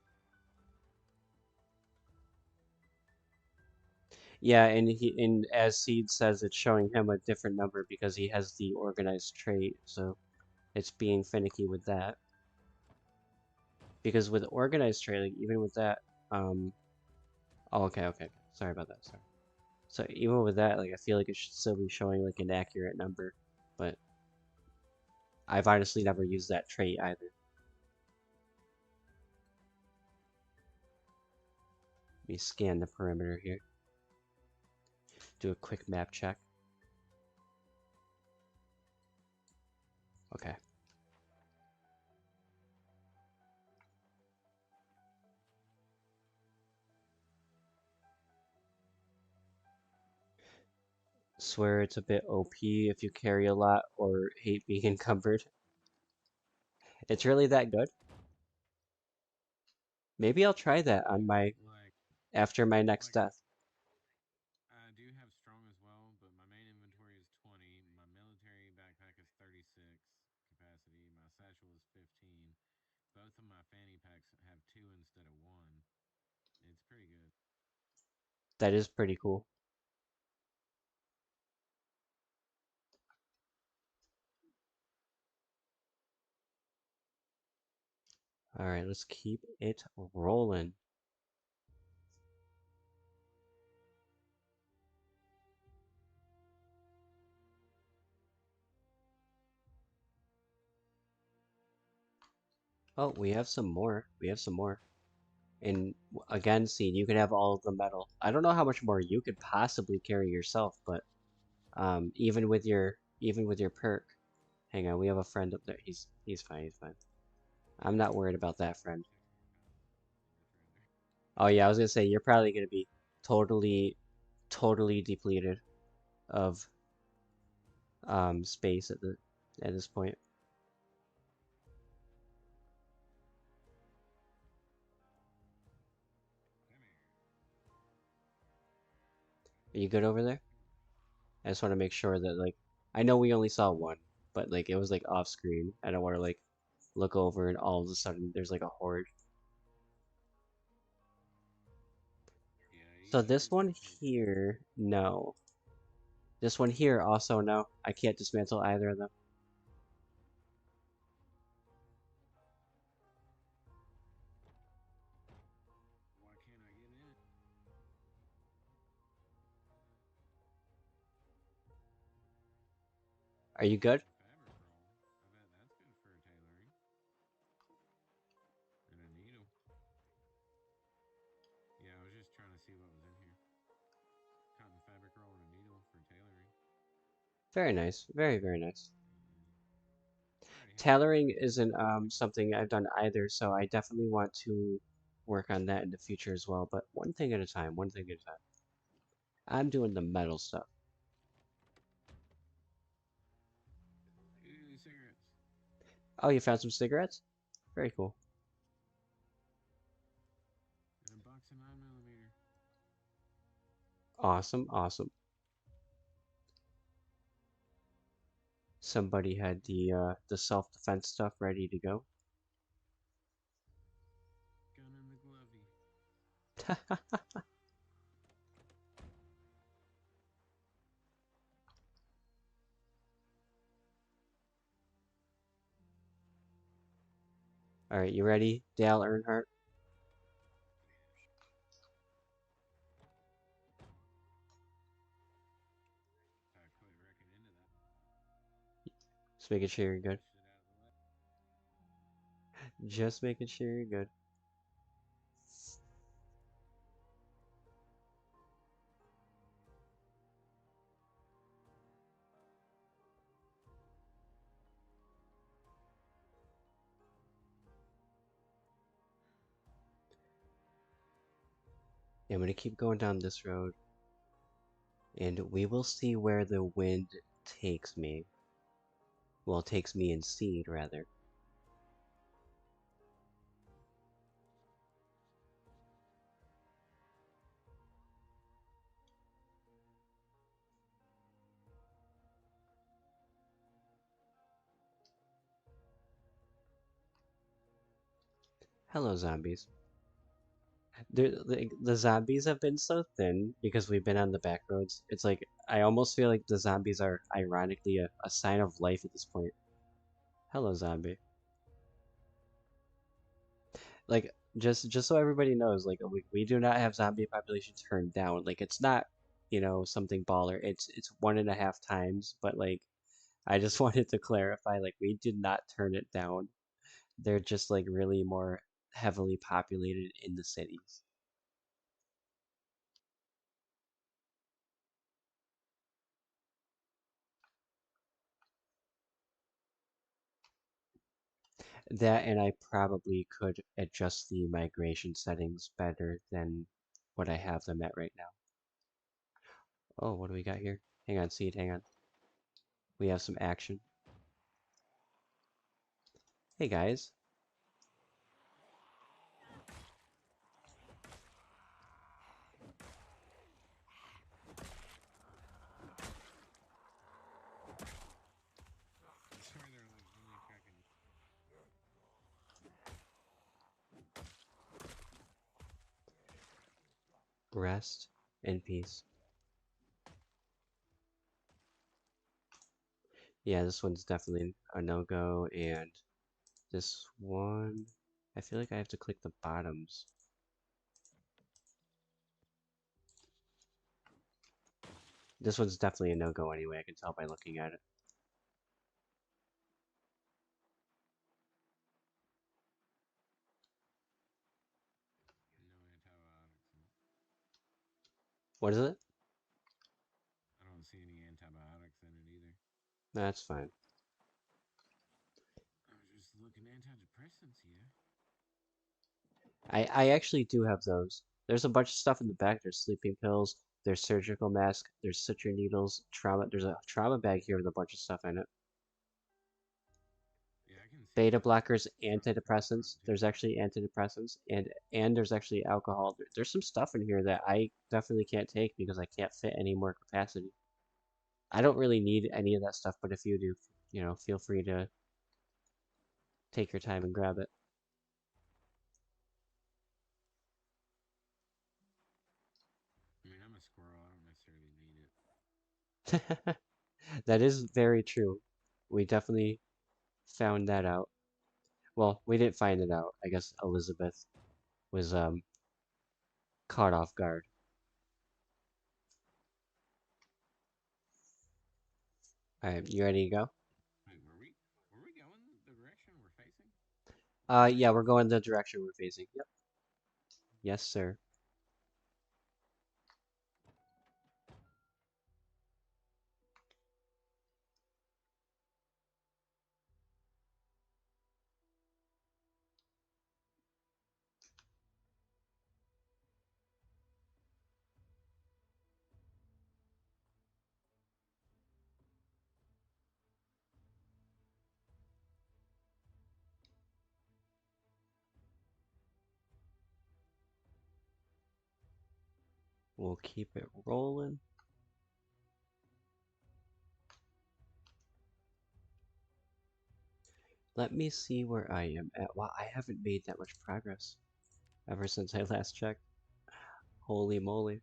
Yeah, and as Seed says, it's showing him a different number because he has the organized trait, so it's being finicky with that. Because with organized trait, like even with that, um, oh, okay. Sorry about that. Sorry. So even with that, like I feel like it should still be showing like an accurate number, but I've honestly never used that trait either. Let me scan the perimeter here. Do a quick map check. Okay. Swear it's a bit OP if you carry a lot or hate being encumbered. It's really that good. Maybe I'll try that on my like after my next like death. I do have strong as well, but my main inventory is 20. My military backpack is 36 capacity. My satchel is 15. Both of my fanny packs have two instead of one. It's pretty good. That is pretty cool. All right, let's keep it rolling. Oh, we have some more. We have some more. And again, Seed, you can have all of the metal. I don't know how much more you could possibly carry yourself, but even with your perk. Hang on, we have a friend up there. He's fine. He's fine. I'm not worried about that friend. Check your inventory. Oh yeah, I was gonna say you're probably gonna be totally, totally depleted of space at this point. Come here. Are you good over there? I just want to make sure that like I know we only saw one, but like it was like off screen. I don't want to like look over and all of a sudden there's like a horde. Yeah, So you this should one take it. here, no. This one here also no. I can't dismantle either of them. Why can't I get in? Are you good? A fabric roll. I bet that's good for tailoring. And a needle. Yeah, I was just trying to see what was in here. Cotton fabric roll and a needle for tailoring. Very nice. Very, very nice. I already have one for Tailoring you. isn't something I've done either, so I definitely want to work on that in the future as well. But one thing at a time, one thing at a time. I'm doing the metal stuff. Ooh, cigarettes. Oh, you found some cigarettes? Very cool. And a box of 9mm. Awesome, awesome. Somebody had the self-defense stuff ready to go. Gun in the glovey. All right, you ready, Dale Earnhardt? So I quit wrecking into that. Just making sure you're good. Pushed it out of the way. Just making sure you're good. Yeah, I'm gonna keep going down this road, and we will see where the wind takes me. Well, takes me in seed, rather. Hello, zombies. The zombies have been so thin because we've been on the back roads. It's like, I almost feel like the zombies are ironically a sign of life at this point. Hello, zombie. Like, just so everybody knows, like, we do not have zombie population turned down. Like, it's not, something baller. It's 1.5 times, but like, I just wanted to clarify, like, we did not turn it down. They're just like really more heavily populated in the cities. That, and I probably could adjust the migration settings better than what I have them at right now. Oh, what do we got here? Hang on, Seed, hang on. We have some action. Hey guys. I swear they're like only attacking. Rest in peace. Yeah, this one's definitely a no-go, and this one, I feel like I have to click the bottoms. This one's definitely a no-go anyway, I can tell by looking at it. No antibiotics in it. What is it? I don't see any antibiotics in it either. That's fine. I was just looking antidepressants, yeah. I actually do have those. There's a bunch of stuff in the back. There's sleeping pills, there's surgical mask, there's suture needles, trauma. There's a trauma bag here with a bunch of stuff in it. Yeah, I can see Beta that. blockers, Trauma bag in the front antidepressants. too. There's actually antidepressants and there's actually alcohol. There's some stuff in here that I definitely can't take because I can't fit any more capacity. I don't really need any of that stuff, but if you do, feel free to take your time and grab it. I mean, I'm a squirrel. I don't necessarily need it. That is very true. We definitely found that out. Well, we didn't find it out. I guess Elizabeth was caught off guard. Alright, you ready to go? Wait, were we going the direction we're facing? Yeah, we're going the direction we're facing. Yep. Yes, sir. We'll keep it rolling. Let me see where I am at. Wow, I haven't made that much progress ever since I last checked. Holy moly.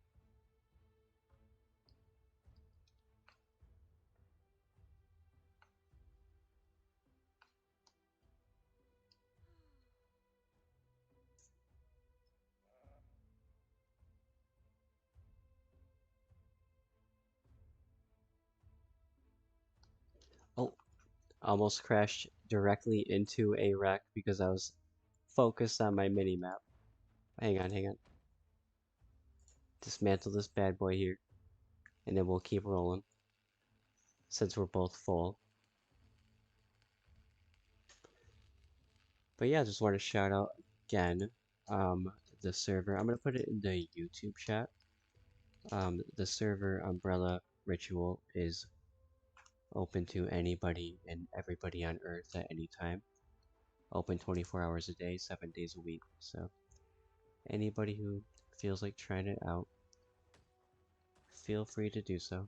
Oh, almost crashed directly into a wreck because I was focused on my mini map. Hang on, hang on. Dismantle this bad boy here, and then we'll keep rolling since we're both full. But yeah, just want to shout out again the server. I'm gonna put it in the YouTube chat. The server Umbrella Ritual is open to anybody and everybody on Earth at any time. Open 24 hours a day, 7 days a week. So anybody who feels like trying it out, feel free to do so.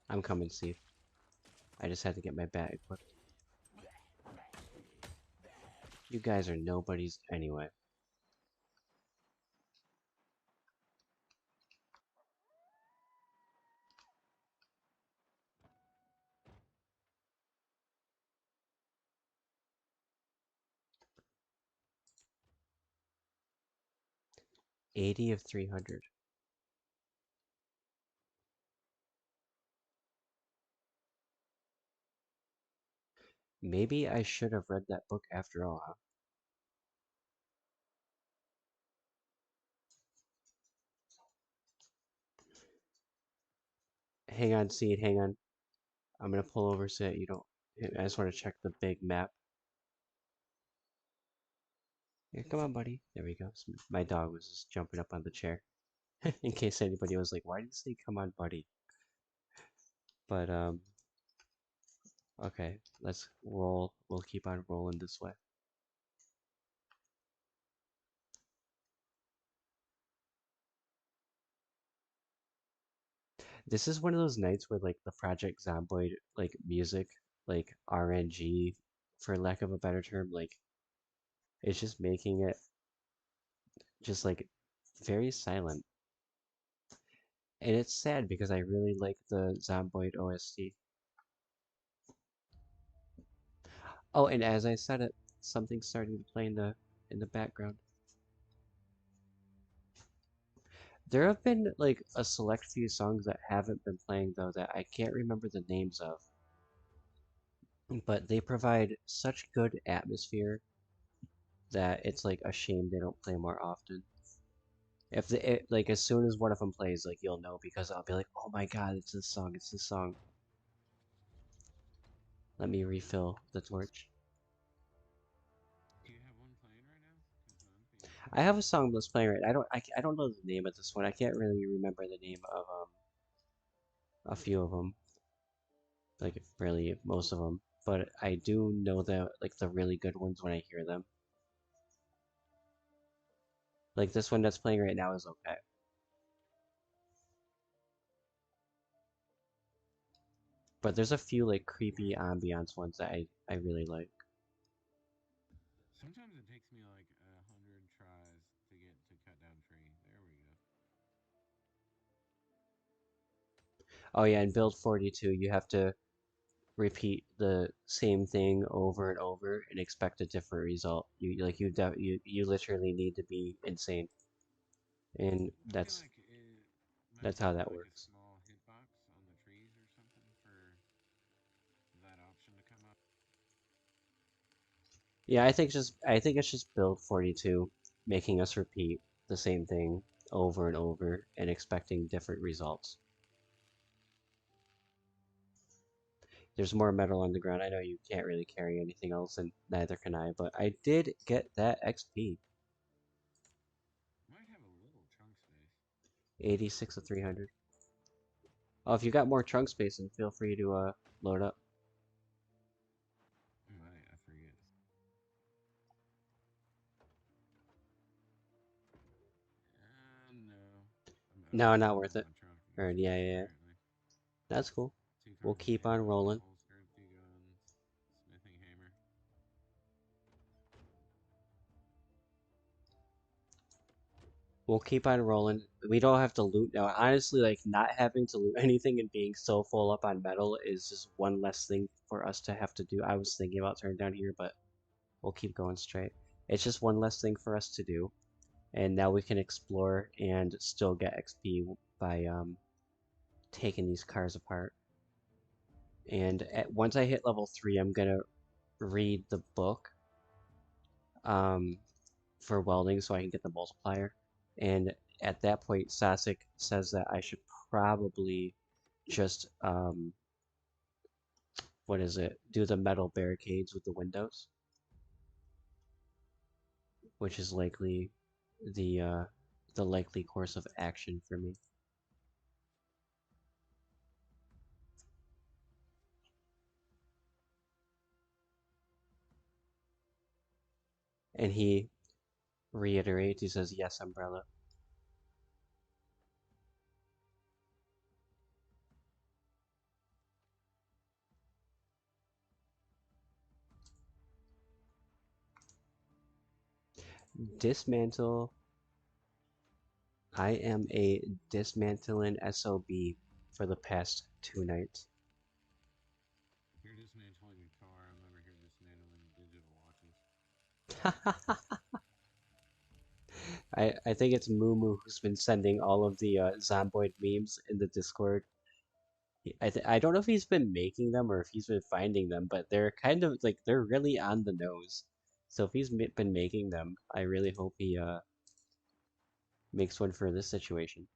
I'm coming, Steve. I just had to get my bat equipped. You guys are nobodies anyway. '80 of 300. Maybe I should have read that book after all, huh? Hang on, Seed, hang on. I'm gonna pull over so that you don't. I just want to check the big map. Here, come on, buddy. There we go. My dog was just jumping up on the chair. In case anybody was like, why did you say come on, buddy? But, okay. Let's roll. We'll keep on rolling this way. This is one of those nights where, like, the Project Zomboid, like, music, like, RNG, for lack of a better term, like, it's just making it just, like, very silent. And it's sad because I really like the Zomboid OST. Oh, and as I said it, something's starting to play in the background. There have been like a select few songs that haven't been playing though that I can't remember the names of, but they provide such good atmosphere that it's like a shame they don't play more often. If like as soon as one of them plays, like you'll know because I'll be like, oh my god, it's this song, it's this song. Let me refill the torch. Do you have one playing right now? Because I'm being I have a curious. song that's playing right. I don't know the name of this one. I can't really remember the name of a few of them. Like really most of them, but I do know the like the really good ones when I hear them. Like this one that's playing right now is okay. But there's a few like creepy ambiance ones that I really like. Sometimes it takes me like 100 tries to get to cut down tree. There we go. Oh yeah, in build 42 you have to repeat the same thing over and over and expect a different result. You literally need to be insane, and I feel like it might that's how need that like a works. small hitbox on the trees or something for that option to come up. Yeah, I think it's just build 42, making us repeat the same thing over and over and expecting different results. There's more metal on the ground. I know you can't really carry anything else, and neither can I, but I did get that XP. Might have a little trunk space. 86 of 300. Oh, if you got more trunk space, then feel free to load up. Might, I forget. No. I'm No, not full worth on it. my trunk Or yeah, yeah, yeah. apparently. That's cool. Two We'll carbine keep on arrows, rolling. holster, two guns, smithing hammer. We'll keep on rolling. We don't have to loot now. Honestly, like not having to loot anything and being so full up on metal is just one less thing for us to have to do. I was thinking about turning down here, but we'll keep going straight. It's just one less thing for us to do. And now we can explore and still get XP by taking these cars apart. And once I hit level 3, I'm gonna read the book um, for welding so I can get the multiplier. And at that point, Sasek says that I should probably just what is it? Do the metal barricades with the windows, which is likely the uh, the likely course of action for me. And he reiterates. He says, "Yes, umbrella." Dismantle. I am a dismantling SOB for the past 2 nights. If you're dismantling a car, I'm over here dismantling digital watches. I think it's Mumu who's been sending all of the Zomboid memes in the Discord. I don't know if he's been making them or if he's been finding them, but they're kind of like they're really on the nose. So if he's been making them, I really hope he makes one for this situation.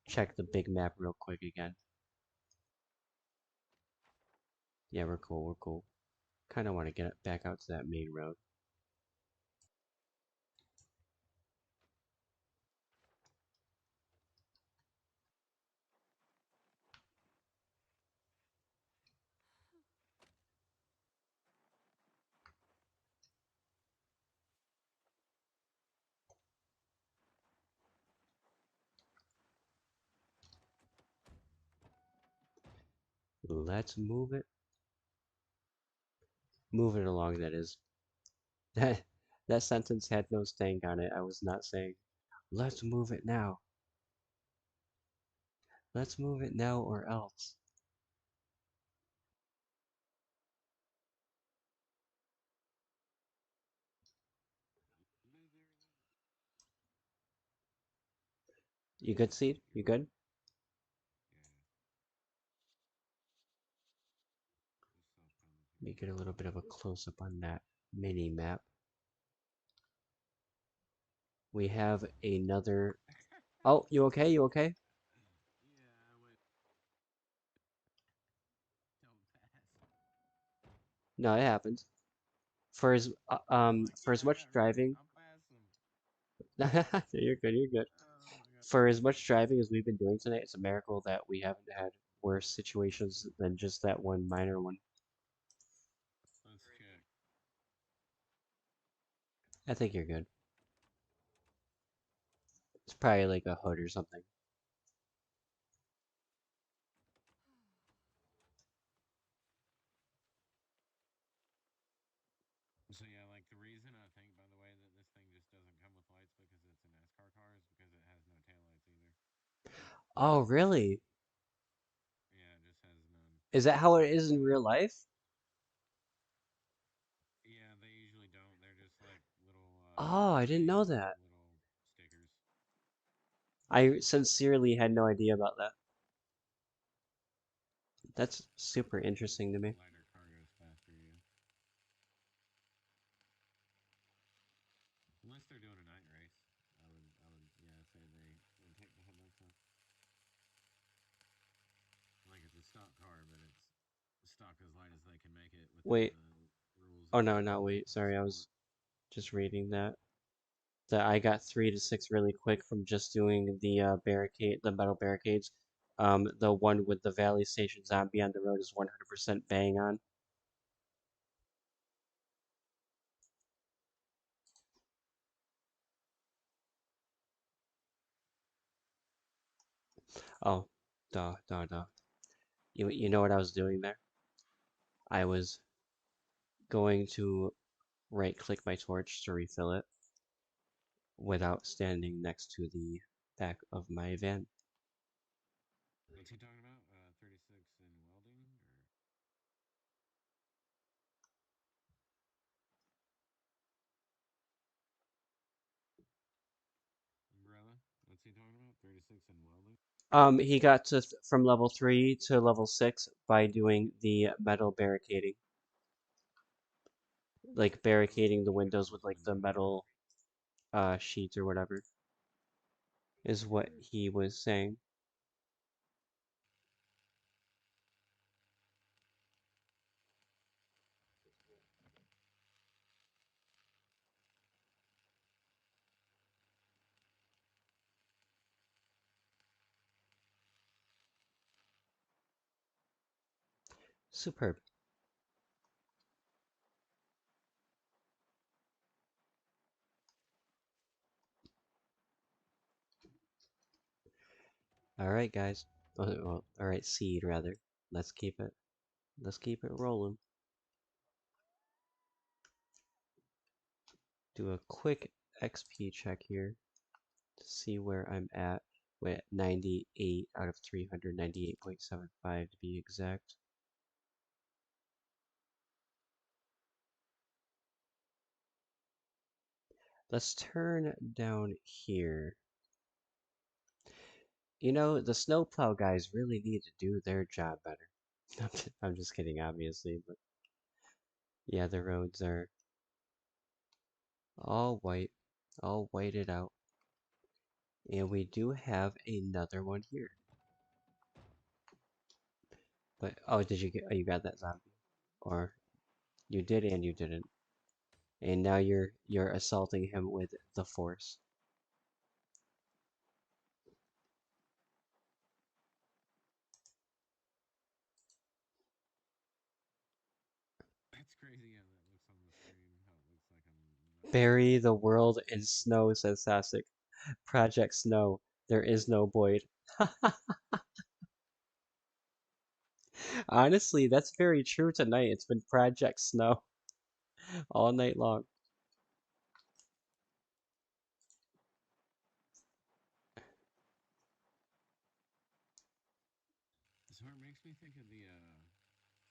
Check the big map real quick again. Yeah, we're cool. We're cool. Kind of want to get back out to that main road. Let's move it. Move it along, that is. That that sentence had no stank on it. I was not saying, let's move it now. Let's move it now or else. You good, Seed? You good? Yeah, just self Let me commenting. get a little bit of a close up on that mini map. We have another. Oh, you okay? You okay? Yeah, I went. Don't pass. No, it happens. I'm like, For yeah, as I much got wrecked. driving. I'll pass them. You're good. You're good. Oh my god. For as much driving as we've been doing tonight, it's a miracle that we haven't had worse situations than just that one minor one. Let's check. I think you're good. It's probably like a hood or something. So yeah, like the reason I think, by the way, that this thing just doesn't come with lights because it's a NASCAR car is because it has no taillights either. Oh, really? Yeah, it just has none. Is that how it is in real life? Yeah, they usually don't. They're just like little Oh, I didn't know fade that. little stickers. I sincerely had no idea about that. That's super Makes it interesting to me. lighter cargoes faster, yeah. Unless they're doing a night race, yeah, say they would take the headlights off. Like it's a stock car, but it's stock as light as they can make it within Wait. the rules Oh of no, not wait. the Sorry, I sport. was just reading that. That I got 3 to 6 really quick from just doing the barricade, the metal barricades. The one with the Valley Station zombie on the road is 100% bang on. Oh, duh, duh, duh. You know what I was doing there? I was going to right click my torch to refill it without standing next to the back of my van. What's he talking about? 36 in welding or umbrella? What's he talking about? 36 in welding. He got to from level 3 to level 6 by doing the metal barricading, like barricading the Like a windows with closed like the window, yeah. metal sheet or whatever, is what he was saying. Superb. All right, guys. Well, all right, seed rather. Let's keep it. Let's keep it rolling. Do a quick XP check here to see where I'm at. We're at 98 out of 398.75 to be exact. Let's turn down here. You know, the snowplow guys really need to do their job better. I'm just kidding, obviously, but yeah, the roads are all white, all whited out. And we do have another one here. But oh, did you get? Oh, you got that zombie, or you did and you didn't, and now you're assaulting him with the force. That's crazy how that looks on the screen. How it looks like I'm not Bury the even world in snow, says Sasic. Project Snow. There is no Boyd. Honestly, that's very true tonight. It's been Project Snow all night long. So it makes me think of the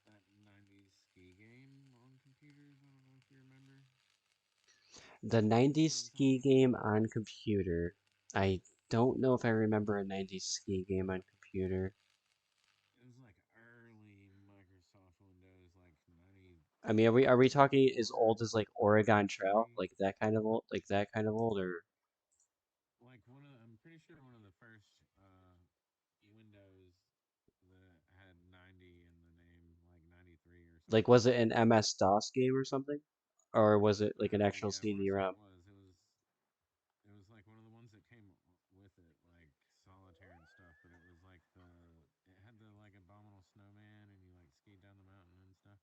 that '90s ski game on computers. I don't know if you remember. The You know 90s what I'm ski talking about? game on computer. I don't know if I remember a 90s ski game on computer. It was like early Microsoft Windows, like I mean, are we talking as 94, old as like Oregon Trail, 93. like that kind of old, or Like I'm pretty sure one of the first Windows that had 90 in the name, like 93 or like something was like it an that. MS-DOS game or something, or was it like an actual Yeah, I want to say CD-ROM? it was. It was like one of the ones that came with it, like solitaire and stuff. But it was like it had the like abominable snowman, and you like skied down the mountain and stuff.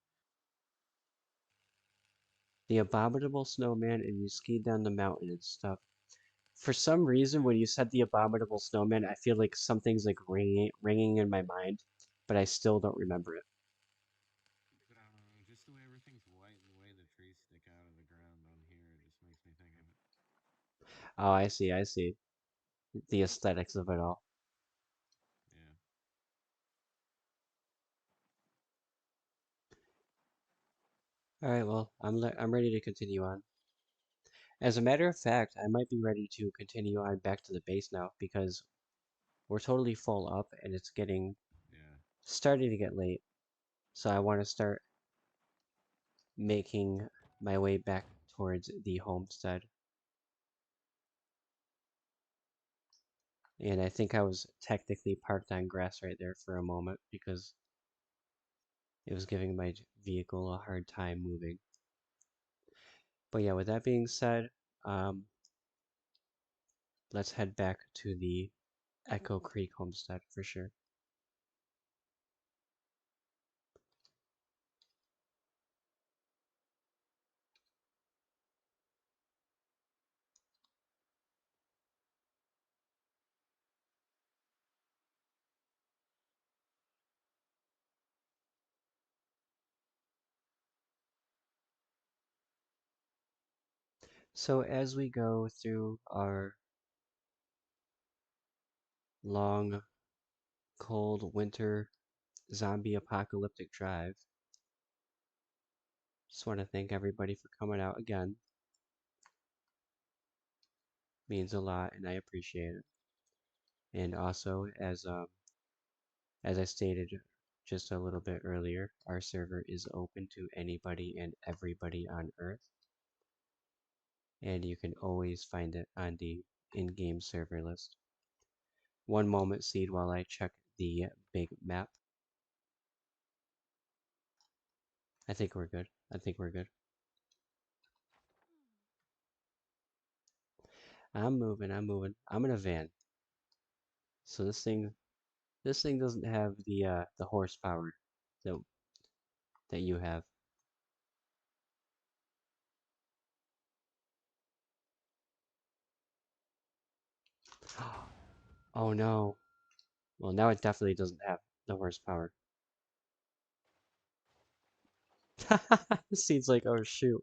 The Abominable Snowman, and you skied down the mountain and stuff. For some reason, Yeah, when you said the Abominable Snowman, I feel like something's like ringing in my mind, but I still don't remember it. but I don't know, just the way everything's white and the way the trees stick out of the ground on here, it just makes me think of it. Oh, I see, I see. The aesthetics of it all. All right, well, I'm ready to continue on. As a matter of fact, I might be ready to continue on back to the base now because we're totally full up and it's getting Yeah. starting to get late. So I want to start making my way back towards the homestead. And I think I was technically parked on grass right there for a moment because it was giving my vehicle a hard time moving. But yeah, with that being said, um, let's head back to the Echo Creek homestead for sure. So as we go through our long, cold winter zombie apocalyptic drive, just want to thank everybody for coming out again. Means a lot, and I appreciate it. And also, as I stated just a little bit earlier, our server is open to anybody and everybody on Earth, and you can always find it on the in-game server list. One moment, Seed, while I check the big map. I think we're good. I think we're good. I'm moving. I'm moving. I'm in a van, so this thing doesn't have the horsepower that that you have. Oh no. Well, now it definitely doesn't have the horsepower. Seems like, oh shoot.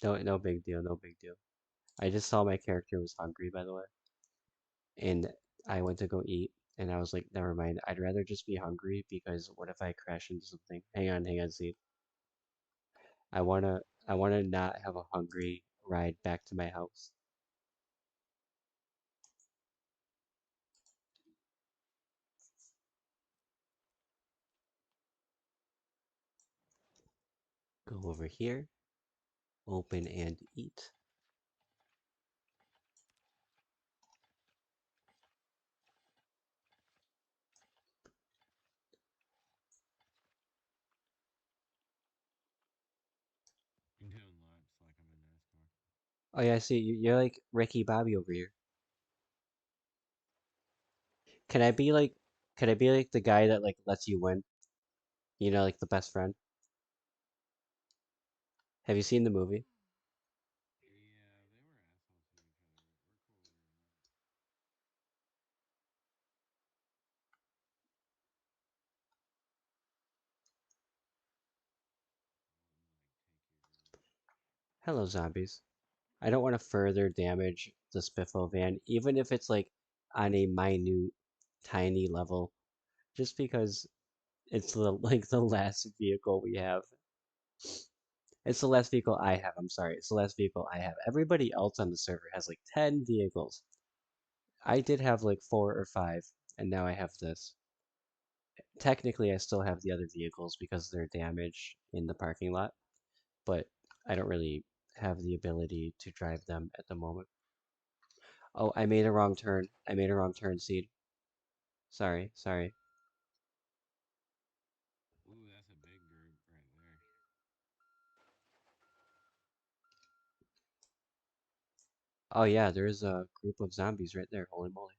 No, no big deal, no big deal. I just saw my character was hungry, by the way, and I went to go eat, and I was like, never mind. I'd rather just be hungry because what if I crash into something? Hang on, see. I wanna, I wanna not have a hungry ride back to my house. Go over here, open and eat. I'm doing laps like I'm in NASCAR. Oh yeah, I see. You're like Ricky Bobby over here. Can I be like, can I be like the guy that like lets you win? You know, like the best friend. Have you seen the movie? Yeah, they were assholes to each other, but we're cooler than that. Let me like take your girl. Hello, zombies. I don't want to further damage the Spiffo van, even if it's like on a minute, tiny level, just because it's the like the last vehicle we have. It's the last vehicle I have. I'm sorry. It's the last vehicle I have. Everybody else on the server has like 10 vehicles. I did have like 4 or 5, and now I have this. Technically, I still have the other vehicles because they're damaged in the parking lot, but I don't really have the ability to drive them at the moment. Oh, I made a wrong turn. I made a wrong turn, Seed. Sorry, sorry. Ooh, that's a big group right there. Oh yeah, there is a group of zombies right there. Holy moly.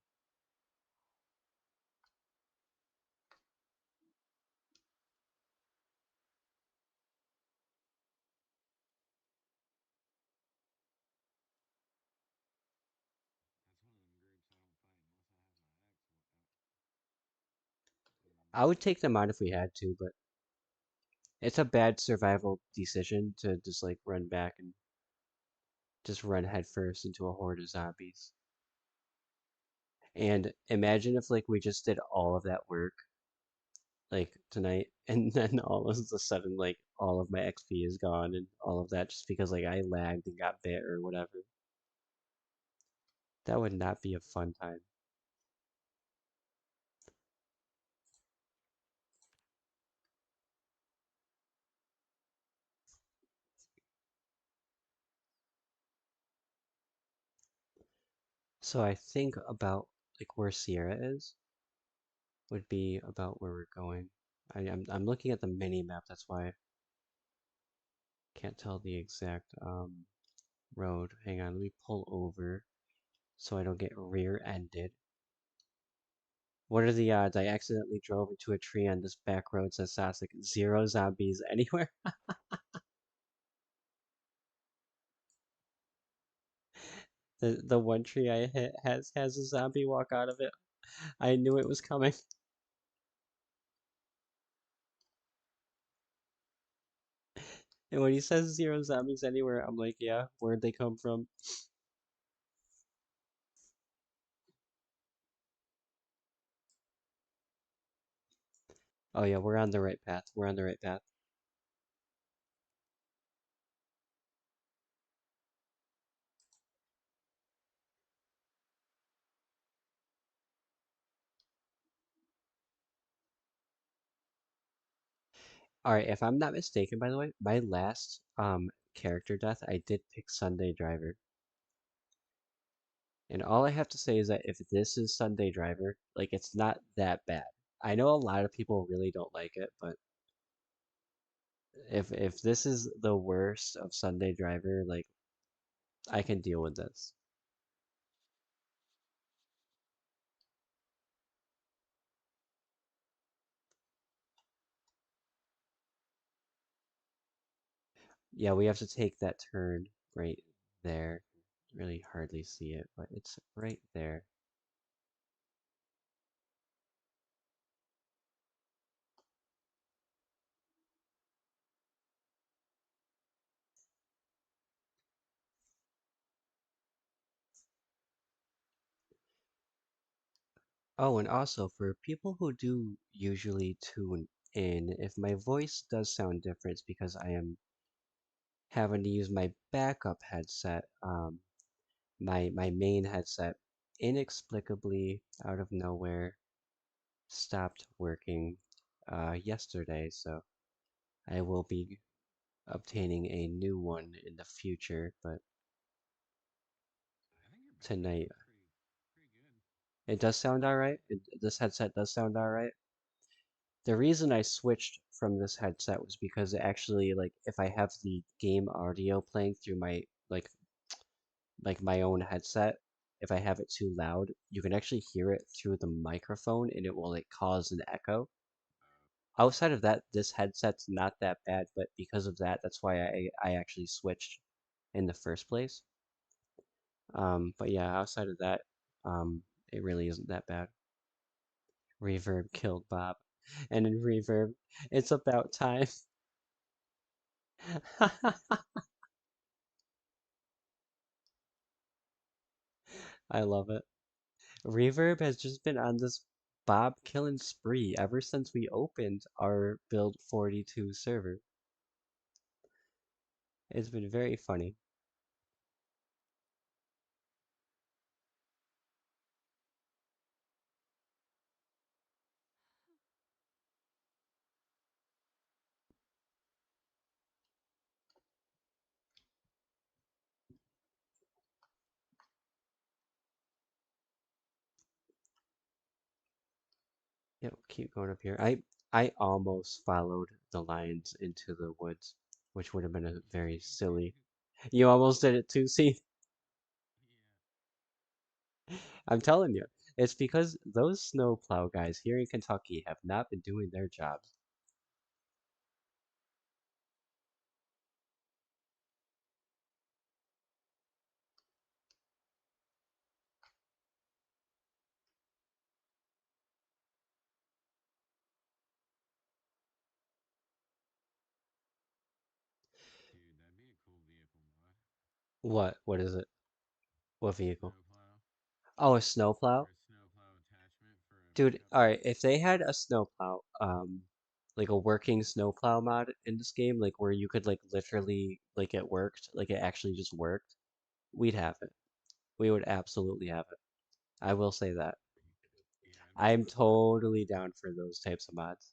That's one of them groups I don't fight unless I have my axe out. I would Mm. take them on if we had to, but it's a bad survival decision to just like run back and just run headfirst into a horde of zombies. And imagine if like we just did all of that work like tonight, and then all of a sudden like all of my XP is gone and all of that just because like I lagged and got bit or whatever. That would not be a fun time. So I think about like where Sierra is would be about where we're going. I'm looking at the mini map, that's why I can't tell the exact road. Hang on, let me pull over so I don't get rear-ended. What are the odds I accidentally drove into a tree on this back road, says Sasek. Zero zombies anywhere. The one tree I hit has a zombie walk out of it. I knew it was coming. And when he says zero zombies anywhere, I'm like, yeah, where'd they come from? Oh yeah, we're on the right path. We're on the right path. All right, if I'm not mistaken, by the way, my last character death, I did pick Sunday Driver. And all I have to say is that if this is Sunday Driver, like it's not that bad. I know a lot of people really don't like it, but if this is the worst of Sunday Driver, like I can deal with this. Yeah, we have to take that turn right there. Really hardly see it, but it's right there. Oh, and also for people who do usually tune in, if my voice does sound different, it's because I am having to use my backup headset. My main headset inexplicably out of nowhere stopped working yesterday, so I will be obtaining a new one in the future, but I think your backup tonight sounds pretty good. it does sound alright. This headset does sound alright. The reason I switched from this headset was because it actually like if I have the game audio playing through my like my own headset, if I have it too loud, you can actually hear it through the microphone and it will like cause an echo. Uh, Outside of that, this headset's not that bad, but because of that, that's why I actually switched in the first place. But yeah, outside of that, it really isn't that bad. Reverb killed Bob. And in Reverb, it's about time. I love it. Reverb has just been on this Bob killing spree ever since we opened our Build 42 server. It's been very funny. Yep, keep going up here. I almost followed the lions into the woods, which would have been a very you did. silly. You almost did it too, see? Yeah. I'm telling you, it's because those snowplow guys here in Kentucky have not been doing their jobs. Dude, that'd be a cool vehicle mod. What? What is it? What A vehicle? snowplow. Oh, a snowplow? Or a snowplow attachment for Dude, got all right, if they had a snowplow, like a working snowplow mod in this game, like where you could like literally like it worked, like it actually just worked, we'd have it. We would absolutely have it. I will say that. yeah, I I'm never thought about that. totally down for those types of mods.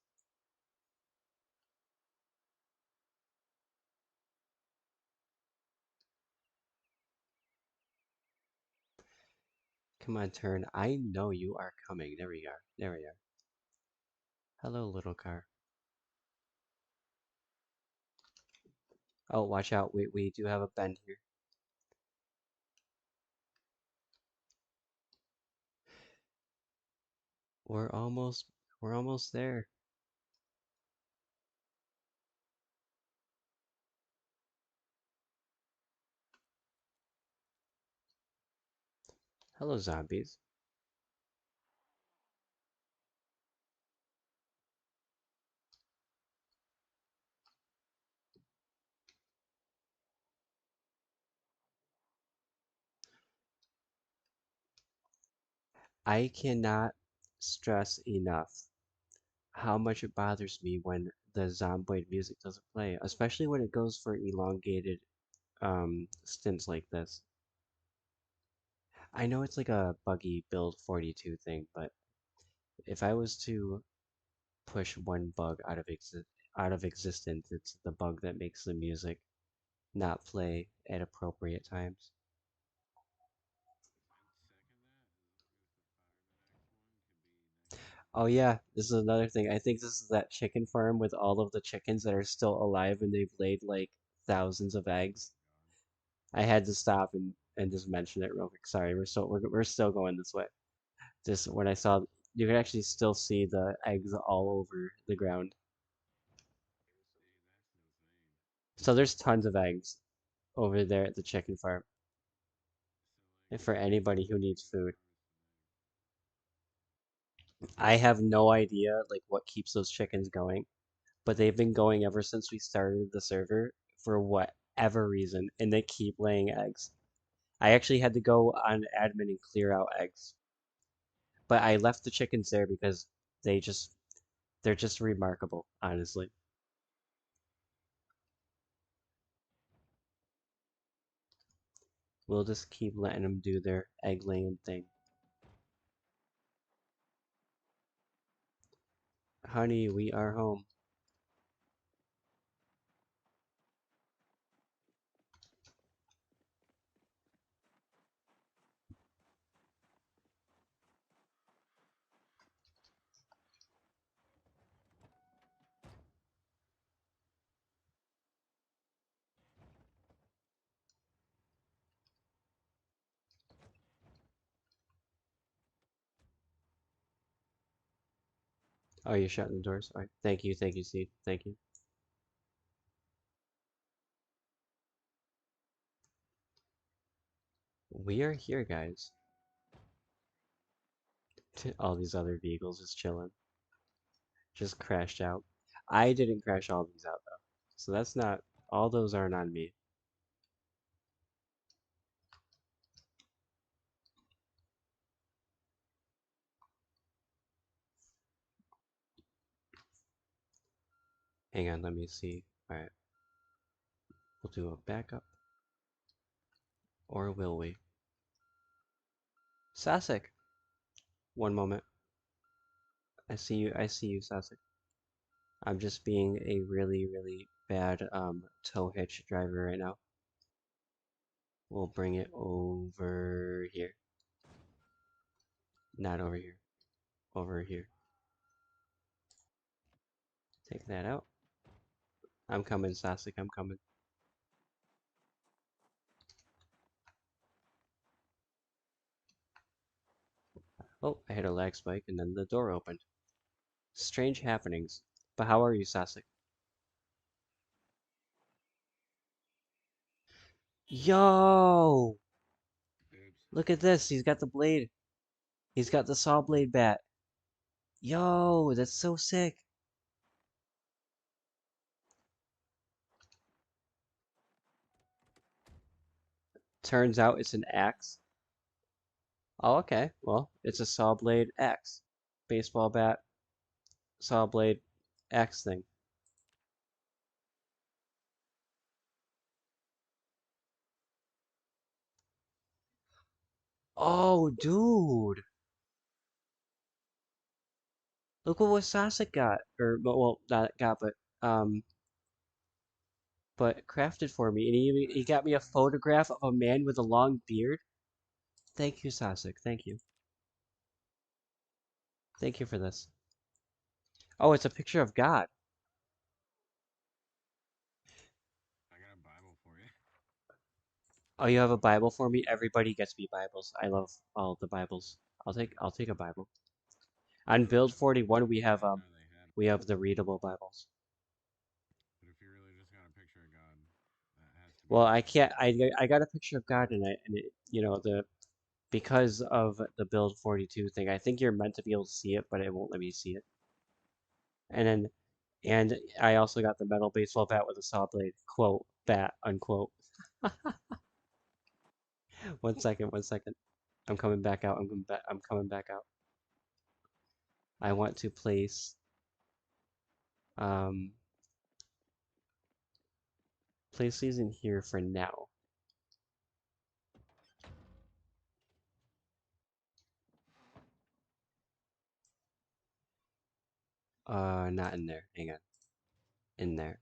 Come on, turn. I know you are coming. There we are. There we are. Hello, little car. Oh, watch out. We do have a bend here. We're almost we're almost there. Hello, zombies. I cannot stress enough how much it bothers me when the Zomboid music doesn't play, especially when it goes for elongated stints like this. I know it's like a buggy build 42 thing, but if I was to push one bug out of existence, it's the bug that makes the music not play at appropriate times. I'd second that as long as the fireman axe one could be nice and Oh smooth. yeah, this is another thing. I think this is that chicken farm with all of the chickens that are still alive and they've laid like thousands of eggs. Oh my god. I had to stop and just mention it real quick. Sorry, we're still going this way. Just when I saw you can actually still see the eggs all over the ground. See, that's insane. So there's tons of eggs over there at the chicken farm. So like, And for how many anybody times who do needs you food. harvest an egg? I have no idea like what keeps those chickens going, but they've been going ever since we started the server for whatever reason, and they keep laying eggs. I actually had to go on admin and clear out eggs, but I left the chickens there because they just they're just remarkable, honestly. We'll just keep letting them do their egg laying thing. Honey, we are home. Oh, you're shutting the doors? All right. Thank you, Seed. Thank you. We are here, guys. All these other vehicles just chilling. Just crashed out. I didn't crash all these out though. So that's not, all those aren't on me. Hang on, let me see. All right, we'll do a backup. Or will we? Sasek! One moment. I see you, Sasek. I'm just being a really, really bad tow hitch driver right now. We'll bring it over here. Not over here. Over here. Take that out. I'm coming, Sasek, I'm coming. Oh, I hit a lag spike and then the door opened. Strange happenings. But how are you, Sasek? Yo! Oops. Look at this. He's got the blade. He's got the saw blade bat. Yo, that's so sick. Turns out it's an axe. Oh, okay. Well, it's a saw blade axe. baseball bat, saw blade, axe thing. Oh, dude. Look what Sasek got. Or, well, not got, but crafted for me. And he got me a photograph of a man with a long beard. Thank you, Sasek. Thank you. Thank you for this. Oh, it's a picture of God. I got a Bible for you. Oh, you have a Bible for me? Everybody gets me Bibles. I love all the Bibles. I'll take a Bible. On build That's cool. 41 I didn't know they had. we have the readable Bibles. But if you really just got a picture of God, that has to be Well, the I best. can't I got a picture of God and it, the because of the build 42 thing. I think you're meant to be able to see it, but it won't let me see it. And then and I also got the metal baseball bat with a saw blade. Quote, bat, unquote. One second, one second. I'm coming back out. I'm coming back out. I want to um place these in here for now. Not in there. Hang on. In there.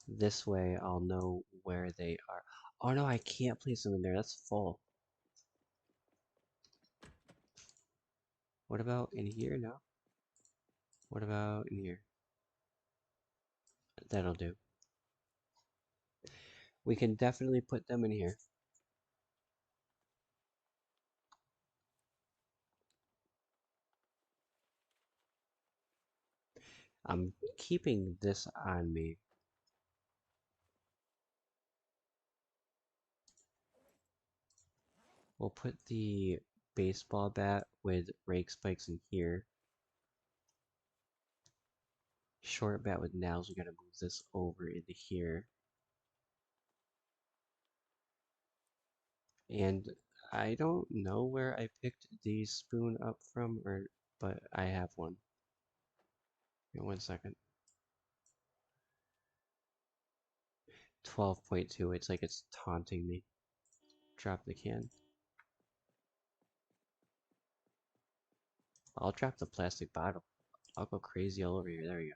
This way I'll know where they are. Oh no, I can't place them in there. That's full. What about in here? No. What about in here? That'll do. We can definitely put them in here. I'm keeping this on me. We'll put the baseball bat with rake spikes in here. Short bat with nails. We gotta move this over into here. And I don't know where I picked the spoon up from, but I have one. Here, 1 second. 12.2. It's like it's taunting me. Drop the can. I'll drop the plastic bottle. I'll go crazy all over here. There we go.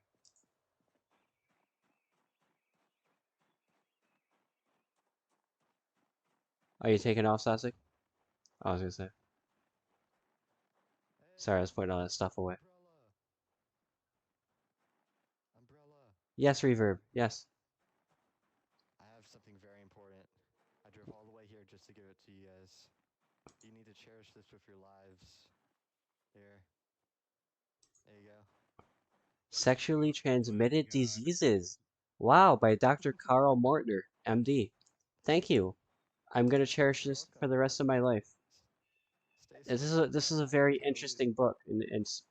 Are you taking off, Sasek? I was gonna say. Sorry, I was Hey, putting all that stuff away. umbrella, umbrella. Yes, reverb. Yes. I have something very important. I drove all the way here just to give it to you guys. You need to cherish this with your lives. Here, there you go. Sexually Oh my transmitted god. diseases. Wow, by Dr. Carl Mortner, MD. Thank you. I'm gonna cherish You're this for welcome. the rest of my life. Stay This safe, is a and very take it easy. interesting book, and it's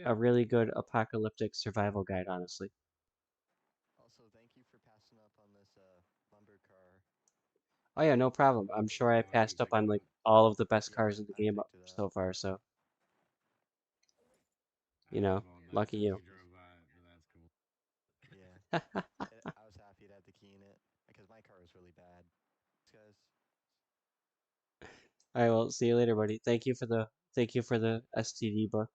a really good apocalyptic survival guide, honestly. Also, thank you for passing up on this lumber car. Oh yeah, no problem. I'm sure I Oh, I didn't passed up pick it on like up. all of the best Yeah, cars in the I game up picked it up. so far, so Well, not lucky since you. you drove by it, but that's cool. Yeah, I was happy to have the key in it because my car was really bad. Guys, All right, well, see you later, buddy. Thank you for the STD book.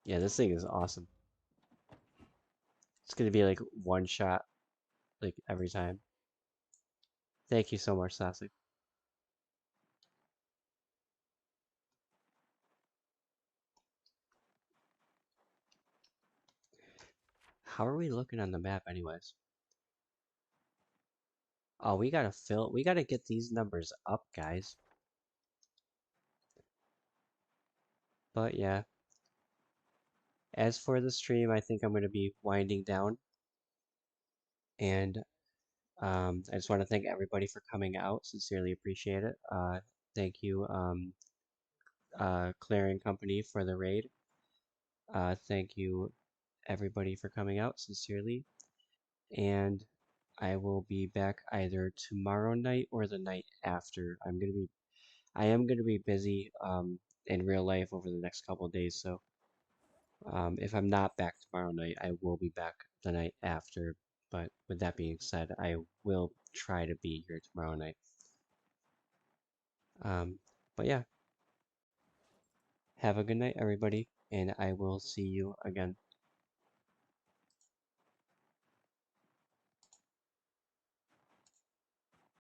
Yeah, this thing is awesome. It's gonna be like one shot like every time. Thank you so much, Sassy. How are we looking on the map anyways? Oh, we gotta get these numbers up, guys. But yeah, as for the stream, I think I'm gonna be winding down, and I just want to thank everybody for coming out. Sincerely appreciate it. Thank you, Clearing Company for the raid. Thank you, everybody, for coming out. Sincerely, and I will be back either tomorrow night or the night after. I am gonna be busy in real life over the next couple of days, so if I'm not back tomorrow night, I will be back the night after. But with that being said, I will try to be here tomorrow night. Um, but yeah, have a good night, everybody, and I will see you again